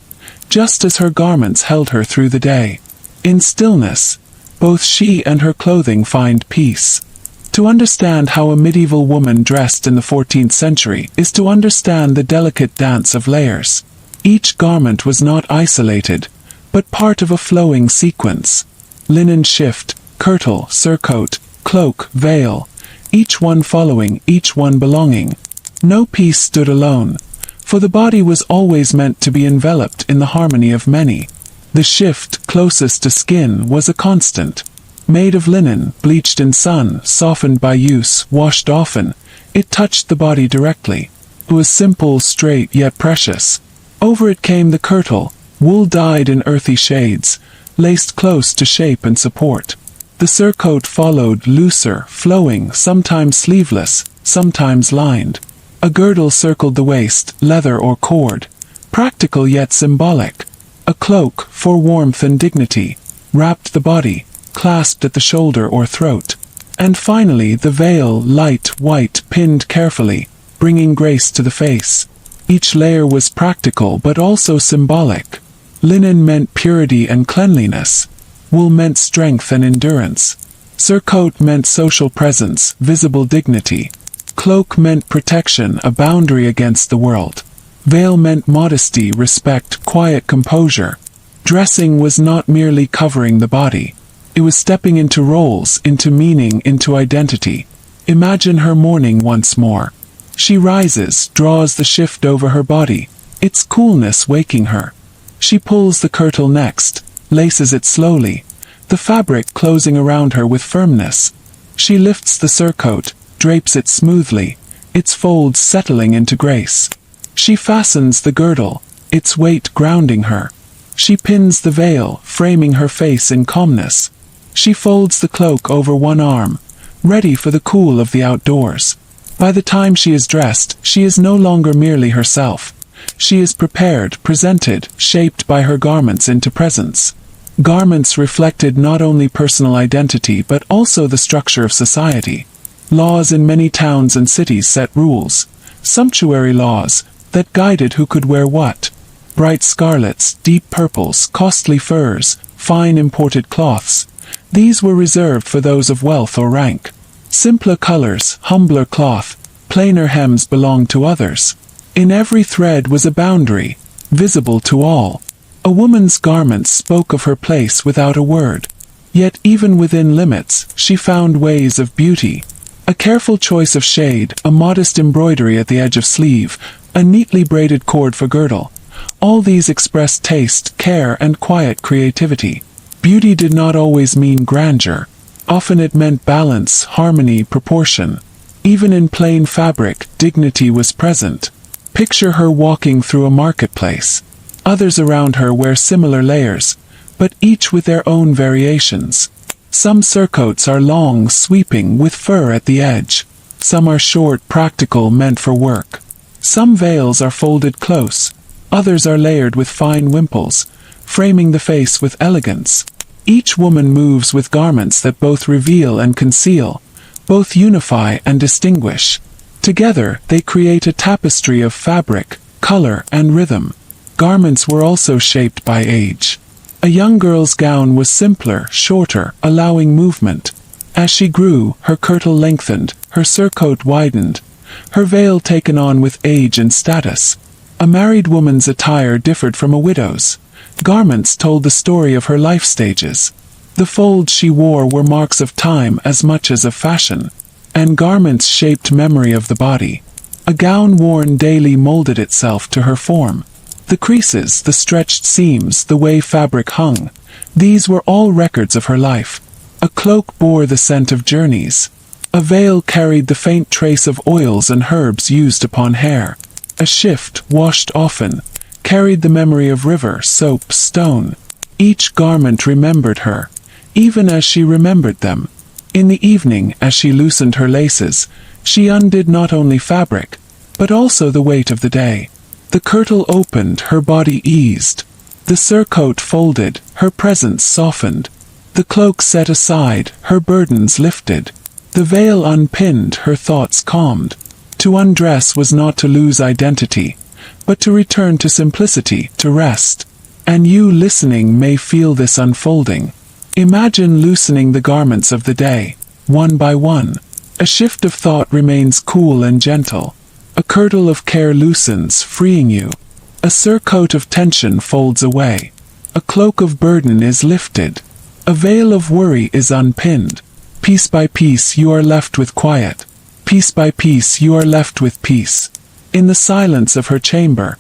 just as her garments held her through the day. In stillness, both she and her clothing find peace. To understand how a medieval woman dressed in the 14th century is to understand the delicate dance of layers. Each garment was not isolated, but part of a flowing sequence. Linen shift, kirtle, surcoat, cloak, veil, each one following, each one belonging. No piece stood alone, for the body was always meant to be enveloped in the harmony of many. The shift closest to skin was a constant. Made of linen, bleached in sun, softened by use, washed often, it touched the body directly. It was simple, straight, yet precious. Over it came the kirtle, wool dyed in earthy shades, laced close to shape and support. The surcoat followed, looser, flowing, sometimes sleeveless, sometimes lined. A girdle circled the waist, leather or cord, practical yet symbolic. A cloak, for warmth and dignity, wrapped the body, clasped at the shoulder or throat. And finally the veil, light, white, pinned carefully, bringing grace to the face. Each layer was practical but also symbolic. Linen meant purity and cleanliness. Wool meant strength and endurance. Surcoat meant social presence, visible dignity. Cloak meant protection, a boundary against the world. Veil meant modesty, respect, quiet composure. Dressing was not merely covering the body. It was stepping into roles, into meaning, into identity. Imagine her mourning once more. She rises, draws the shift over her body, its coolness waking her. She pulls the kirtle next, laces it slowly, the fabric closing around her with firmness. She lifts the surcoat, drapes it smoothly, its folds settling into grace. She fastens the girdle, its weight grounding her. She pins the veil, framing her face in calmness. She folds the cloak over one arm, ready for the cool of the outdoors. By the time she is dressed, she is no longer merely herself. She is prepared, presented, shaped by her garments into presence. Garments reflected not only personal identity but also the structure of society. Laws in many towns and cities set rules, sumptuary laws, that guided who could wear what. Bright scarlets, deep purples, costly furs, fine imported cloths. These were reserved for those of wealth or rank. Simpler colors, humbler cloth, plainer hems belonged to others. In every thread was a boundary, visible to all. A woman's garments spoke of her place without a word. Yet even within limits, she found ways of beauty. A careful choice of shade, a modest embroidery at the edge of sleeve, a neatly braided cord for girdle. All these expressed taste, care, and quiet creativity. Beauty did not always mean grandeur. Often it meant balance, harmony, proportion. Even in plain fabric, dignity was present. Picture her walking through a marketplace. Others around her wear similar layers, but each with their own variations. Some surcoats are long, sweeping, with fur at the edge. Some are short, practical, meant for work. Some veils are folded close. Others are layered with fine wimples, framing the face with elegance. Each woman moves with garments that both reveal and conceal, both unify and distinguish. Together, they create a tapestry of fabric, color, and rhythm. Garments were also shaped by age. A young girl's gown was simpler, shorter, allowing movement. As she grew, her kirtle lengthened, her surcoat widened, her veil taken on with age and status. A married woman's attire differed from a widow's. Garments told the story of her life stages. The folds she wore were marks of time as much as of fashion. And garments shaped memory of the body. A gown worn daily molded itself to her form. The creases, the stretched seams, the way fabric hung, these were all records of her life. A cloak bore the scent of journeys. A veil carried the faint trace of oils and herbs used upon hair. A shift, washed often, carried the memory of river, soap, stone. Each garment remembered her, even as she remembered them. In the evening, as she loosened her laces, she undid not only fabric, but also the weight of the day. The kirtle opened, her body eased. The surcoat folded, her presence softened. The cloak set aside, her burdens lifted. The veil unpinned, her thoughts calmed. To undress was not to lose identity, but to return to simplicity, to rest. And you listening may feel this unfolding. Imagine loosening the garments of the day, one by one. A shift of thought remains cool and gentle. A kirtle of care loosens, freeing you. A surcoat of tension folds away. A cloak of burden is lifted. A veil of worry is unpinned. Piece by piece you are left with quiet. Piece by piece you are left with peace. In the silence of her chamber,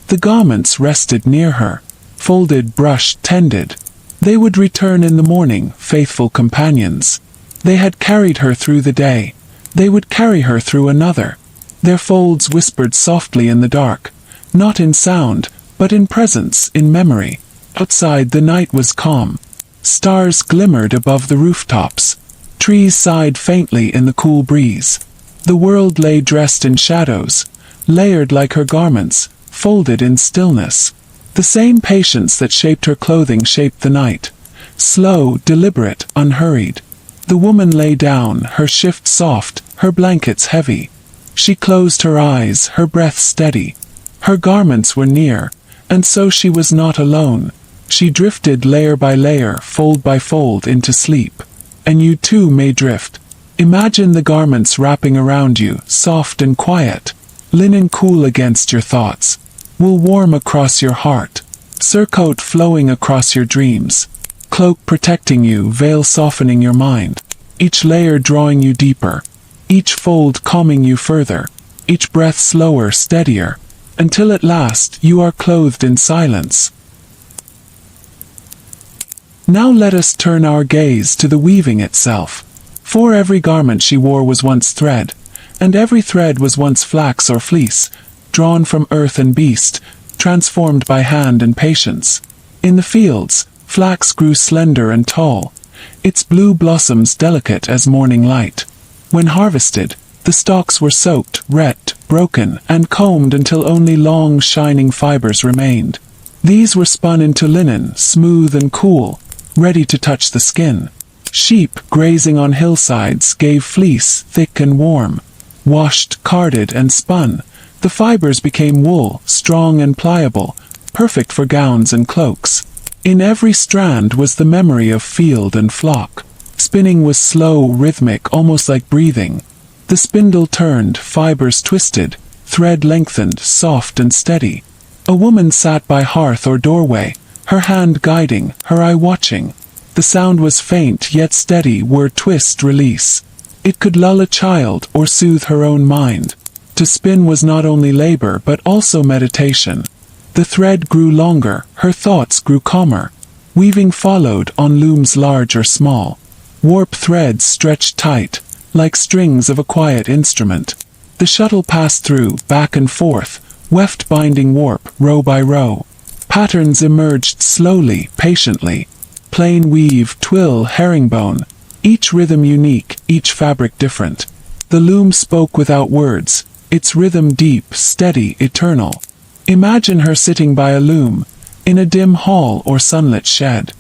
the garments rested near her, folded, brushed, tended. They would return in the morning, faithful companions. They had carried her through the day. They would carry her through another. Their folds whispered softly in the dark, not in sound, but in presence, in memory. Outside the night was calm. Stars glimmered above the rooftops. Trees sighed faintly in the cool breeze. The world lay dressed in shadows, layered like her garments, folded in stillness. The same patience that shaped her clothing shaped the night. Slow, deliberate, unhurried. The woman lay down, her shift soft, her blankets heavy. She closed her eyes, her breath steady. Her garments were near, and so she was not alone. She drifted layer by layer, fold by fold, into sleep. And you too may drift. Imagine the garments wrapping around you, soft and quiet. Linen cool against your thoughts. Wool warm across your heart. Surcoat flowing across your dreams. Cloak protecting you, veil softening your mind. Each layer drawing you deeper. Each fold calming you further. Each breath slower, steadier. Until at last, you are clothed in silence. Now let us turn our gaze to the weaving itself. For every garment she wore was once thread, and every thread was once flax or fleece, drawn from earth and beast, transformed by hand and patience. In the fields, flax grew slender and tall, its blue blossoms delicate as morning light. When harvested, the stalks were soaked, rent, broken, and combed until only long, shining fibers remained. These were spun into linen, smooth and cool, ready to touch the skin. Sheep, grazing on hillsides, gave fleece, thick and warm. Washed, carded, and spun, the fibers became wool, strong and pliable, perfect for gowns and cloaks. In every strand was the memory of field and flock. Spinning was slow, rhythmic, almost like breathing. The spindle turned, fibers twisted, thread lengthened, soft and steady. A woman sat by hearth or doorway, her hand guiding, her eye watching. The sound was faint yet steady, word twist, release. It could lull a child or soothe her own mind. To spin was not only labor but also meditation. The thread grew longer, her thoughts grew calmer. Weaving followed on looms large or small. Warp threads stretched tight, like strings of a quiet instrument. The shuttle passed through, back and forth, weft binding warp, row by row. Patterns emerged slowly, patiently. Plain weave, twill, herringbone. Each rhythm unique, each fabric different. The loom spoke without words, its rhythm deep, steady, eternal. Imagine her sitting by a loom, in a dim hall or sunlit shed.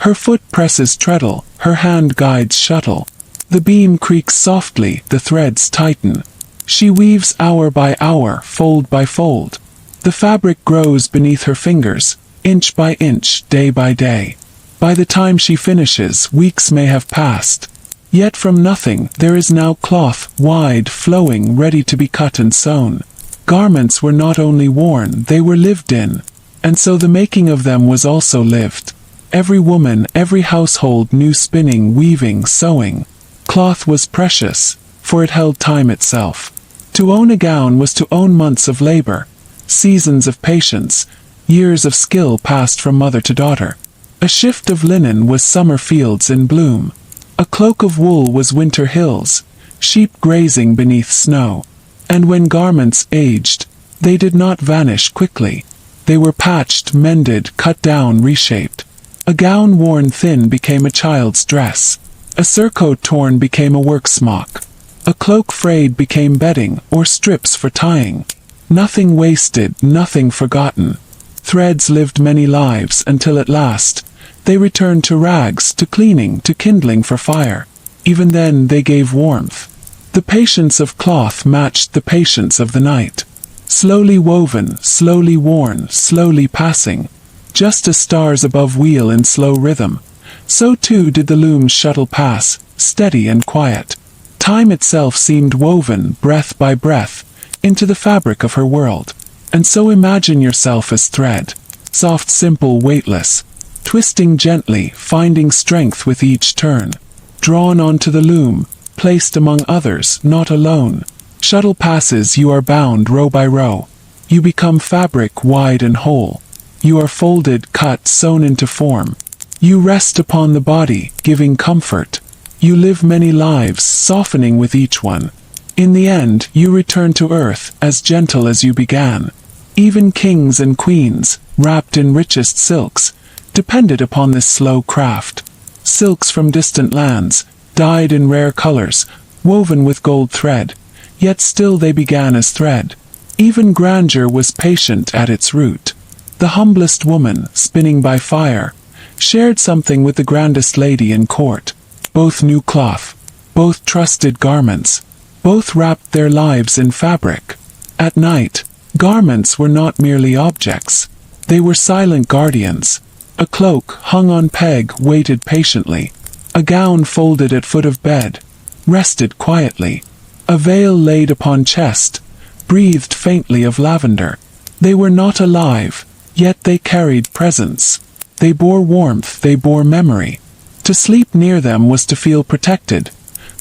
Her foot presses treadle, her hand guides shuttle. The beam creaks softly, the threads tighten. She weaves hour by hour, fold by fold. The fabric grows beneath her fingers, inch by inch, day by day. By the time she finishes, weeks may have passed. Yet from nothing, there is now cloth, wide, flowing, ready to be cut and sewn. Garments were not only worn, they were lived in. And so the making of them was also lived. Every woman, every household knew spinning, weaving, sewing. Cloth was precious, for it held time itself. To own a gown was to own months of labor, seasons of patience, years of skill passed from mother to daughter. A shift of linen was summer fields in bloom. A cloak of wool was winter hills, sheep grazing beneath snow. And when garments aged, they did not vanish quickly. They were patched, mended, cut down, reshaped. A gown worn thin became a child's dress. A surcoat torn became a work smock. A cloak frayed became bedding, or strips for tying. Nothing wasted, nothing forgotten. Threads lived many lives until at last, they returned to rags, to cleaning, to kindling for fire. Even then they gave warmth. The patience of cloth matched the patience of the night. Slowly woven, slowly worn, slowly passing. Just as stars above wheel in slow rhythm, so too did the loom's shuttle pass, steady and quiet. Time itself seemed woven, breath by breath, into the fabric of her world. And so imagine yourself as thread. Soft, simple, weightless. Twisting gently, finding strength with each turn. Drawn onto the loom, placed among others, not alone. Shuttle passes, you are bound row by row. You become fabric wide and whole. You are folded, cut, sewn into form. You rest upon the body, giving comfort. You live many lives, softening with each one. In the end, you return to earth, as gentle as you began. Even kings and queens, wrapped in richest silks, depended upon this slow craft. Silks from distant lands, dyed in rare colors, woven with gold thread, yet still they began as thread. Even grandeur was patient at its root. The humblest woman, spinning by fire, shared something with the grandest lady in court. Both knew cloth, both trusted garments, both wrapped their lives in fabric. At night, garments were not merely objects. They were silent guardians. A cloak, hung on peg, waited patiently. A gown folded at foot of bed, rested quietly. A veil laid upon chest, breathed faintly of lavender. They were not alive, yet they carried presence. They bore warmth, they bore memory. To sleep near them was to feel protected,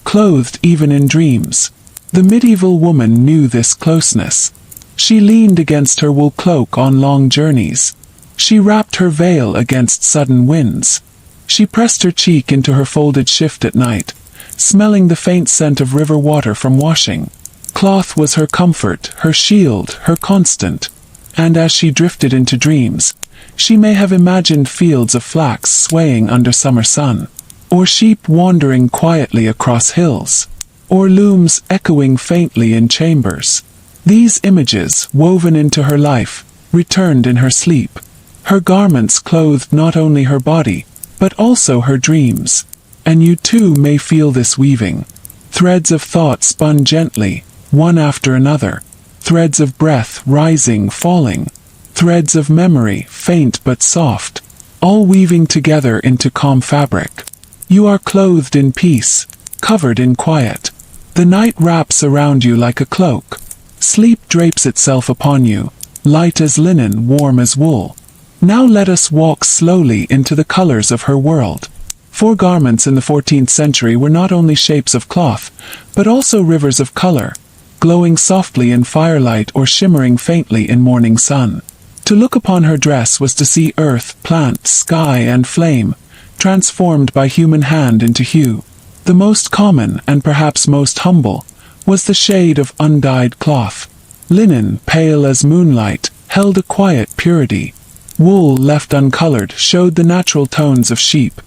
clothed even in dreams. The medieval woman knew this closeness. She leaned against her wool cloak on long journeys. She wrapped her veil against sudden winds. She pressed her cheek into her folded shift at night, smelling the faint scent of river water from washing. Cloth was her comfort, her shield, her constant. And as she drifted into dreams, she may have imagined fields of flax swaying under summer sun, or sheep wandering quietly across hills, or looms echoing faintly in chambers. These images, woven into her life, returned in her sleep. Her garments clothed not only her body, but also her dreams. And you too may feel this weaving. Threads of thought spun gently, one after another. Threads of breath rising, falling. Threads of memory, faint but soft, all weaving together into calm fabric. You are clothed in peace, covered in quiet. The night wraps around you like a cloak. Sleep drapes itself upon you, light as linen, warm as wool. Now let us walk slowly into the colors of her world. For garments in the 14th century were not only shapes of cloth, but also rivers of color, glowing softly in firelight or shimmering faintly in morning sun. To look upon her dress was to see earth, plant, sky, and flame, transformed by human hand into hue. The most common, and perhaps most humble, was the shade of undyed cloth. Linen, pale as moonlight, held a quiet purity. Wool, left uncolored, showed the natural tones of sheep.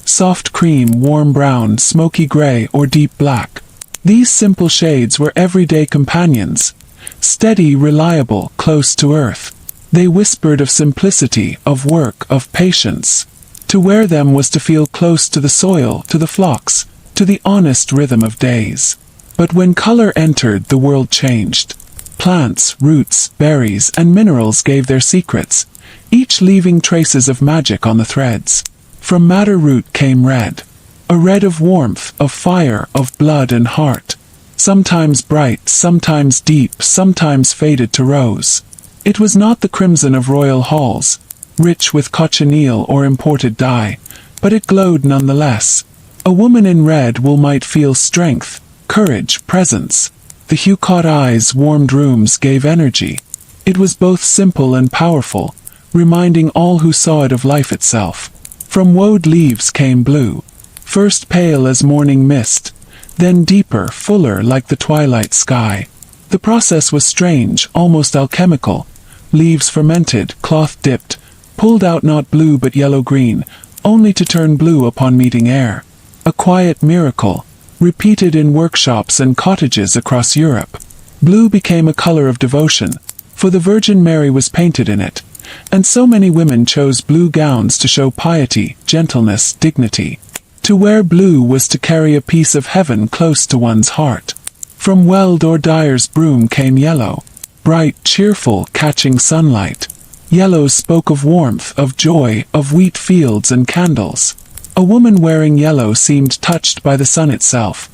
Soft cream, warm brown, smoky gray, or deep black. These simple shades were everyday companions. Steady, reliable, close to earth. They whispered of simplicity, of work, of patience. To wear them was to feel close to the soil, to the flocks, to the honest rhythm of days. But when color entered, the world changed. Plants, roots, berries, and minerals gave their secrets, each leaving traces of magic on the threads. From madder root came red. A red of warmth, of fire, of blood and heart. Sometimes bright, sometimes deep, sometimes faded to rose. It was not the crimson of royal halls, rich with cochineal or imported dye, but it glowed nonetheless. A woman in red wool might feel strength, courage, presence. The hue-caught eyes, warmed rooms gave energy. It was both simple and powerful, reminding all who saw it of life itself. From woad leaves came blue, first pale as morning mist, then deeper, fuller like the twilight sky. The process was strange, almost alchemical. Leaves fermented, cloth dipped, pulled out not blue but yellow-green, only to turn blue upon meeting air. A quiet miracle, repeated in workshops and cottages across Europe. Blue became a color of devotion, for the Virgin Mary was painted in it, and so many women chose blue gowns to show piety, gentleness, dignity. To wear blue was to carry a piece of heaven close to one's heart. From weld or dyer's broom came yellow, bright, cheerful, catching sunlight. Yellow spoke of warmth, of joy, of wheat fields and candles. A woman wearing yellow seemed touched by the sun itself,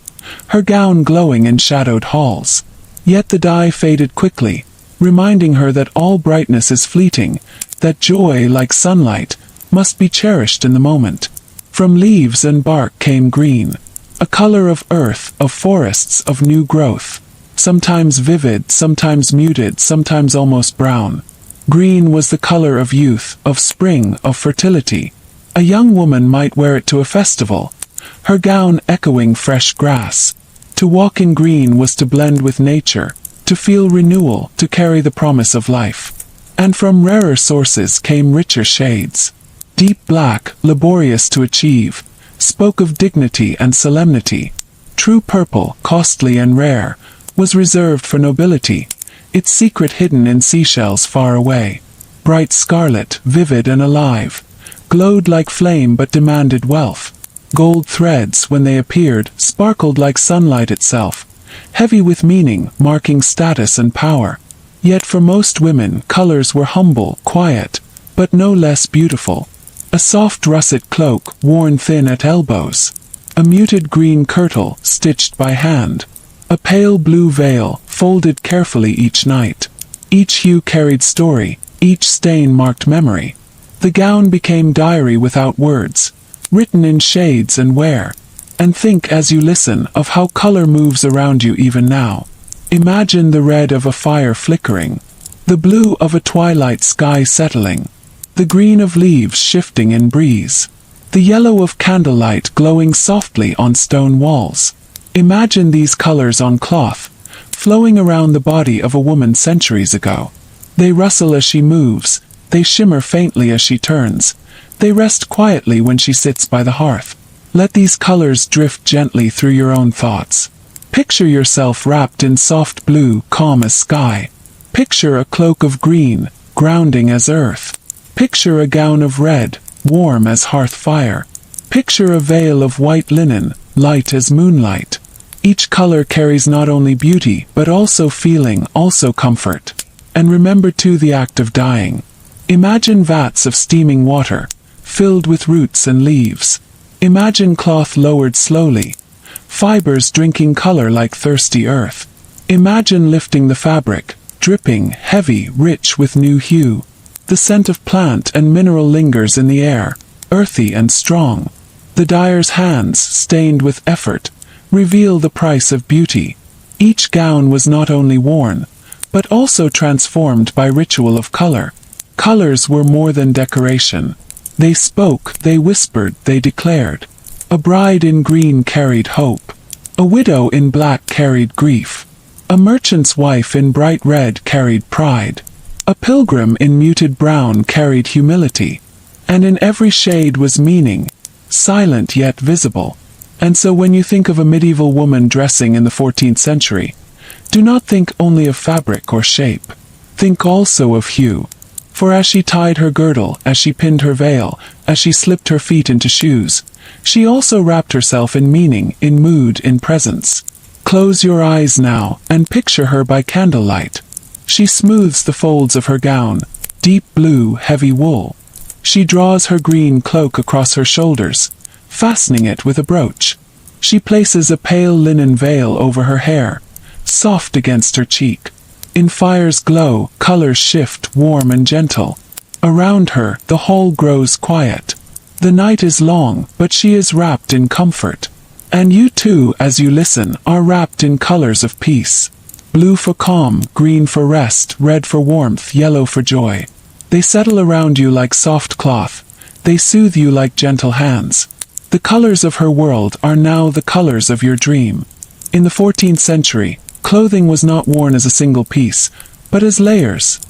her gown glowing in shadowed halls. Yet the dye faded quickly, reminding her that all brightness is fleeting, that joy, like sunlight, must be cherished in the moment. From leaves and bark came green, a color of earth, of forests, of new growth. Sometimes vivid, sometimes muted, sometimes almost brown. Green was the color of youth, of spring, of fertility. A young woman might wear it to a festival, her gown echoing fresh grass. To walk in green was to blend with nature, to feel renewal, to carry the promise of life. And from rarer sources came richer shades. Deep black, laborious to achieve, spoke of dignity and solemnity. True purple, costly and rare, was reserved for nobility, its secret hidden in seashells far away. Bright scarlet, vivid and alive, glowed like flame but demanded wealth. Gold threads, when they appeared, sparkled like sunlight itself, heavy with meaning, marking status and power. Yet for most women, colors were humble, quiet, but no less beautiful. a soft russet cloak worn thin at elbows, a muted green kirtle stitched by hand, a pale blue veil folded carefully each night. Each hue carried story, each stain marked memory. The gown became diary without words, written in shades and wear. And think as you listen of how color moves around you even now. Imagine the red of a fire flickering, the blue of a twilight sky settling, the green of leaves shifting in breeze, the yellow of candlelight glowing softly on stone walls. Imagine these colors on cloth, flowing around the body of a woman centuries ago. They rustle as she moves, they shimmer faintly as she turns, they rest quietly when she sits by the hearth. Let these colors drift gently through your own thoughts. Picture yourself wrapped in soft blue, calm as sky. Picture a cloak of green, grounding as earth. Picture a gown of red, warm as hearth fire. Picture a veil of white linen, light as moonlight. Each color carries not only beauty, but also feeling, also comfort. And remember too the act of dyeing. Imagine vats of steaming water, filled with roots and leaves. Imagine cloth lowered slowly, fibers drinking color like thirsty earth. Imagine lifting the fabric, dripping, heavy, rich with new hue. The scent of plant and mineral lingers in the air, earthy and strong. The dyer's hands, stained with effort, reveal the price of beauty. Each gown was not only worn, but also transformed by ritual of color. Colors were more than decoration. They spoke, they whispered, they declared. A bride in green carried hope. A widow in black carried grief. A merchant's wife in bright red carried pride. A pilgrim in muted brown carried humility. And in every shade was meaning, silent yet visible. And so when you think of a medieval woman dressing in the 14th century, do not think only of fabric or shape. Think also of hue. For as she tied her girdle, as she pinned her veil, as she slipped her feet into shoes, she also wrapped herself in meaning, in mood, in presence. Close your eyes now, and picture her by candlelight. She smooths the folds of her gown, deep blue, heavy wool. She draws her green cloak across her shoulders, fastening it with a brooch. She places a pale linen veil over her hair, soft against her cheek. In fire's glow, colors shift, warm and gentle. Around her, the hall grows quiet. The night is long, but she is wrapped in comfort. And you too, as you listen, are wrapped in colors of peace. Blue for calm, green for rest, red for warmth, yellow for joy. They settle around you like soft cloth. They soothe you like gentle hands. The colors of her world are now the colors of your dream. In the 14th century, clothing was not worn as a single piece, but as layers.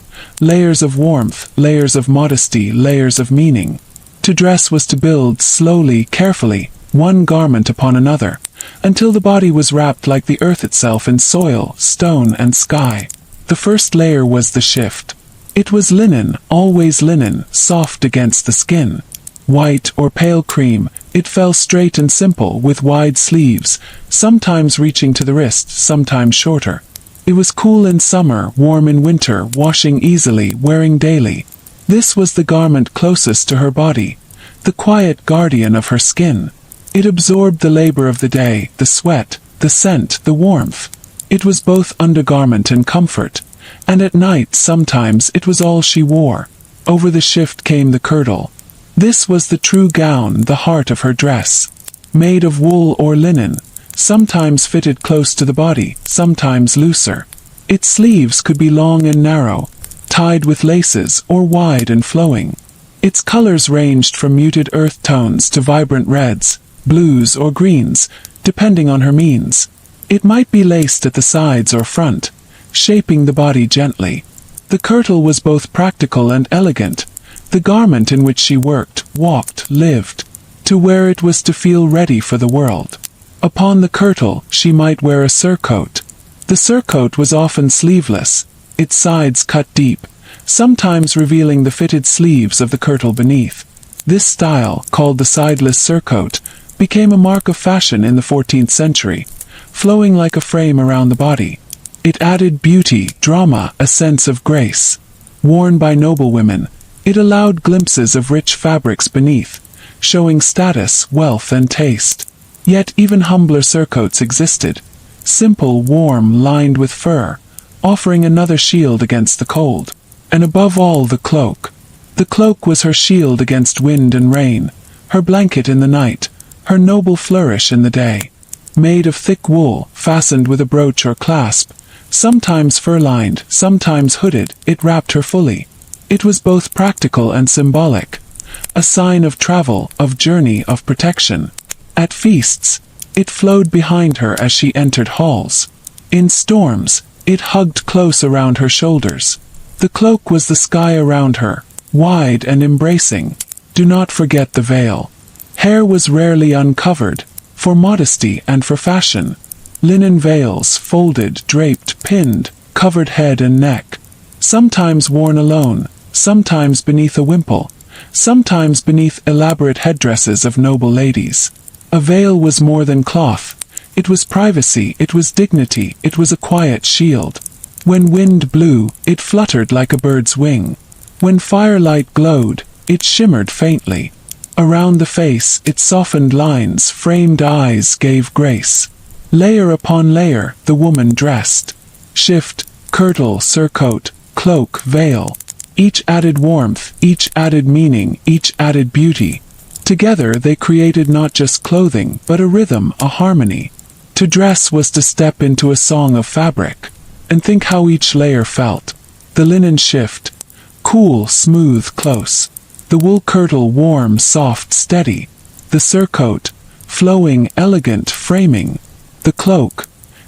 Layers of warmth, layers of modesty, layers of meaning. To dress was to build slowly, carefully, one garment upon another, until the body was wrapped like the earth itself in soil, stone, and sky. The first layer was the shift. It was linen, always linen, soft against the skin. White or pale cream, it fell straight and simple with wide sleeves, sometimes reaching to the wrist, sometimes shorter. It was cool in summer, warm in winter, washing easily, wearing daily. This was the garment closest to her body, the quiet guardian of her skin. It absorbed the labor of the day, the sweat, the scent, the warmth. It was both undergarment and comfort, and at night sometimes it was all she wore. Over the shift came the kirtle. This was the true gown, the heart of her dress. Made of wool or linen, sometimes fitted close to the body, sometimes looser. Its sleeves could be long and narrow, tied with laces, or wide and flowing. Its colors ranged from muted earth tones to vibrant reds, blues, or greens, depending on her means. It might be laced at the sides or front, shaping the body gently. The kirtle was both practical and elegant, the garment in which she worked, walked, lived. To wear it was to feel ready for the world. Upon the kirtle, she might wear a surcoat. The surcoat was often sleeveless, its sides cut deep, sometimes revealing the fitted sleeves of the kirtle beneath. This style, called the sideless surcoat, became a mark of fashion in the 14th century, flowing like a frame around the body. It added beauty, drama, a sense of grace. Worn by noblewomen, It allowed glimpses of rich fabrics beneath, showing status, wealth, and taste. Yet even humbler surcoats existed, simple, warm, lined with fur, offering another shield against the cold. And above all, the cloak. The cloak was her shield against wind and rain, her blanket in the night, her noble flourish in the day. Made of thick wool, fastened with a brooch or clasp, sometimes fur-lined, sometimes hooded, it wrapped her fully. It was both practical and symbolic, a sign of travel, of journey, of protection. At feasts, it flowed behind her as she entered halls. In storms, it hugged close around her shoulders. The cloak was the sky around her, wide and embracing. Do not forget the veil. Hair was rarely uncovered, for modesty and for fashion. Linen veils, folded, draped, pinned, covered head and neck. Sometimes worn alone, sometimes beneath a wimple, sometimes beneath elaborate headdresses of noble ladies. A veil was more than cloth. It was privacy, it was dignity, it was a quiet shield. When wind blew, it fluttered like a bird's wing. When firelight glowed, it shimmered faintly. Around the face, its softened lines, framed eyes gave grace. Layer upon layer, the woman dressed. Shift, kirtle, surcoat, cloak, veil. Each added warmth, each added meaning, each added beauty. Together they created not just clothing, but a rhythm, a harmony. To dress was to step into a song of fabric. And think how each layer felt. The linen shift, cool, smooth, close. The wool kirtle warm, soft, steady. The surcoat, flowing, elegant, framing. The cloak,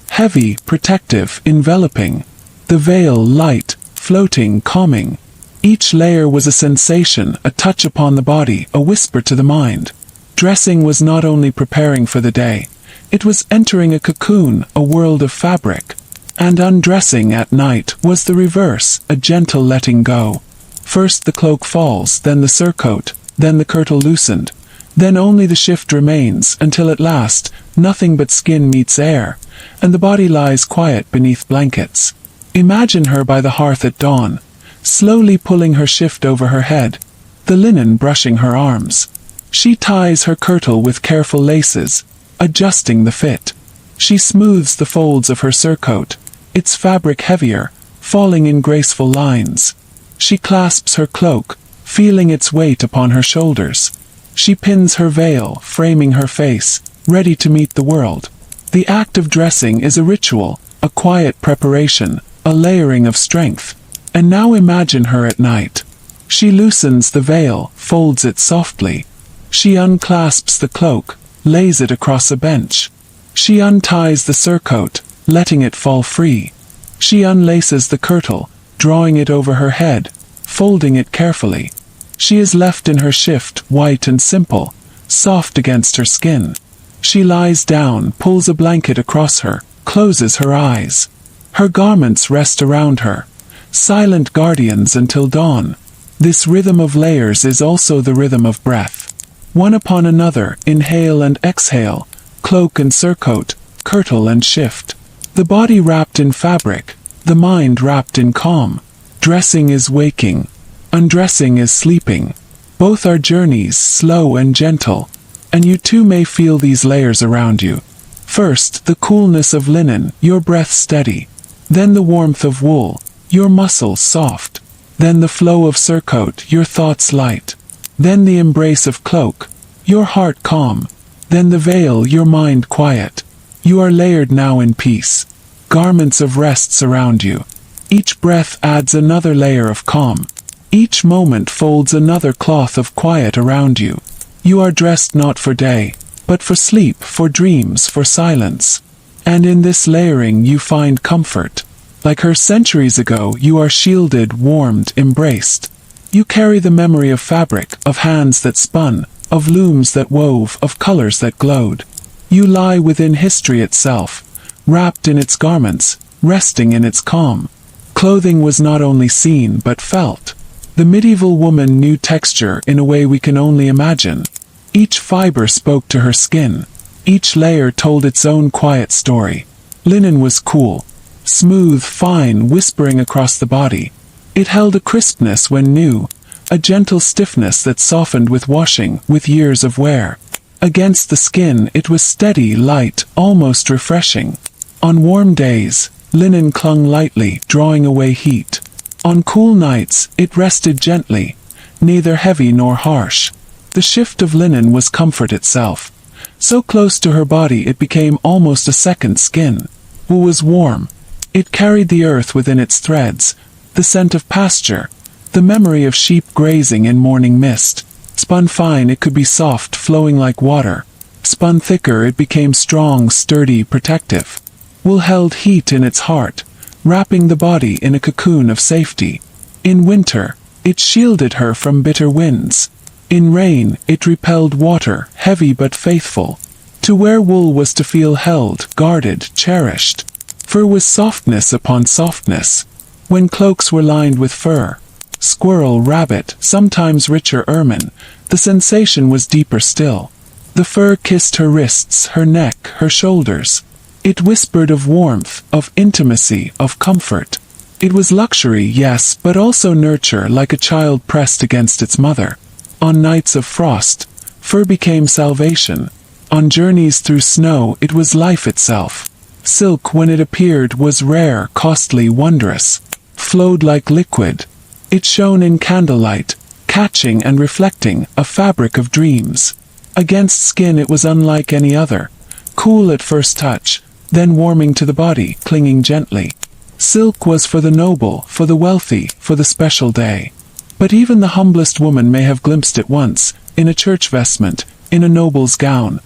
heavy, protective, enveloping. The veil, light, floating, calming. Each layer was a sensation, a touch upon the body, a whisper to the mind. Dressing was not only preparing for the day, it was entering a cocoon, a world of fabric. And undressing at night was the reverse, a gentle letting go. First the cloak falls, then the surcoat, then the kirtle loosened. Then only the shift remains, until at last, nothing but skin meets air, and the body lies quiet beneath blankets. Imagine her by the hearth at dawn, slowly pulling her shift over her head, the linen brushing her arms. She ties her kirtle with careful laces, adjusting the fit. She smooths the folds of her surcoat, its fabric heavier, falling in graceful lines. She clasps her cloak, feeling its weight upon her shoulders. She pins her veil, framing her face, ready to meet the world. The act of dressing is a ritual, a quiet preparation, a layering of strength. And now imagine her at night. She loosens the veil, folds it softly. She unclasps the cloak, lays it across a bench. She unties the surcoat, letting it fall free. She unlaces the kirtle, drawing it over her head, folding it carefully. She is left in her shift, white and simple, soft against her skin. She lies down, pulls a blanket across her, closes her eyes. Her garments rest around her, silent guardians until dawn. This rhythm of layers is also the rhythm of breath. One upon another, inhale and exhale, cloak and surcoat, kirtle and shift. The body wrapped in fabric, the mind wrapped in calm. Dressing is waking, undressing is sleeping. Both are journeys, slow and gentle, and you too may feel these layers around you. First, the coolness of linen, your breath steady. Then the warmth of wool, your muscles soft. Then the flow of surcoat, your thoughts light. Then the embrace of cloak, your heart calm. Then the veil, your mind quiet. You are layered now in peace. Garments of rest surround you. Each breath adds another layer of calm. Each moment folds another cloth of quiet around you. You are dressed not for day, but for sleep, for dreams, for silence. And in this layering you find comfort. Like her centuries ago, you are shielded, warmed, embraced. You carry the memory of fabric, of hands that spun, of looms that wove, of colors that glowed. You lie within history itself, wrapped in its garments, resting in its calm. Clothing was not only seen but felt. The medieval woman knew texture in a way we can only imagine. Each fiber spoke to her skin. Each layer told its own quiet story. Linen was cool, smooth, fine, whispering across the body. It held a crispness when new, a gentle stiffness that softened with washing, with years of wear. Against the skin it was steady, light, almost refreshing. On warm days, linen clung lightly, drawing away heat. On cool nights, it rested gently, neither heavy nor harsh. The shift of linen was comfort itself. So close to her body it became almost a second skin. Wool was warm. It carried the earth within its threads, the scent of pasture, the memory of sheep grazing in morning mist. Spun fine it could be soft, flowing like water. Spun thicker it became strong, sturdy, protective. Wool held heat in its heart, wrapping the body in a cocoon of safety. In winter, it shielded her from bitter winds. In rain, it repelled water, heavy but faithful. To wear wool was to feel held, guarded, cherished. Fur was softness upon softness. When cloaks were lined with fur, squirrel, rabbit, sometimes richer ermine, the sensation was deeper still. The fur kissed her wrists, her neck, her shoulders. It whispered of warmth, of intimacy, of comfort. It was luxury, yes, but also nurture, like a child pressed against its mother. On nights of frost, fur became salvation. On journeys through snow, it was life itself. Silk, when it appeared, was rare, costly, wondrous. Flowed like liquid. It shone in candlelight, catching and reflecting, a fabric of dreams. Against skin it was unlike any other. Cool at first touch, then warming to the body, clinging gently. Silk was for the noble, for the wealthy, for the special day. But even the humblest woman may have glimpsed it once, in a church vestment, in a noble's gown,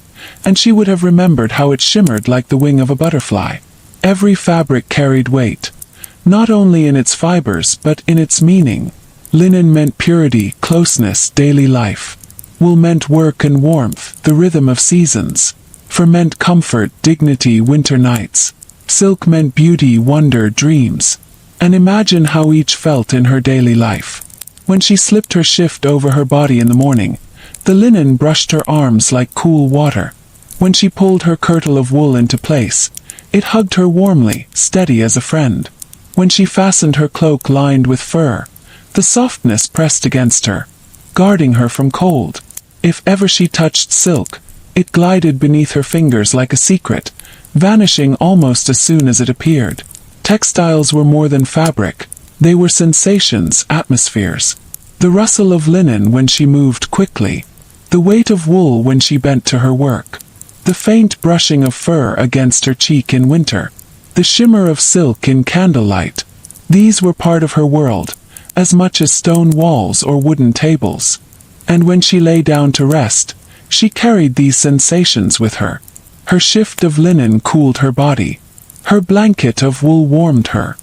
and she would have remembered how it shimmered like the wing of a butterfly. Every fabric carried weight, not only in its fibers but in its meaning. Linen meant purity, closeness, daily life. Wool meant work and warmth, the rhythm of seasons. Fur meant comfort, dignity, winter nights. Silk meant beauty, wonder, dreams. And imagine how each felt in her daily life. When she slipped her shift over her body in the morning, the linen brushed her arms like cool water. When she pulled her kirtle of wool into place, it hugged her warmly, steady as a friend. When she fastened her cloak lined with fur, the softness pressed against her, guarding her from cold. If ever she touched silk, it glided beneath her fingers like a secret, vanishing almost as soon as it appeared. Textiles were more than fabric. They were sensations, atmospheres. The rustle of linen when she moved quickly. The weight of wool when she bent to her work. The faint brushing of fur against her cheek in winter. The shimmer of silk in candlelight. These were part of her world, as much as stone walls or wooden tables. And when she lay down to rest, she carried these sensations with her. Her shift of linen cooled her body. Her blanket of wool warmed her.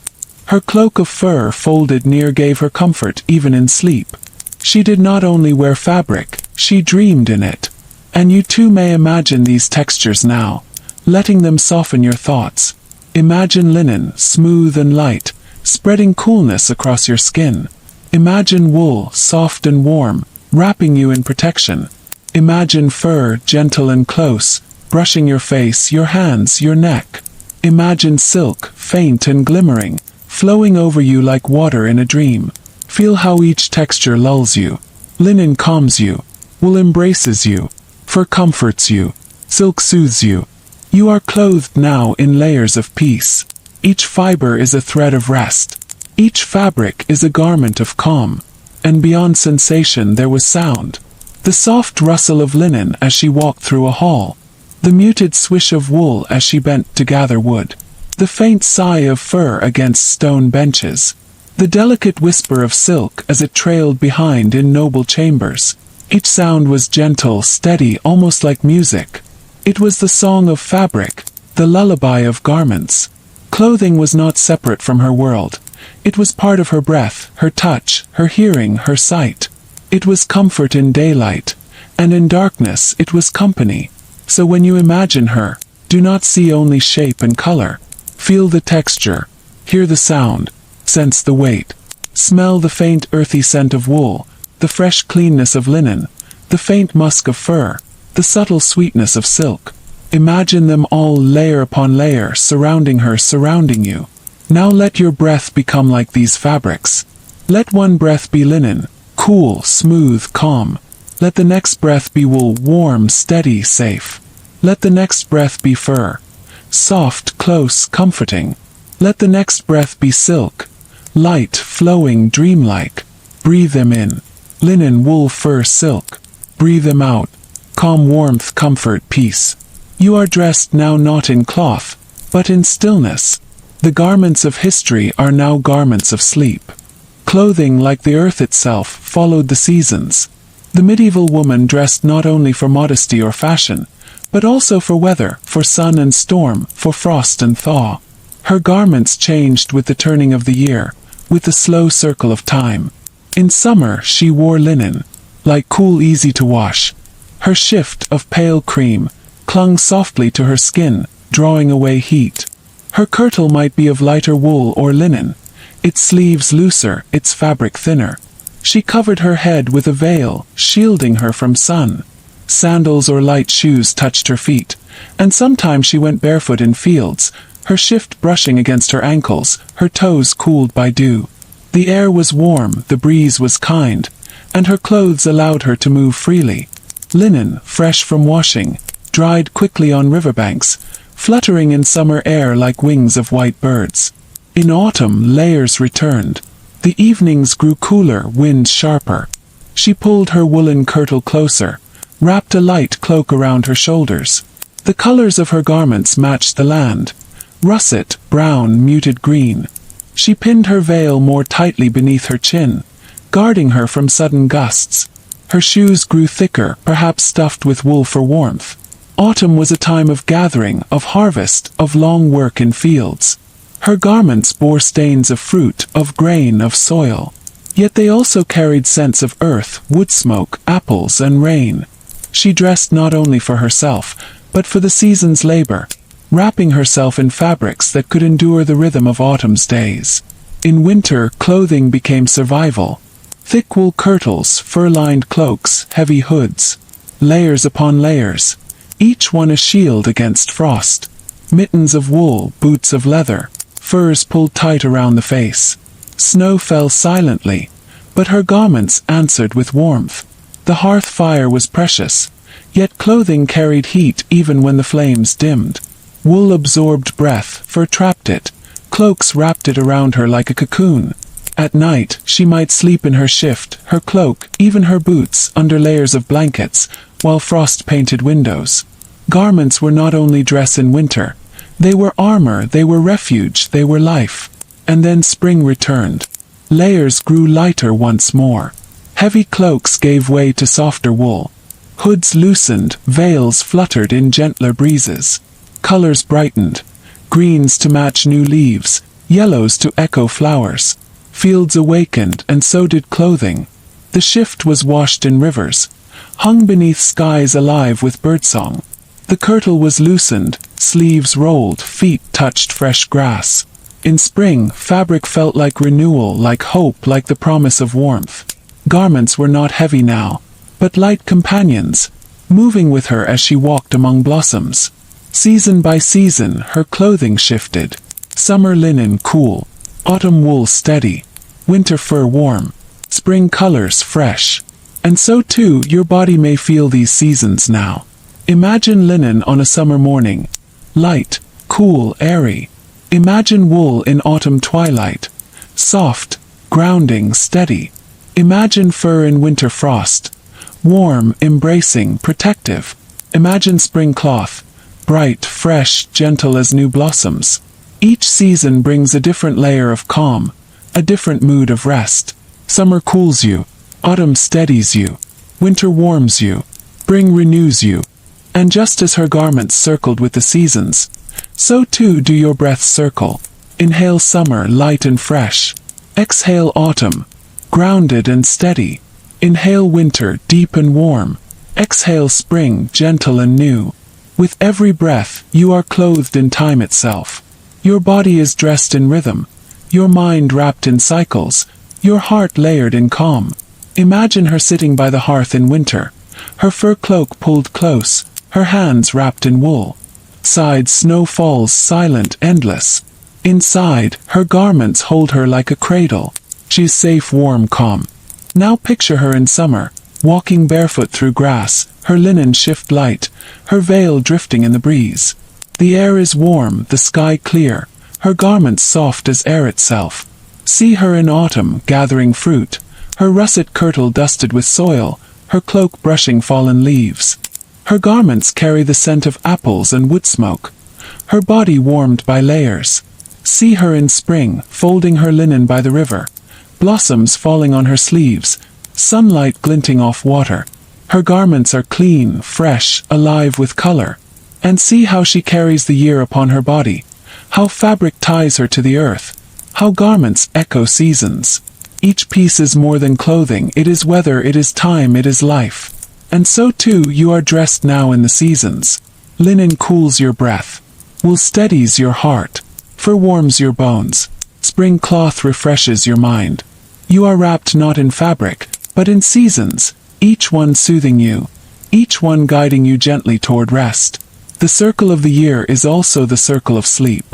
Her cloak of fur folded near gave her comfort even in sleep. She did not only wear fabric, she dreamed in it. And you too may imagine these textures now, letting them soften your thoughts. Imagine linen, smooth and light, spreading coolness across your skin. Imagine wool, soft and warm, wrapping you in protection. Imagine fur, gentle and close, brushing your face, your hands, your neck. Imagine silk, faint and glimmering, flowing over you like water in a dream. Feel how each texture lulls you. Linen calms you. Wool embraces you. Fur comforts you. Silk soothes you. You are clothed now in layers of peace. Each fiber is a thread of rest. Each fabric is a garment of calm. And beyond sensation there was sound. The soft rustle of linen as she walked through a hall. The muted swish of wool as she bent to gather wood. The faint sigh of fur against stone benches. The delicate whisper of silk as it trailed behind in noble chambers. Each sound was gentle, steady, almost like music. It was the song of fabric, the lullaby of garments. Clothing was not separate from her world. It was part of her breath, her touch, her hearing, her sight. It was comfort in daylight, and in darkness it was company. So when you imagine her, do not see only shape and color. Feel the texture, hear the sound, sense the weight. Smell the faint earthy scent of wool, the fresh cleanness of linen, the faint musk of fur, the subtle sweetness of silk. Imagine them all layer upon layer, surrounding her, surrounding you. Now let your breath become like these fabrics. Let one breath be linen, cool, smooth, calm. Let the next breath be wool, warm, steady, safe. Let the next breath be fur, soft, close, comforting. Let the next breath be silk, light, flowing, dreamlike. Breathe them in. Linen, wool, fur, silk. Breathe them out. Calm, warmth, comfort, peace. You are dressed now not in cloth, but in stillness. The garments of history are now garments of sleep. Clothing, like the earth itself, followed the seasons. The medieval woman dressed not only for modesty or fashion, but also for weather, for sun and storm, for frost and thaw. Her garments changed with the turning of the year, with the slow circle of time. In summer she wore linen, like cool, easy to wash. Her shift of pale cream clung softly to her skin, drawing away heat. Her kirtle might be of lighter wool or linen, its sleeves looser, its fabric thinner. She covered her head with a veil, shielding her from sun. Sandals or light shoes touched her feet, and sometimes she went barefoot in fields, her shift brushing against her ankles, her toes cooled by dew. The air was warm, the breeze was kind, and her clothes allowed her to move freely. Linen, fresh from washing, dried quickly on riverbanks, fluttering in summer air like wings of white birds. In autumn, layers returned. The evenings grew cooler, winds sharper. She pulled her woolen kirtle closer, wrapped a light cloak around her shoulders. The colors of her garments matched the land: russet, brown, muted green. She pinned her veil more tightly beneath her chin, guarding her from sudden gusts. Her shoes grew thicker, perhaps stuffed with wool for warmth. Autumn was a time of gathering, of harvest, of long work in fields. Her garments bore stains of fruit, of grain, of soil. Yet they also carried scents of earth, wood smoke, apples, and rain. She dressed not only for herself, but for the season's labor, wrapping herself in fabrics that could endure the rhythm of autumn's days. In winter, clothing became survival. Thick wool kirtles, fur-lined cloaks, heavy hoods. Layers upon layers, each one a shield against frost. Mittens of wool, boots of leather, furs pulled tight around the face. Snow fell silently, but her garments answered with warmth. The hearth fire was precious, yet clothing carried heat even when the flames dimmed. Wool absorbed breath, fur trapped it, cloaks wrapped it around her like a cocoon. At night, she might sleep in her shift, her cloak, even her boots, under layers of blankets, while frost painted windows. Garments were not only dress in winter. They were armor, they were refuge, they were life. And then spring returned. Layers grew lighter once more. Heavy cloaks gave way to softer wool. Hoods loosened, veils fluttered in gentler breezes. Colors brightened, greens to match new leaves, yellows to echo flowers. Fields awakened, and so did clothing. The shift was washed in rivers, hung beneath skies alive with birdsong. The kirtle was loosened, sleeves rolled, feet touched fresh grass. In spring, fabric felt like renewal, like hope, like the promise of warmth. Garments were not heavy now, but light companions, moving with her as she walked among blossoms. Season by season, her clothing shifted. Summer linen cool, autumn wool steady, winter fur warm, spring colors fresh. And so too, your body may feel these seasons now. Imagine linen on a summer morning, light, cool, airy. Imagine wool in autumn twilight, soft, grounding, steady. Imagine fur in winter frost, warm, embracing, protective. Imagine spring cloth, bright, fresh, gentle as new blossoms. Each season brings a different layer of calm, a different mood of rest. Summer cools you, autumn steadies you, winter warms you, spring renews you. And just as her garments circled with the seasons, so too do your breaths circle. Inhale summer, light and fresh. Exhale autumn, grounded and steady. Inhale winter, deep and warm. Exhale spring, gentle and new. With every breath, you are clothed in time itself. Your body is dressed in rhythm, your mind wrapped in cycles, your heart layered in calm. Imagine her sitting by the hearth in winter, her fur cloak pulled close, her hands wrapped in wool. Outside, snow falls silent, endless. Inside, her garments hold her like a cradle. She is safe, warm, calm. Now picture her in summer, walking barefoot through grass, her linen shift light, her veil drifting in the breeze. The air is warm, the sky clear, her garments soft as air itself. See her in autumn, gathering fruit, her russet kirtle dusted with soil, her cloak brushing fallen leaves. Her garments carry the scent of apples and wood smoke, her body warmed by layers. See her in spring, folding her linen by the river, blossoms falling on her sleeves, sunlight glinting off water. Her garments are clean, fresh, alive with color. And see how she carries the year upon her body, how fabric ties her to the earth, how garments echo seasons. Each piece is more than clothing, it is weather, it is time, it is life. And so too you are dressed now in the seasons. Linen cools your breath, wool steadies your heart, fur warms your bones, spring cloth refreshes your mind. You are wrapped not in fabric, but in seasons, each one soothing you, each one guiding you gently toward rest. The circle of the year is also the circle of sleep.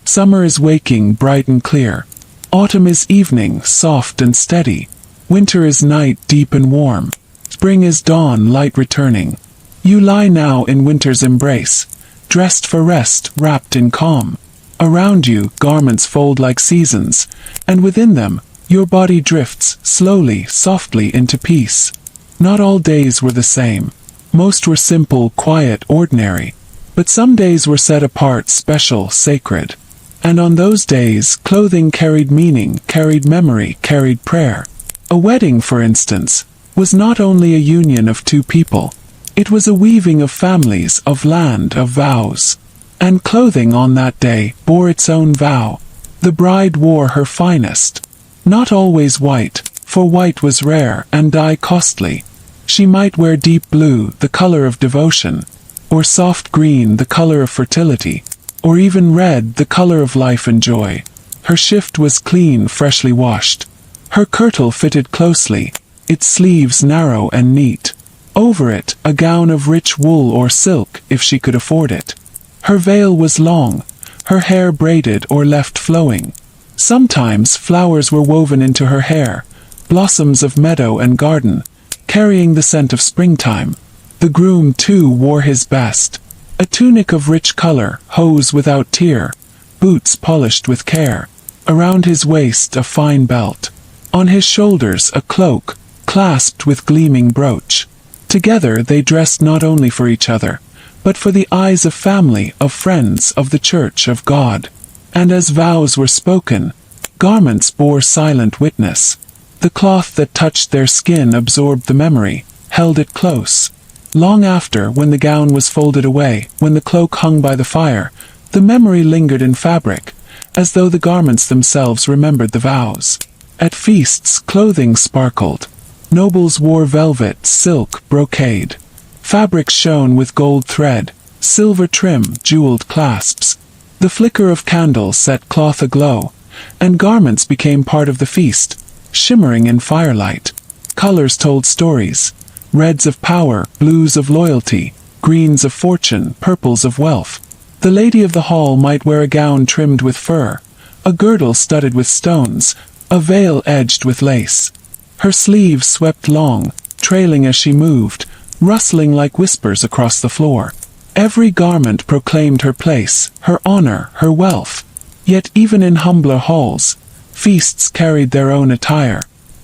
Summer is waking, bright and clear. Autumn is evening, soft and steady. Winter is night, deep and warm. Spring is dawn, light returning. You lie now in winter's embrace, dressed for rest, wrapped in calm. Around you, garments fold like seasons, and within them, your body drifts, slowly, softly into peace. Not all days were the same. Most were simple, quiet, ordinary. But some days were set apart, special, sacred. And on those days, clothing carried meaning, carried memory, carried prayer. A wedding, for instance, was not only a union of two people. It was a weaving of families, of land, of vows. And clothing on that day bore its own vow. The bride wore her finest. Not always white, for white was rare and dye costly. She might wear deep blue, the color of devotion, or soft green, the color of fertility, or even red, the color of life and joy. Her shift was clean, freshly washed. Her kirtle fitted closely, its sleeves narrow and neat. Over it, a gown of rich wool or silk, if she could afford it. Her veil was long, her hair braided or left flowing. Sometimes flowers were woven into her hair, blossoms of meadow and garden, carrying the scent of springtime. The groom, too, wore his best. A tunic of rich color, hose without tear, boots polished with care. Around his waist a fine belt. On his shoulders a cloak, clasped with gleaming brooch. Together they dressed not only for each other, but for the eyes of family, of friends, of the Church, of God. And as vows were spoken, garments bore silent witness. The cloth that touched their skin absorbed the memory, held it close. Long after, when the gown was folded away, when the cloak hung by the fire, the memory lingered in fabric, as though the garments themselves remembered the vows. At feasts, clothing sparkled. Nobles wore velvet, silk, brocade. Fabrics shone with gold thread, silver trim, jeweled clasps. The flicker of candles set cloth aglow, and garments became part of the feast, shimmering in firelight. Colors told stories. Reds of power, blues of loyalty, greens of fortune, purples of wealth. The lady of the hall might wear a gown trimmed with fur, a girdle studded with stones, a veil edged with lace. Her sleeves swept long, trailing as she moved, rustling like whispers across the floor. Every garment proclaimed her place, her honor, her wealth. Yet even in humbler halls, feasts carried their own attire.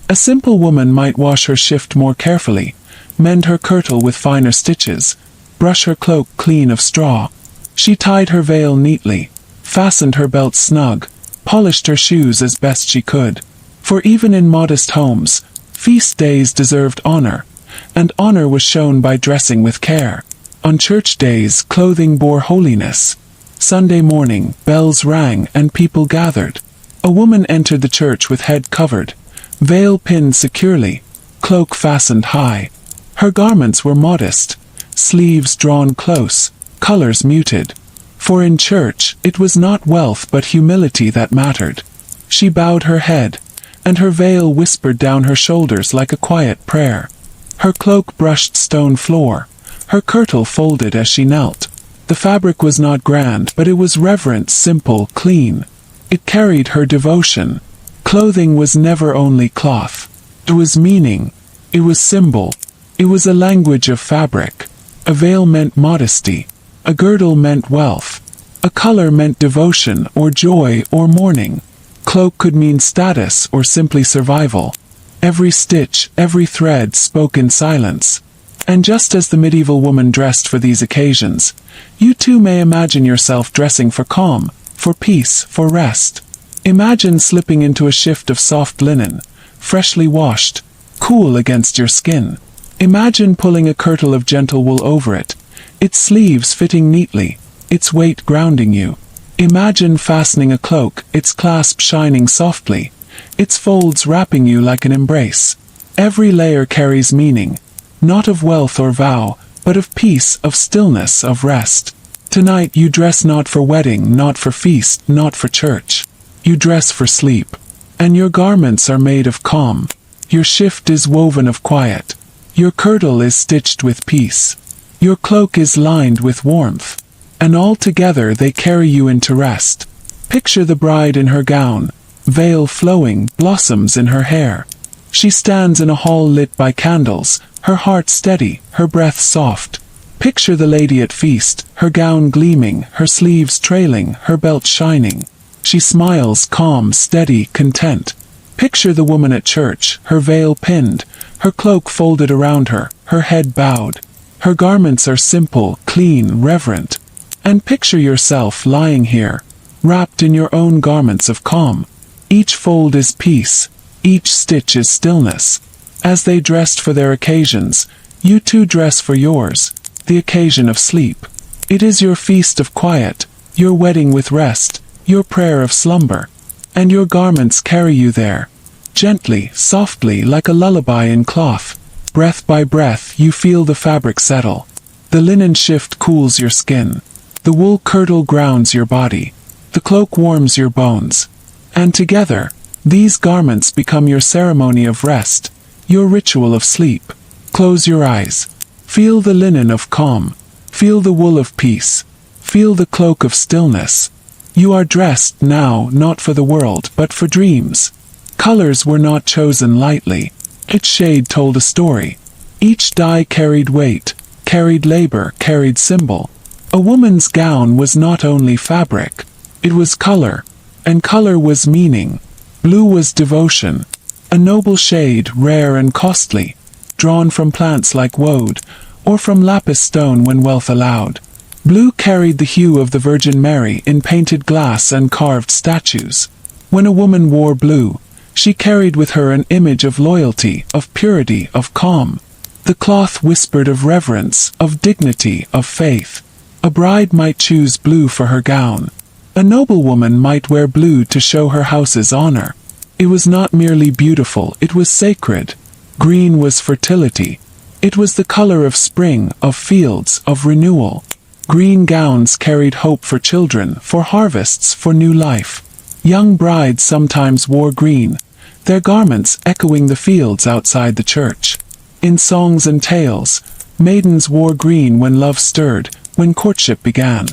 A simple woman might wash her shift more carefully, mend her kirtle with finer stitches, brush her cloak clean of straw. She tied her veil neatly, fastened her belt snug, polished her shoes as best she could. For even in modest homes, feast days deserved honor, and honor was shown by dressing with care. On church days, clothing bore holiness. Sunday morning, bells rang and people gathered. A woman entered the church with head covered, veil pinned securely, cloak fastened high. Her garments were modest, sleeves drawn close, colors muted. For in church, it was not wealth but humility that mattered. She bowed her head, and her veil whispered down her shoulders like a quiet prayer. Her cloak brushed stone floor, her kirtle folded as she knelt. The fabric was not grand, but it was reverent, simple, clean. It carried her devotion. Clothing was never only cloth. It was meaning. It was symbol. It was a language of fabric. A veil meant modesty. A girdle meant wealth. A color meant devotion or joy or mourning. Cloak could mean status or simply survival. Every stitch, every thread spoke in silence. And just as the medieval woman dressed for these occasions, you too may imagine yourself dressing for calm, for peace, for rest. Imagine slipping into a shift of soft linen, freshly washed, cool against your skin. Imagine pulling a kirtle of gentle wool over it, its sleeves fitting neatly, its weight grounding you. Imagine fastening a cloak, its clasp shining softly, its folds wrapping you like an embrace. Every layer carries meaning, not of wealth or vow, but of peace, of stillness, of rest. Tonight you dress not for wedding, not for feast, not for church. You dress for sleep. And your garments are made of calm. Your shift is woven of quiet. Your kirtle is stitched with peace. Your cloak is lined with warmth. And all together they carry you into rest. Picture the bride in her gown, veil flowing, blossoms in her hair. She stands in a hall lit by candles, her heart steady, her breath soft. Picture the lady at feast, her gown gleaming, her sleeves trailing, her belt shining. She smiles, calm, steady, content. Picture the woman at church, her veil pinned, her cloak folded around her, her head bowed. Her garments are simple, clean, reverent. And picture yourself lying here, wrapped in your own garments of calm. Each fold is peace, each stitch is stillness. As they dressed for their occasions, you too dress for yours, the occasion of sleep. It is your feast of quiet, your wedding with rest, your prayer of slumber. And your garments carry you there. Gently, softly, like a lullaby in cloth. Breath by breath, you feel the fabric settle. The linen shift cools your skin. The wool kirtle grounds your body. The cloak warms your bones. And together, these garments become your ceremony of rest, your ritual of sleep. Close your eyes. Feel the linen of calm. Feel the wool of peace. Feel the cloak of stillness. You are dressed now not for the world but for dreams. Colors were not chosen lightly. Each shade told a story. Each dye carried weight, carried labor, carried symbol. A woman's gown was not only fabric, it was color, and color was meaning. Blue was devotion, a noble shade, rare and costly, drawn from plants like woad, or from lapis stone when wealth allowed. Blue carried the hue of the Virgin Mary in painted glass and carved statues. When a woman wore blue, she carried with her an image of loyalty, of purity, of calm. The cloth whispered of reverence, of dignity, of faith. A bride might choose blue for her gown. A noblewoman might wear blue to show her house's honor. It was not merely beautiful, it was sacred. Green was fertility. It was the color of spring, of fields, of renewal. Green gowns carried hope for children, for harvests, for new life. Young brides sometimes wore green, their garments echoing the fields outside the church. In songs and tales, maidens wore green when love stirred, when courtship began.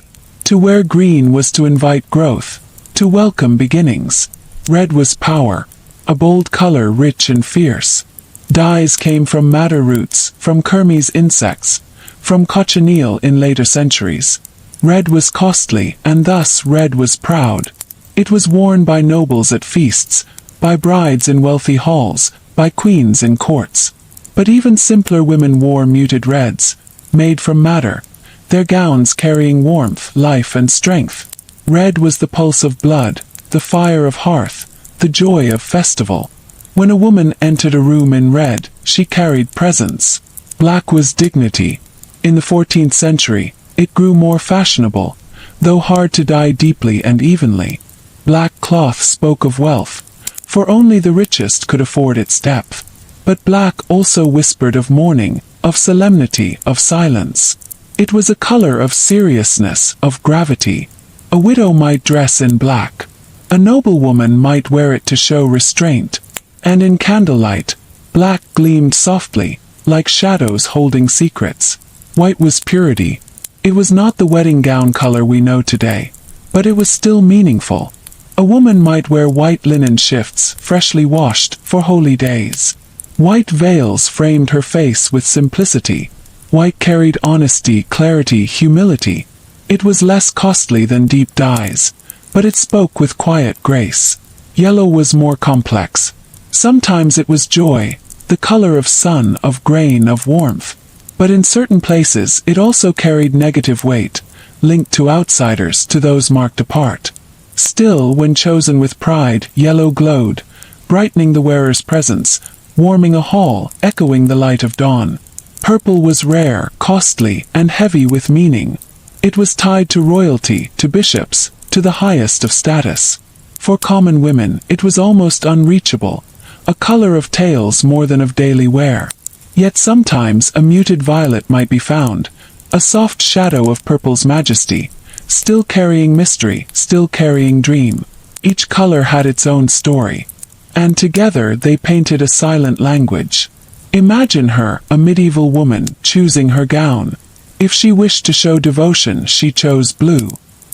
To wear green was to invite growth, to welcome beginnings. Red was power, a bold color rich and fierce. Dyes came from madder roots, from kermes insects, from cochineal in later centuries. Red was costly, and thus red was proud. It was worn by nobles at feasts, by brides in wealthy halls, by queens in courts. But even simpler women wore muted reds, made from madder, their gowns carrying warmth, life and strength. Red was the pulse of blood, the fire of hearth, the joy of festival. When a woman entered a room in red, she carried presence. Black was dignity. In the 14th century, it grew more fashionable, though hard to dye deeply and evenly. Black cloth spoke of wealth, for only the richest could afford its depth. But black also whispered of mourning, of solemnity, of silence. It was a color of seriousness, of gravity. A widow might dress in black. A noblewoman might wear it to show restraint. And in candlelight, black gleamed softly, like shadows holding secrets. White was purity. It was not the wedding gown color we know today, but it was still meaningful. A woman might wear white linen shifts, freshly washed, for holy days. White veils framed her face with simplicity. White carried honesty, clarity, humility. It was less costly than deep dyes, but it spoke with quiet grace. Yellow was more complex. Sometimes it was joy, the color of sun, of grain, of warmth. But in certain places it also carried negative weight, linked to outsiders, to those marked apart. Still, when chosen with pride, yellow glowed, brightening the wearer's presence, warming a hall, echoing the light of dawn. Purple was rare, costly, and heavy with meaning. It was tied to royalty, to bishops, to the highest of status. For common women, it was almost unreachable, a color of tales more than of daily wear. Yet sometimes a muted violet might be found, a soft shadow of purple's majesty, still carrying mystery, still carrying dream. Each color had its own story, and together they painted a silent language. Imagine her, a medieval woman, choosing her gown. If she wished to show devotion, she chose blue.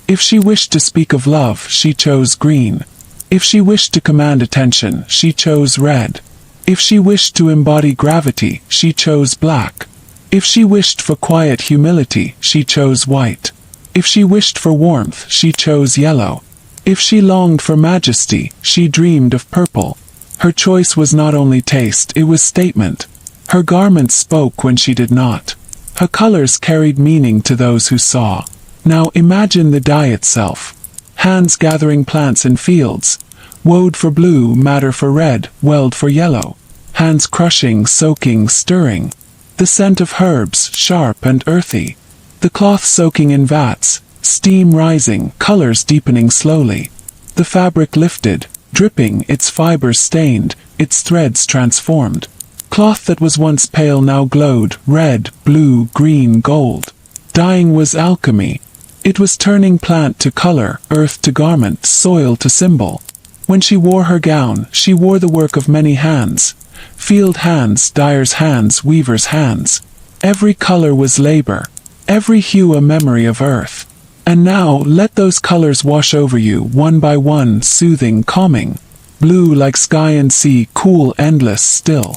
If she wished to speak of love, she chose green. If she wished to command attention, she chose red. If she wished to embody gravity, she chose black. If she wished for quiet humility, she chose white. If she wished for warmth, she chose yellow. If she longed for majesty, she dreamed of purple. Her choice was not only taste, it was statement. Her garments spoke when she did not. Her colors carried meaning to those who saw. Now imagine the dye itself. Hands gathering plants in fields. Wove for blue, madder for red, weld for yellow. Hands crushing, soaking, stirring. The scent of herbs, sharp and earthy. The cloth soaking in vats, steam rising, colors deepening slowly. The fabric lifted, dripping, its fibers stained, its threads transformed. Cloth that was once pale now glowed, red, blue, green, gold. Dyeing was alchemy. It was turning plant to color, earth to garment, soil to symbol. When she wore her gown, she wore the work of many hands. Field hands, dyer's hands, weaver's hands. Every color was labor, every hue a memory of earth. And now, let those colors wash over you, one by one, soothing, calming. Blue like sky and sea, cool, endless, still.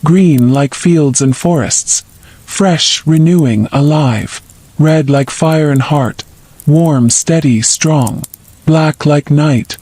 Green like fields and forests, fresh, renewing, alive. Red like fire and heart, warm, steady, strong. Black like night,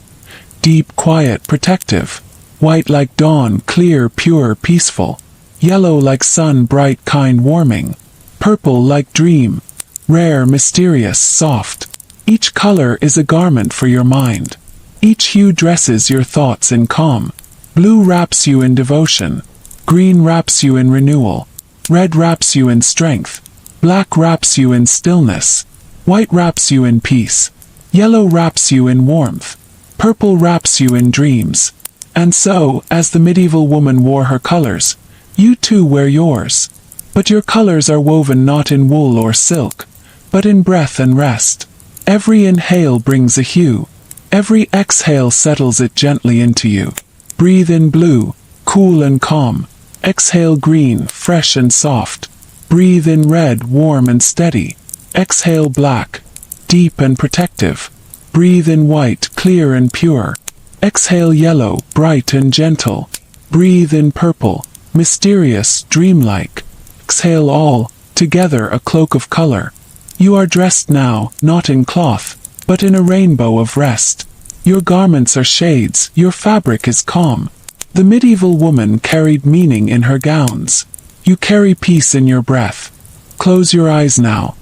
deep, quiet, protective. White like dawn, clear, pure, peaceful. Yellow like sun, bright, kind, warming. Purple like dream, rare, mysterious, soft. Each color is a garment for your mind. Each hue dresses your thoughts in calm. Blue wraps you in devotion. Green wraps you in renewal. Red wraps you in strength. Black wraps you in stillness. White wraps you in peace. Yellow wraps you in warmth. Purple wraps you in dreams. And so, as the medieval woman wore her colors, you too wear yours. But your colors are woven not in wool or silk, but in breath and rest. Every inhale brings a hue. Every exhale settles it gently into you. Breathe in blue, cool and calm. Exhale green, fresh and soft. Breathe in red, warm and steady. Exhale black, deep and protective. Breathe in white, clear and pure. Exhale yellow, bright and gentle. Breathe in purple, mysterious, dreamlike. Exhale all, together a cloak of color. You are dressed now, not in cloth, but in a rainbow of rest. Your garments are shades, your fabric is calm. The medieval woman carried meaning in her gowns. You carry peace in your breath. Close your eyes now,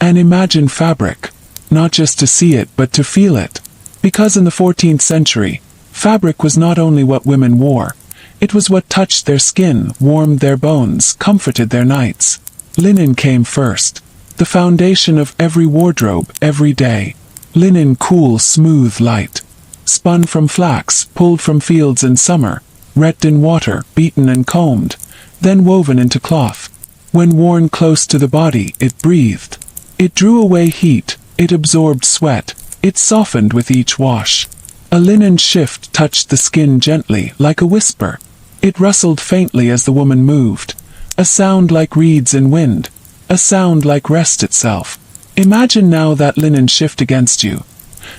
and imagine fabric, not just to see it but to feel it. Because in the 14th century, fabric was not only what women wore, it was what touched their skin, warmed their bones, comforted their nights. Linen came first, the foundation of every wardrobe, every day. Linen cool, smooth, light. Spun from flax, pulled from fields in summer, wet in water, beaten and combed, then woven into cloth. When worn close to the body, it breathed. It drew away heat, it absorbed sweat, it softened with each wash. A linen shift touched the skin gently, like a whisper. It rustled faintly as the woman moved. A sound like reeds in wind. A sound like rest itself. Imagine now that linen shift against you.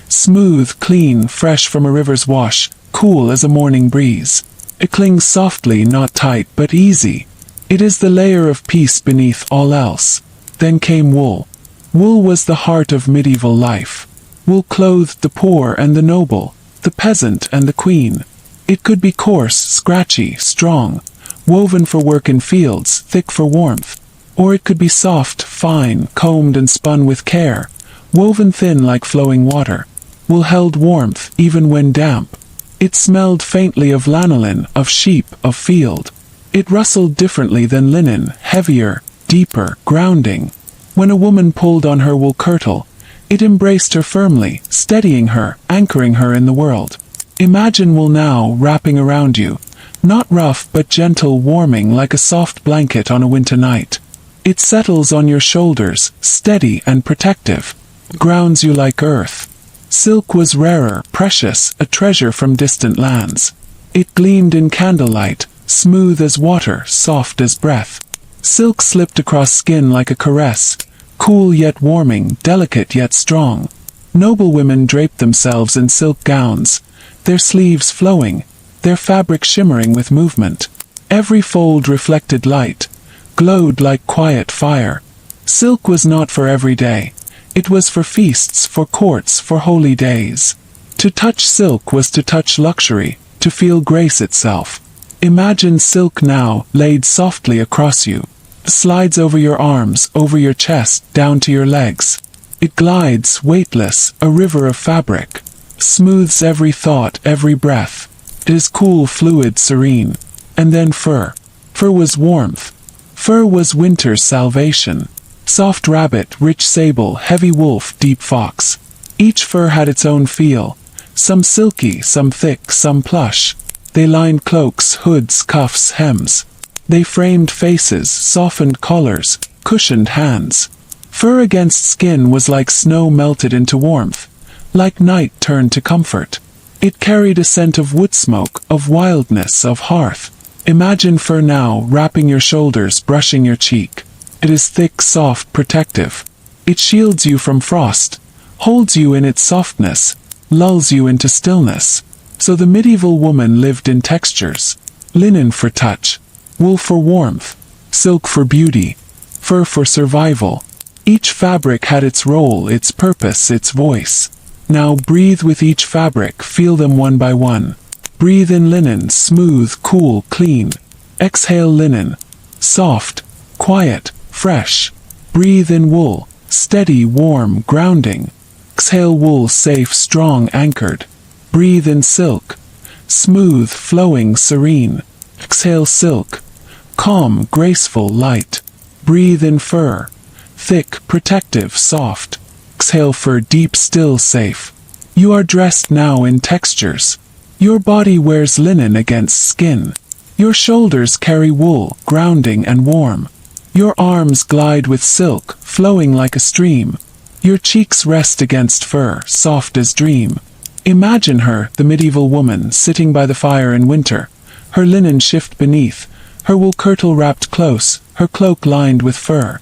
Smooth, clean, fresh from a river's wash, cool as a morning breeze. It clings softly, not tight, but easy. It is the layer of peace beneath all else. Then came wool. Wool was the heart of medieval life. Wool clothed the poor and the noble, the peasant and the queen. It could be coarse, scratchy, strong, woven for work in fields, thick for warmth. Or it could be soft, fine, combed and spun with care, woven thin like flowing water. Wool held warmth even when damp. It smelled faintly of lanolin, of sheep, of field. It rustled differently than linen, heavier, deeper, grounding. When a woman pulled on her wool kirtle, it embraced her firmly, steadying her, anchoring her in the world. Imagine wool now wrapping around you, not rough but gentle, warming like a soft blanket on a winter night. It settles on your shoulders, steady and protective, grounds you like earth. Silk was rarer, precious, a treasure from distant lands. It gleamed in candlelight, smooth as water, soft as breath. Silk slipped across skin like a caress, cool yet warming, delicate yet strong. Noble women draped themselves in silk gowns, their sleeves flowing, their fabric shimmering with movement. Every fold reflected light, glowed like quiet fire. Silk was not for every day. It was for feasts, for courts, for holy days. To touch silk was to touch luxury, to feel grace itself. Imagine silk now, laid softly across you. Slides over your arms, over your chest, down to your legs. It glides, weightless, a river of fabric. Smooths every thought, every breath. It is cool, fluid, serene. And then fur. Fur was warmth. Fur was winter's salvation. Soft rabbit, rich sable, heavy wolf, deep fox. Each fur had its own feel. Some silky, some thick, some plush. They lined cloaks, hoods, cuffs, hems. They framed faces, softened collars, cushioned hands. Fur against skin was like snow melted into warmth, like night turned to comfort. It carried a scent of wood smoke, of wildness, of hearth. Imagine fur now, wrapping your shoulders, brushing your cheek. It is thick, soft, protective. It shields you from frost, holds you in its softness, lulls you into stillness. So the medieval woman lived in textures. Linen for touch, wool for warmth, silk for beauty, fur for survival. Each fabric had its role, its purpose, its voice. Now breathe with each fabric, feel them one by one. Breathe in linen, smooth, cool, clean. Exhale linen, soft, quiet, fresh. Breathe in wool, steady, warm, grounding. Exhale wool, safe, strong, anchored. Breathe in silk, smooth, flowing, serene. Exhale silk, calm, graceful, light. Breathe in fur, thick, protective, soft. Exhale fur, deep, still, safe. You are dressed now in textures. Your body wears linen against skin. Your shoulders carry wool, grounding and warm. Your arms glide with silk, flowing like a stream. Your cheeks rest against fur, soft as dream. Imagine her, the medieval woman, sitting by the fire in winter, her linen shift beneath, her wool kirtle wrapped close, her cloak lined with fur.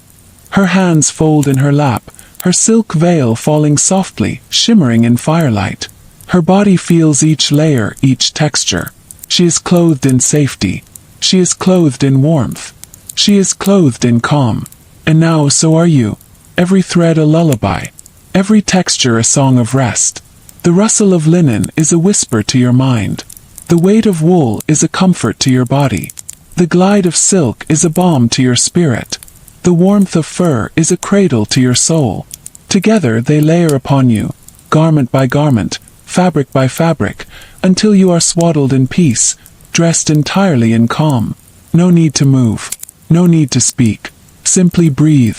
Her hands fold in her lap, her silk veil falling softly, shimmering in firelight. Her body feels each layer, each texture. She is clothed in safety. She is clothed in warmth. She is clothed in calm. And now so are you. Every thread a lullaby. Every texture a song of rest. The rustle of linen is a whisper to your mind. The weight of wool is a comfort to your body. The glide of silk is a balm to your spirit. The warmth of fur is a cradle to your soul. Together they layer upon you, garment by garment, fabric by fabric, until you are swaddled in peace, dressed entirely in calm. No need to move. No need to speak. Simply breathe.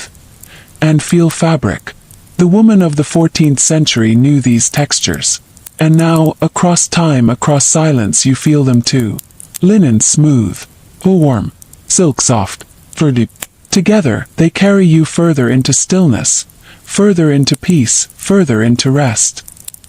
And feel fabric. The woman of the 14th century knew these textures. And now, across time, across silence, you feel them too. Linen smooth, wool warm, silk soft, fur deep. Together, they carry you further into stillness, further into peace, further into rest.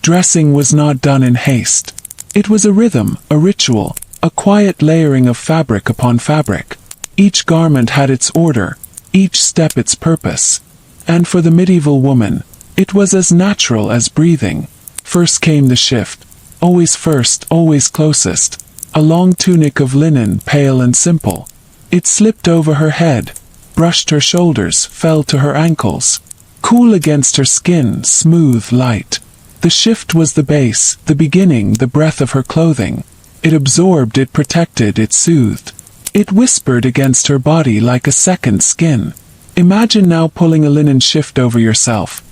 Dressing was not done in haste. It was a rhythm, a ritual, a quiet layering of fabric upon fabric. Each garment had its order, each step its purpose. And for the medieval woman, it was as natural as breathing. First came the shift. Always first, always closest. a long tunic of linen, pale and simple. It slipped over her head, brushed her shoulders, fell to her ankles. Cool against her skin, smooth, light. The shift was the base, the beginning, the breath of her clothing. It absorbed, it protected, it soothed. It whispered against her body like a second skin. Imagine now pulling a linen shift over yourself.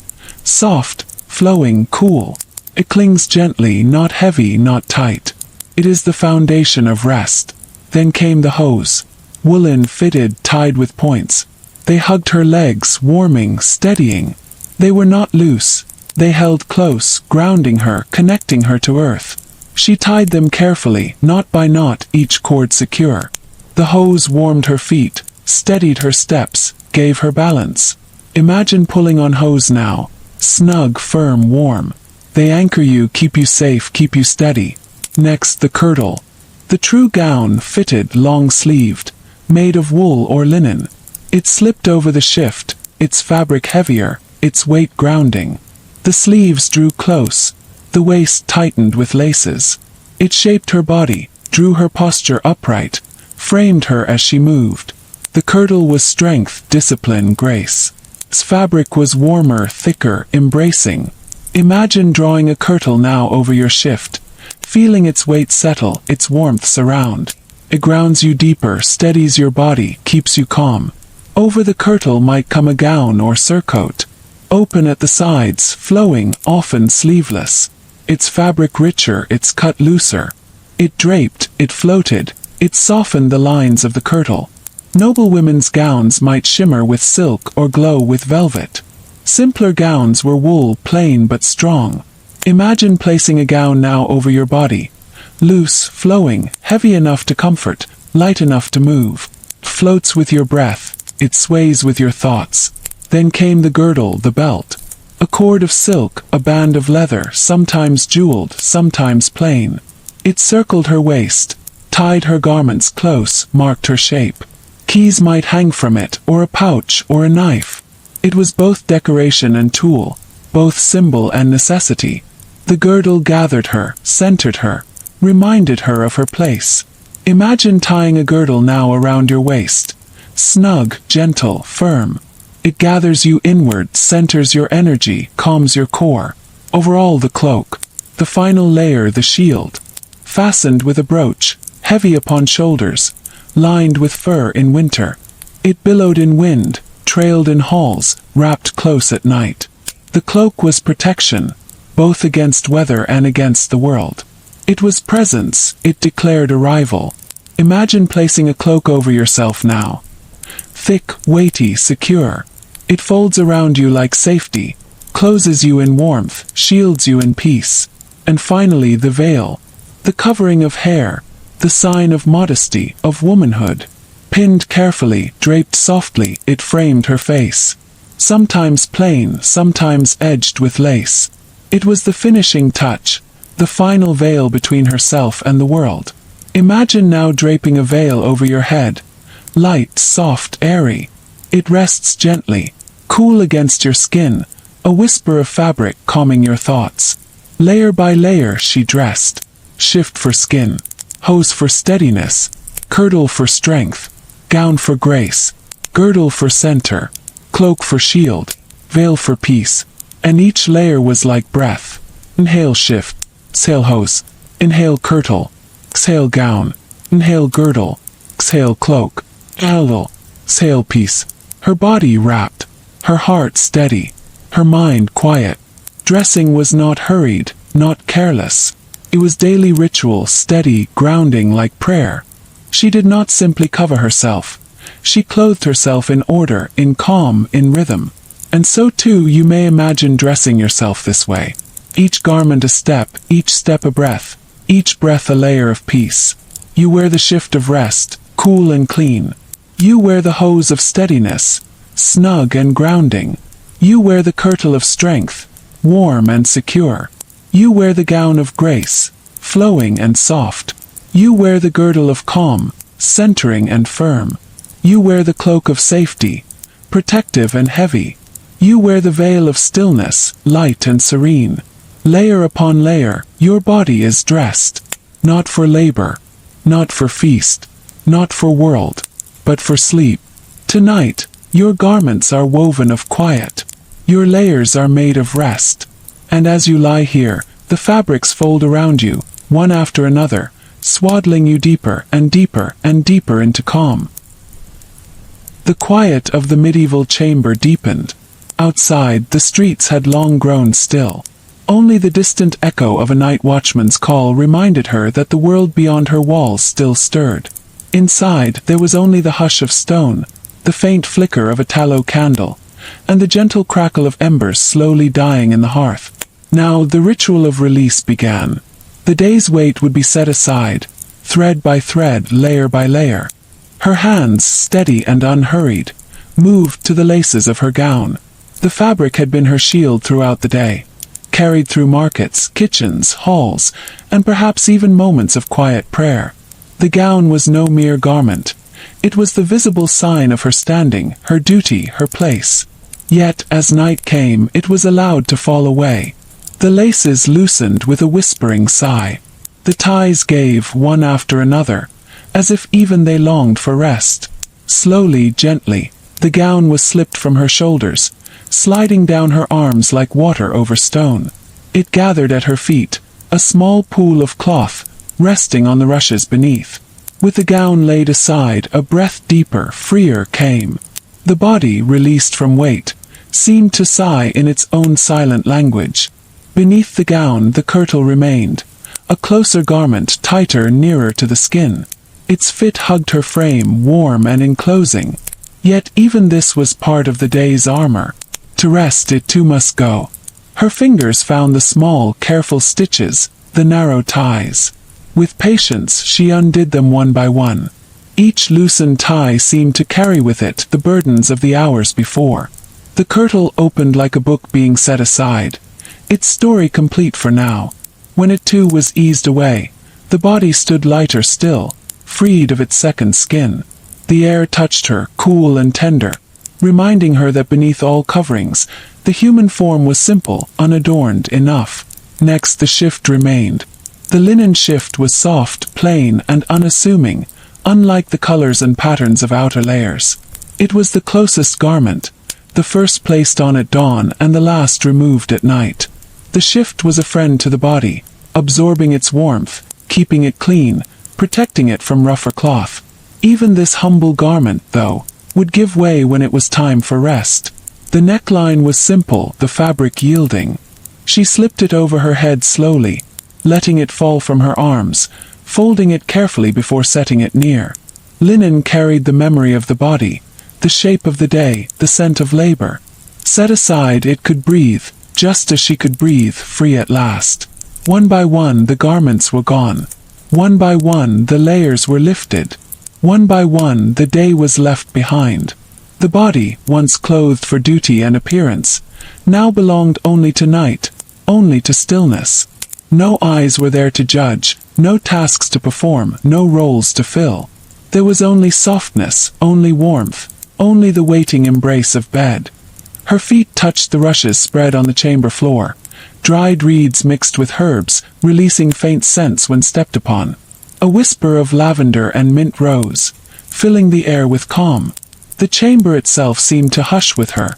Soft, flowing, cool. It clings gently, not heavy, not tight. It is the foundation of rest. Then came the hose. Woolen, fitted, tied with points. They hugged her legs, warming, steadying. They were not loose. They held close, grounding her, connecting her to earth. She tied them carefully, knot by knot, each cord secure. The hose warmed her feet, steadied her steps, gave her balance. Imagine pulling on hose now. Snug, firm, warm. They anchor you, keep you safe, keep you steady. Next, the kirtle. The true gown, fitted, long-sleeved, made of wool or linen. It slipped over the shift, its fabric heavier, its weight grounding. The sleeves drew close. The waist tightened with laces. It shaped her body, drew her posture upright, framed her as she moved. The kirtle was strength, discipline, grace. Its fabric was warmer, thicker, embracing. Imagine drawing a kirtle now over your shift, feeling its weight settle, its warmth surround. It grounds you deeper, steadies your body, keeps you calm. Over the kirtle might come a gown or surcoat. Open at the sides, flowing, often sleeveless. Its fabric richer, its cut looser. It draped, it floated, it softened the lines of the kirtle. Noble women's gowns might shimmer with silk or glow with velvet. Simpler gowns were wool, plain but strong. Imagine placing a gown now over your body. Loose, flowing, heavy enough to comfort, light enough to move. It floats with your breath, it sways with your thoughts. Then came the girdle, the belt. A cord of silk, a band of leather, sometimes jeweled, sometimes plain. It circled her waist, tied her garments close, marked her shape. Keys might hang from it, or a pouch, or a knife. It was both decoration and tool, both symbol and necessity. The girdle gathered her, centered her, reminded her of her place. Imagine tying a girdle now around your waist. Snug, gentle, firm. It gathers you inward, centers your energy, calms your core. Over all the cloak. The final layer, the shield. Fastened with a brooch, heavy upon shoulders, lined with fur in winter. It billowed in wind, trailed in halls, wrapped close at night. The cloak was protection, both against weather and against the world. It was presence, it declared arrival. Imagine placing a cloak over yourself now. Thick, weighty, secure. It folds around you like safety, closes you in warmth, shields you in peace. And finally the veil, the covering of hair, the sign of modesty, of womanhood. Pinned carefully, draped softly, it framed her face. Sometimes plain, sometimes edged with lace. It was the finishing touch, the final veil between herself and the world. Imagine now draping a veil over your head. Light, soft, airy. It rests gently, cool against your skin, a whisper of fabric calming your thoughts. Layer by layer she dressed. Shift for skin, hose for steadiness, kirtle for strength, gown for grace, girdle for center, cloak for shield, veil for peace. And each layer was like breath. Inhale shift, exhale hose, inhale kirtle, exhale gown, inhale girdle, exhale cloak, exhale peace. Her body wrapped, her heart steady, her mind quiet. Dressing was not hurried, not careless. It was daily ritual, steady, grounding like prayer. She did not simply cover herself. She clothed herself in order, in calm, in rhythm. And so too you may imagine dressing yourself this way. Each garment a step, each step a breath, each breath a layer of peace. You wear the shift of rest, cool and clean. You wear the hose of steadiness, snug and grounding. You wear the kirtle of strength, warm and secure. You wear the gown of grace, flowing and soft. You wear the girdle of calm, centering and firm. You wear the cloak of safety, protective and heavy. You wear the veil of stillness, light and serene. Layer upon layer, your body is dressed, not for labor, Not for feast, not for world, but for sleep. Tonight, your garments are woven of quiet. Your layers are made of rest. And as you lie here, the fabrics fold around you, one after another, swaddling you deeper and deeper and deeper into calm. The quiet of the medieval chamber deepened. Outside, the streets had long grown still. Only the distant echo of a night watchman's call reminded her that the world beyond her walls still stirred. Inside, there was only the hush of stone, the faint flicker of a tallow candle, and the gentle crackle of embers slowly dying in the hearth. Now the ritual of release began. The day's weight would be set aside, thread by thread, layer by layer. Her hands, steady and unhurried, moved to the laces of her gown. The fabric had been her shield throughout the day, carried through markets, kitchens, halls, and perhaps even moments of quiet prayer. The gown was no mere garment. It was the visible sign of her standing, her duty, her place. Yet, as night came, it was allowed to fall away. The laces loosened with a whispering sigh. The ties gave, one after another, as if even they longed for rest. Slowly, gently, the gown was slipped from her shoulders, sliding down her arms like water over stone. It gathered at her feet, a small pool of cloth, resting on the rushes beneath. With the gown laid aside, a breath deeper, freer came. The body, released from weight, seemed to sigh in its own silent language. Beneath the gown, the kirtle remained, a closer garment, tighter, nearer to the skin. Its fit hugged her frame, warm and enclosing. Yet even this was part of the day's armor. To rest it too must go. Her fingers found the small, careful stitches, the narrow ties. With patience she undid them one by one. Each loosened tie seemed to carry with it the burdens of the hours before. The kirtle opened like a book being set aside, its story complete for now. When it too was eased away, the body stood lighter still, freed of its second skin. The air touched her, cool and tender, reminding her that beneath all coverings, the human form was simple, unadorned enough. Next the shift remained. The linen shift was soft, plain, and unassuming, unlike the colors and patterns of outer layers. It was the closest garment, the first placed on at dawn and the last removed at night. The shift was a friend to the body, absorbing its warmth, keeping it clean, protecting it from rougher cloth. Even this humble garment, though, would give way when it was time for rest. The neckline was simple, the fabric yielding. She slipped it over her head slowly, letting it fall from her arms, folding it carefully before setting it near. Linen carried the memory of the body, the shape of the day, the scent of labor. Set aside, it could breathe, just as she could breathe, free at last. One by one the garments were gone. One by one the layers were lifted. One by one the day was left behind. The body, once clothed for duty and appearance, now belonged only to night, only to stillness. No eyes were there to judge, no tasks to perform, no roles to fill. There was only softness, only warmth, only the waiting embrace of bed. Her feet touched the rushes spread on the chamber floor, dried reeds mixed with herbs, releasing faint scents when stepped upon. A whisper of lavender and mint rose, filling the air with calm. The chamber itself seemed to hush with her,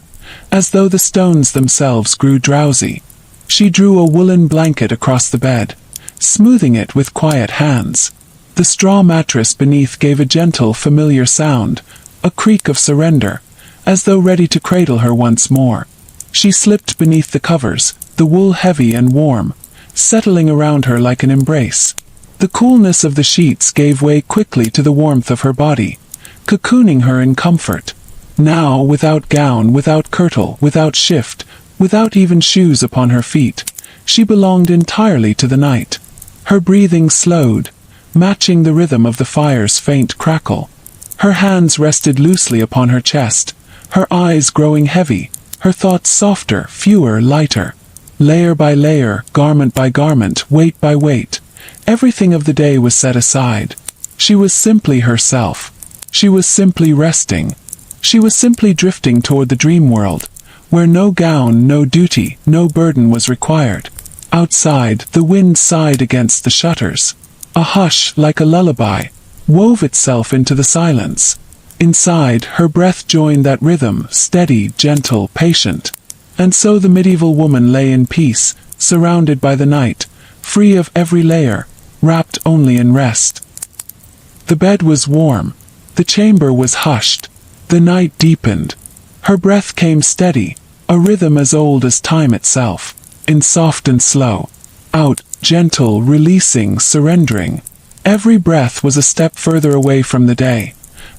as though the stones themselves grew drowsy. She drew a woolen blanket across the bed, smoothing it with quiet hands. The straw mattress beneath gave a gentle, familiar sound, a creak of surrender, as though ready to cradle her once more. She slipped beneath the covers, the wool heavy and warm, settling around her like an embrace. The coolness of the sheets gave way quickly to the warmth of her body, cocooning her in comfort. Now, without gown, without kirtle, without shift, without even shoes upon her feet, she belonged entirely to the night. Her breathing slowed, matching the rhythm of the fire's faint crackle. Her hands rested loosely upon her chest, her eyes growing heavy, her thoughts softer, fewer, lighter. Layer by layer, garment by garment, weight by weight, everything of the day was set aside. She was simply herself. She was simply resting. She was simply drifting toward the dream world, where no gown, no duty, no burden was required. Outside, the wind sighed against the shutters. A hush, like a lullaby, wove itself into the silence. Inside, her breath joined that rhythm, steady, gentle, patient. And so the medieval woman lay in peace, surrounded by the night, free of every layer, wrapped only in rest. The bed was warm. The chamber was hushed. The night deepened. Her breath came steady, a rhythm as old as time itself, in soft and slow. Out, gentle, releasing, surrendering. Every breath was a step further away from the day,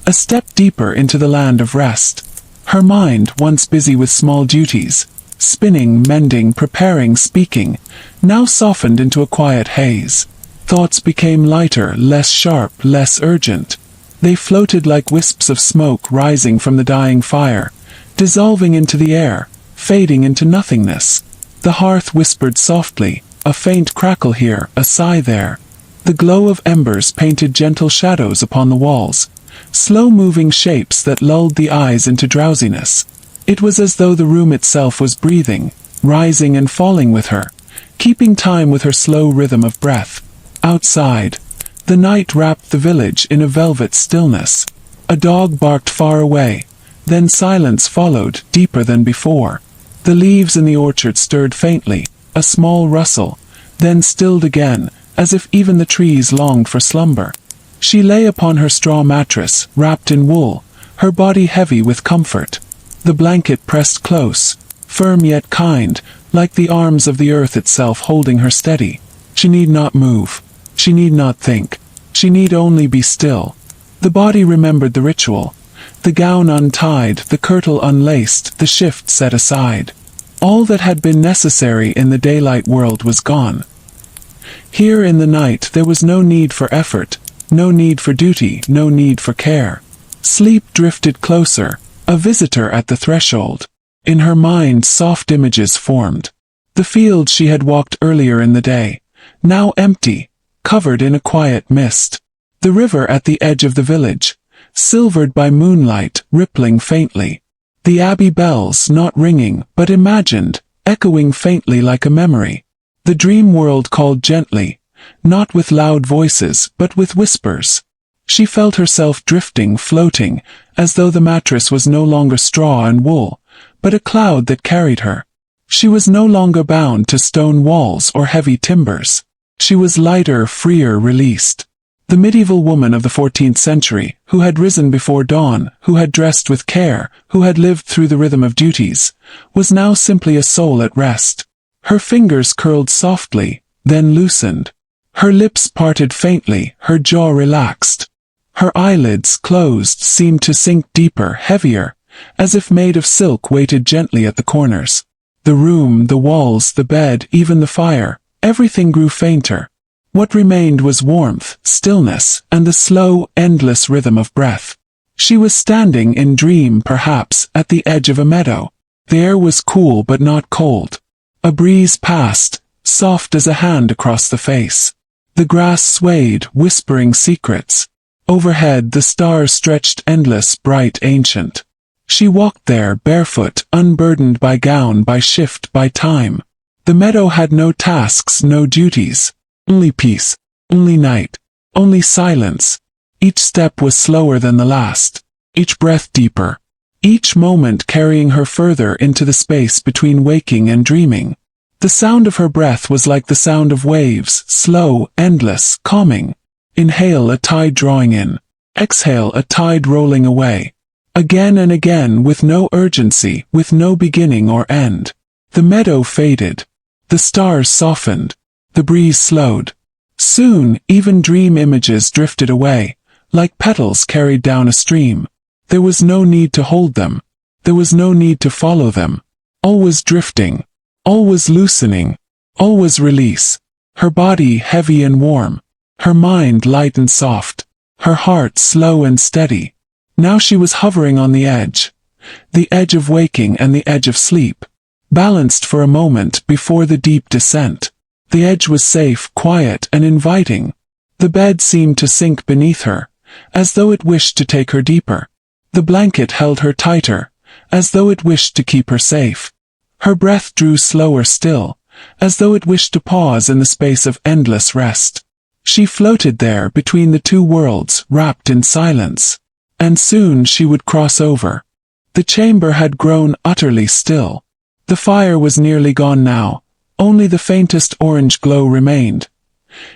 a step deeper into the land of rest. Her mind, once busy with small duties, spinning, mending, preparing, speaking, now softened into a quiet haze. Thoughts became lighter, less sharp, less urgent. They floated like wisps of smoke rising from the dying fire, dissolving into the air, fading into nothingness. The hearth whispered softly, a faint crackle here, a sigh there. The glow of embers painted gentle shadows upon the walls, slow-moving shapes that lulled the eyes into drowsiness. It was as though the room itself was breathing, rising and falling with her, keeping time with her slow rhythm of breath. Outside, the night wrapped the village in a velvet stillness. A dog barked far away, then silence followed, deeper than before. The leaves in the orchard stirred faintly, a small rustle, then stilled again, as if even the trees longed for slumber. She lay upon her straw mattress, wrapped in wool, her body heavy with comfort. The blanket pressed close, firm yet kind, like the arms of the earth itself holding her steady. She need not move. She need not think. She need only be still. The body remembered the ritual. The gown untied, the kirtle unlaced, the shift set aside. All that had been necessary in the daylight world was gone. Here in the night there was no need for effort, no need for duty, no need for care. Sleep drifted closer, a visitor at the threshold. In her mind soft images formed. The field she had walked earlier in the day, now empty, covered in a quiet mist. The river at the edge of the village, silvered by moonlight, rippling faintly. The abbey bells, not ringing, but imagined, echoing faintly like a memory. The dream world called gently, not with loud voices, but with whispers. She felt herself drifting, floating, as though the mattress was no longer straw and wool, but a cloud that carried her. She was no longer bound to stone walls or heavy timbers. She was lighter, freer, released. The medieval woman of the 14th century, who had risen before dawn, who had dressed with care, who had lived through the rhythm of duties, was now simply a soul at rest. Her fingers curled softly, then loosened. Her lips parted faintly, her jaw relaxed. Her eyelids, closed, seemed to sink deeper, heavier, as if made of silk weighted gently at the corners. The room, the walls, the bed, even the fire, everything grew fainter. What remained was warmth, stillness, and the slow, endless rhythm of breath. She was standing in dream, perhaps, at the edge of a meadow. The air was cool but not cold. A breeze passed, soft as a hand across the face. The grass swayed, whispering secrets. Overhead the stars stretched endless, bright, ancient. She walked there, barefoot, unburdened by gown, by shift, by time. The meadow had no tasks, no duties. Only peace, only night, only silence. Each step was slower than the last, each breath deeper, each moment carrying her further into the space between waking and dreaming. The sound of her breath was like the sound of waves, slow, endless, calming. Inhale, a tide drawing in. Exhale, a tide rolling away. Again and again, with no urgency, with no beginning or end. The meadow faded. The stars softened. The breeze slowed. Soon, even dream images drifted away, like petals carried down a stream. There was no need to hold them. There was no need to follow them. All was drifting. All was loosening. All was release. Her body heavy and warm. Her mind light and soft. Her heart slow and steady. Now she was hovering on the edge of waking and the edge of sleep, balanced for a moment before the deep descent. The edge was safe, quiet, and inviting. The bed seemed to sink beneath her, as though it wished to take her deeper. The blanket held her tighter, as though it wished to keep her safe. Her breath drew slower still, as though it wished to pause in the space of endless rest. She floated there between the two worlds, wrapped in silence. And soon she would cross over. The chamber had grown utterly still. The fire was nearly gone now. Only the faintest orange glow remained,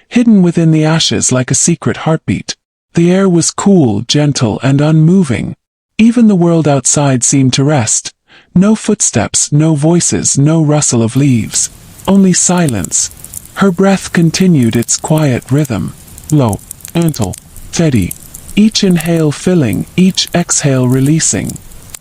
hidden within the ashes like a secret heartbeat. The air was cool, gentle, and unmoving. Even the world outside seemed to rest. No footsteps, no voices, no rustle of leaves. Only silence. Her breath continued its quiet rhythm. Low, gentle, steady. Each inhale filling, each exhale releasing.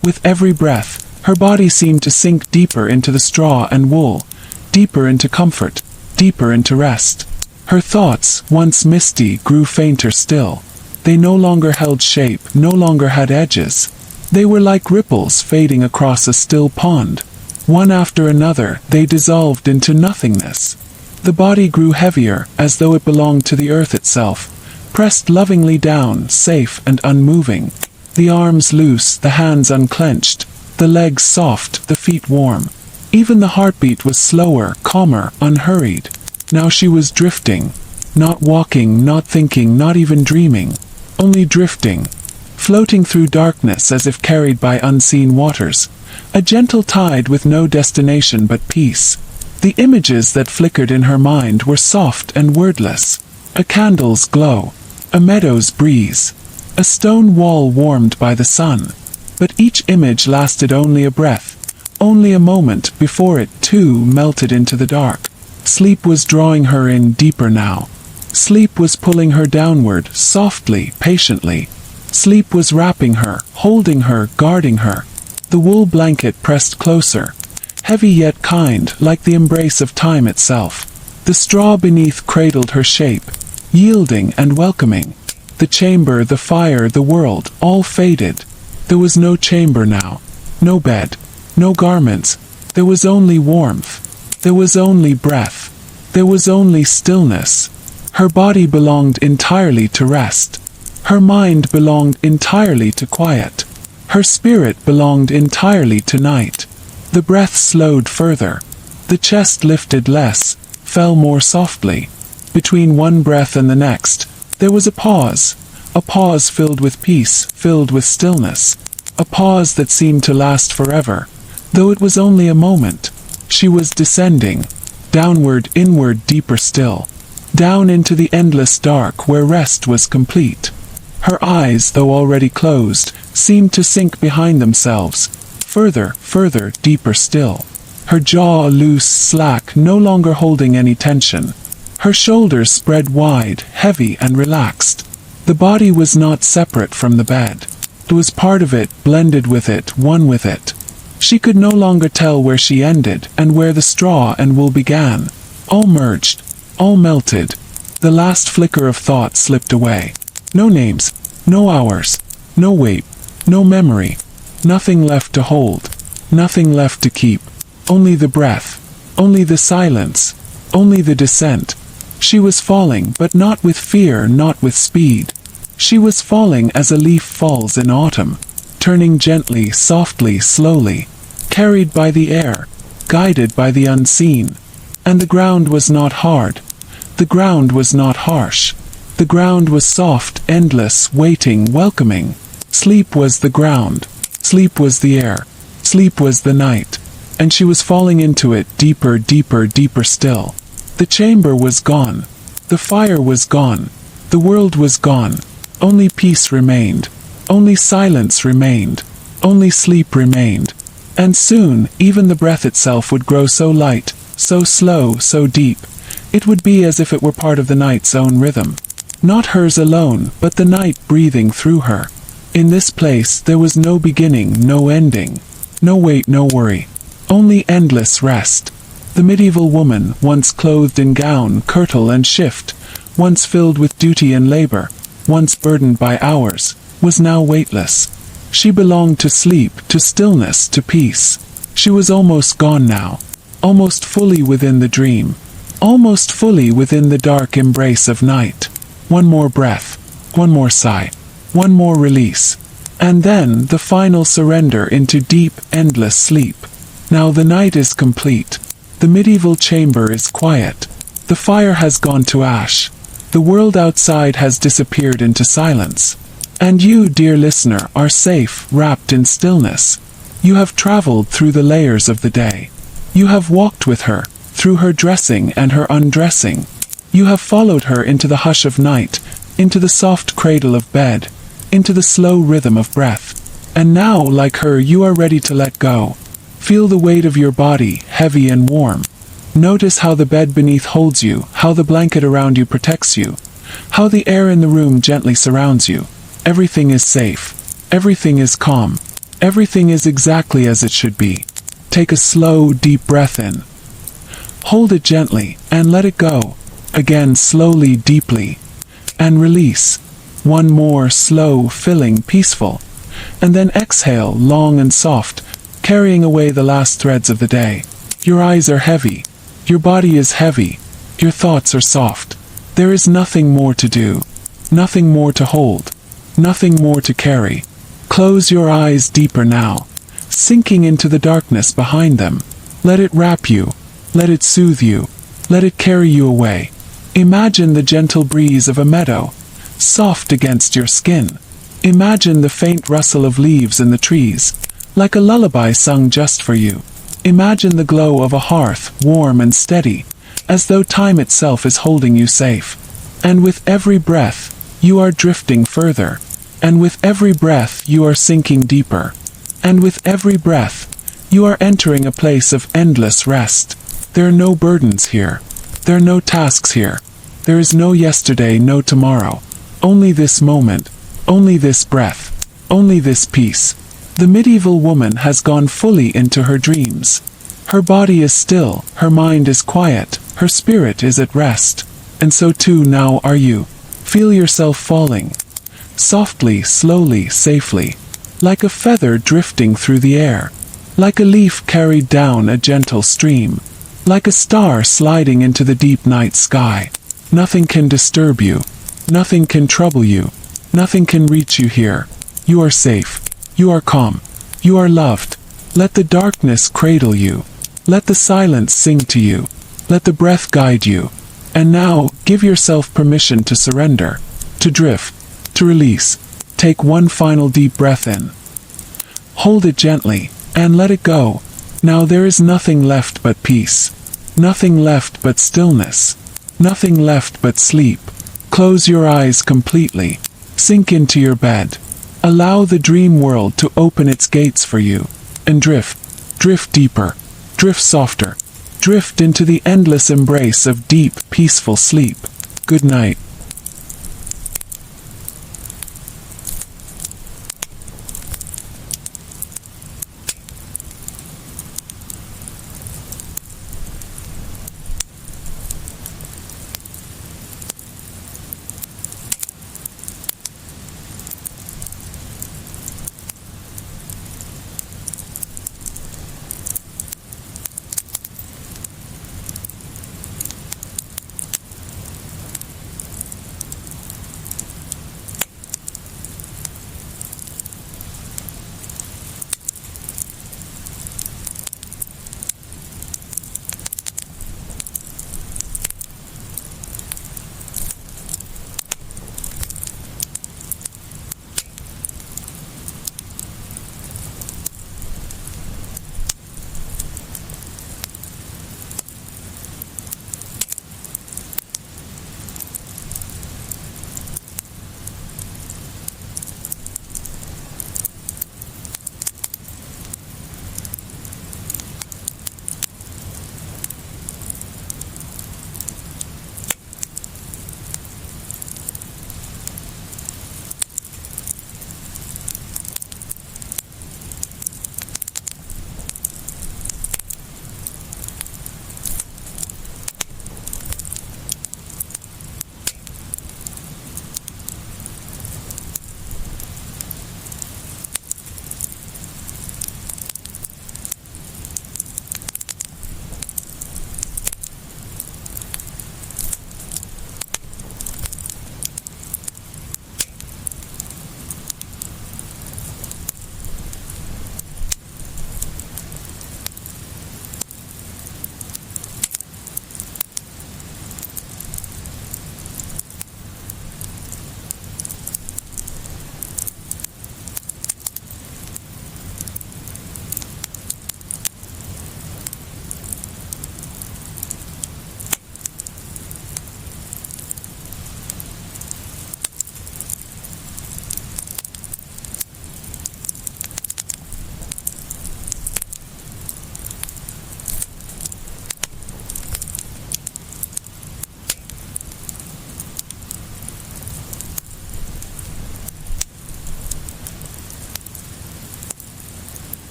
With every breath, her body seemed to sink deeper into the straw and wool, deeper into comfort, deeper into rest. Her thoughts, once misty, grew fainter still. They no longer held shape, no longer had edges. They were like ripples fading across a still pond. One after another, they dissolved into nothingness. The body grew heavier, as though it belonged to the earth itself, pressed lovingly down, safe and unmoving. The arms loose, the hands unclenched, the legs soft, the feet warm. Even the heartbeat was slower, calmer, unhurried. Now she was drifting. Not walking, not thinking, not even dreaming. Only drifting. Floating through darkness as if carried by unseen waters. A gentle tide with no destination but peace. The images that flickered in her mind were soft and wordless. A candle's glow. A meadow's breeze. A stone wall warmed by the sun. But each image lasted only a breath. Only a moment before it, too, melted into the dark. Sleep was drawing her in deeper now. Sleep was pulling her downward, softly, patiently. Sleep was wrapping her, holding her, guarding her. The wool blanket pressed closer. Heavy yet kind, like the embrace of time itself. The straw beneath cradled her shape, yielding and welcoming. The chamber, the fire, the world, all faded. There was no chamber now. No bed. No garments. There was only warmth. There was only breath. There was only stillness. Her body belonged entirely to rest. Her mind belonged entirely to quiet. Her spirit belonged entirely to night. The breath slowed further. The chest lifted less, fell more softly. Between one breath and the next, there was a pause filled with peace, filled with stillness. A pause that seemed to last forever, though it was only a moment. She was descending, downward, inward, deeper still, down into the endless dark where rest was complete. Her eyes, though already closed, seemed to sink behind themselves, further, further, deeper still. Her jaw loose, slack, no longer holding any tension. Her shoulders spread wide, heavy and relaxed. The body was not separate from the bed. It was part of it, blended with it, one with it. She could no longer tell where she ended, and where the straw and wool began. All merged, all melted. The last flicker of thought slipped away. No names, no hours, no weight, no memory. Nothing left to hold, nothing left to keep. Only the breath, only the silence, only the descent. She was falling, but not with fear, not with speed. She was falling as a leaf falls in autumn, turning gently, softly, slowly, carried by the air, guided by the unseen. And the ground was not hard. The ground was not harsh. The ground was soft, endless, waiting, welcoming. Sleep was the ground. Sleep was the air. Sleep was the night. And she was falling into it, deeper, deeper, deeper still. The chamber was gone. The fire was gone. The world was gone. Only peace remained. Only silence remained. Only sleep remained. And soon, even the breath itself would grow so light, so slow, so deep. It would be as if it were part of the night's own rhythm. Not hers alone, but the night breathing through her. In this place, there was no beginning, no ending. No weight, no worry. Only endless rest. The medieval woman, once clothed in gown, kirtle and shift, once filled with duty and labor, once burdened by hours, was now weightless. She belonged to sleep, to stillness, to peace. She was almost gone now, almost fully within the dream, almost fully within the dark embrace of night. One more breath, one more sigh, one more release, and then the final surrender into deep, endless sleep. Now the night is complete. The medieval chamber is quiet. The fire has gone to ash. The world outside has disappeared into silence. And you, dear listener, are safe, wrapped in stillness. You have traveled through the layers of the day. You have walked with her, through her dressing and her undressing. You have followed her into the hush of night, into the soft cradle of bed, into the slow rhythm of breath. And now, like her, you are ready to let go. Feel the weight of your body, heavy and warm. Notice how the bed beneath holds you, how the blanket around you protects you, how the air in the room gently surrounds you. Everything is safe. Everything is calm. Everything is exactly as it should be. Take a slow, deep breath in. Hold it gently, and let it go. Again, slowly, deeply. And release. One more, slow, filling, peaceful. And then exhale, long and soft, carrying away the last threads of the day. Your eyes are heavy. Your body is heavy. Your thoughts are soft. There is nothing more to do. Nothing more to hold. Nothing more to carry. Close your eyes deeper now, sinking into the darkness behind them. Let it wrap you. Let it soothe you. Let it carry you away. Imagine the gentle breeze of a meadow, soft against your skin. Imagine the faint rustle of leaves in the trees, like a lullaby sung just for you. Imagine the glow of a hearth, warm and steady, as though time itself is holding you safe. And with every breath, you are drifting further. And with every breath, you are sinking deeper. And with every breath, you are entering a place of endless rest. There are no burdens here. There are no tasks here. There is no yesterday, no tomorrow. Only this moment. Only this breath. Only this peace. The medieval woman has gone fully into her dreams. Her body is still, her mind is quiet, her spirit is at rest. And so too now are you. Feel yourself falling. Softly, slowly, safely. Like a feather drifting through the air. Like a leaf carried down a gentle stream. Like a star sliding into the deep night sky. Nothing can disturb you. Nothing can trouble you. Nothing can reach you here. You are safe. You are calm. You are loved. Let the darkness cradle you. Let the silence sing to you. Let the breath guide you. And now, give yourself permission to surrender, to drift, to release. Take one final deep breath in. Hold it gently, and let it go. Now there is nothing left but peace. Nothing left but stillness. Nothing left but sleep. Close your eyes completely. Sink into your bed. Allow the dream world to open its gates for you. And drift. Drift deeper. Drift softer. Drift into the endless embrace of deep, peaceful sleep. Good night.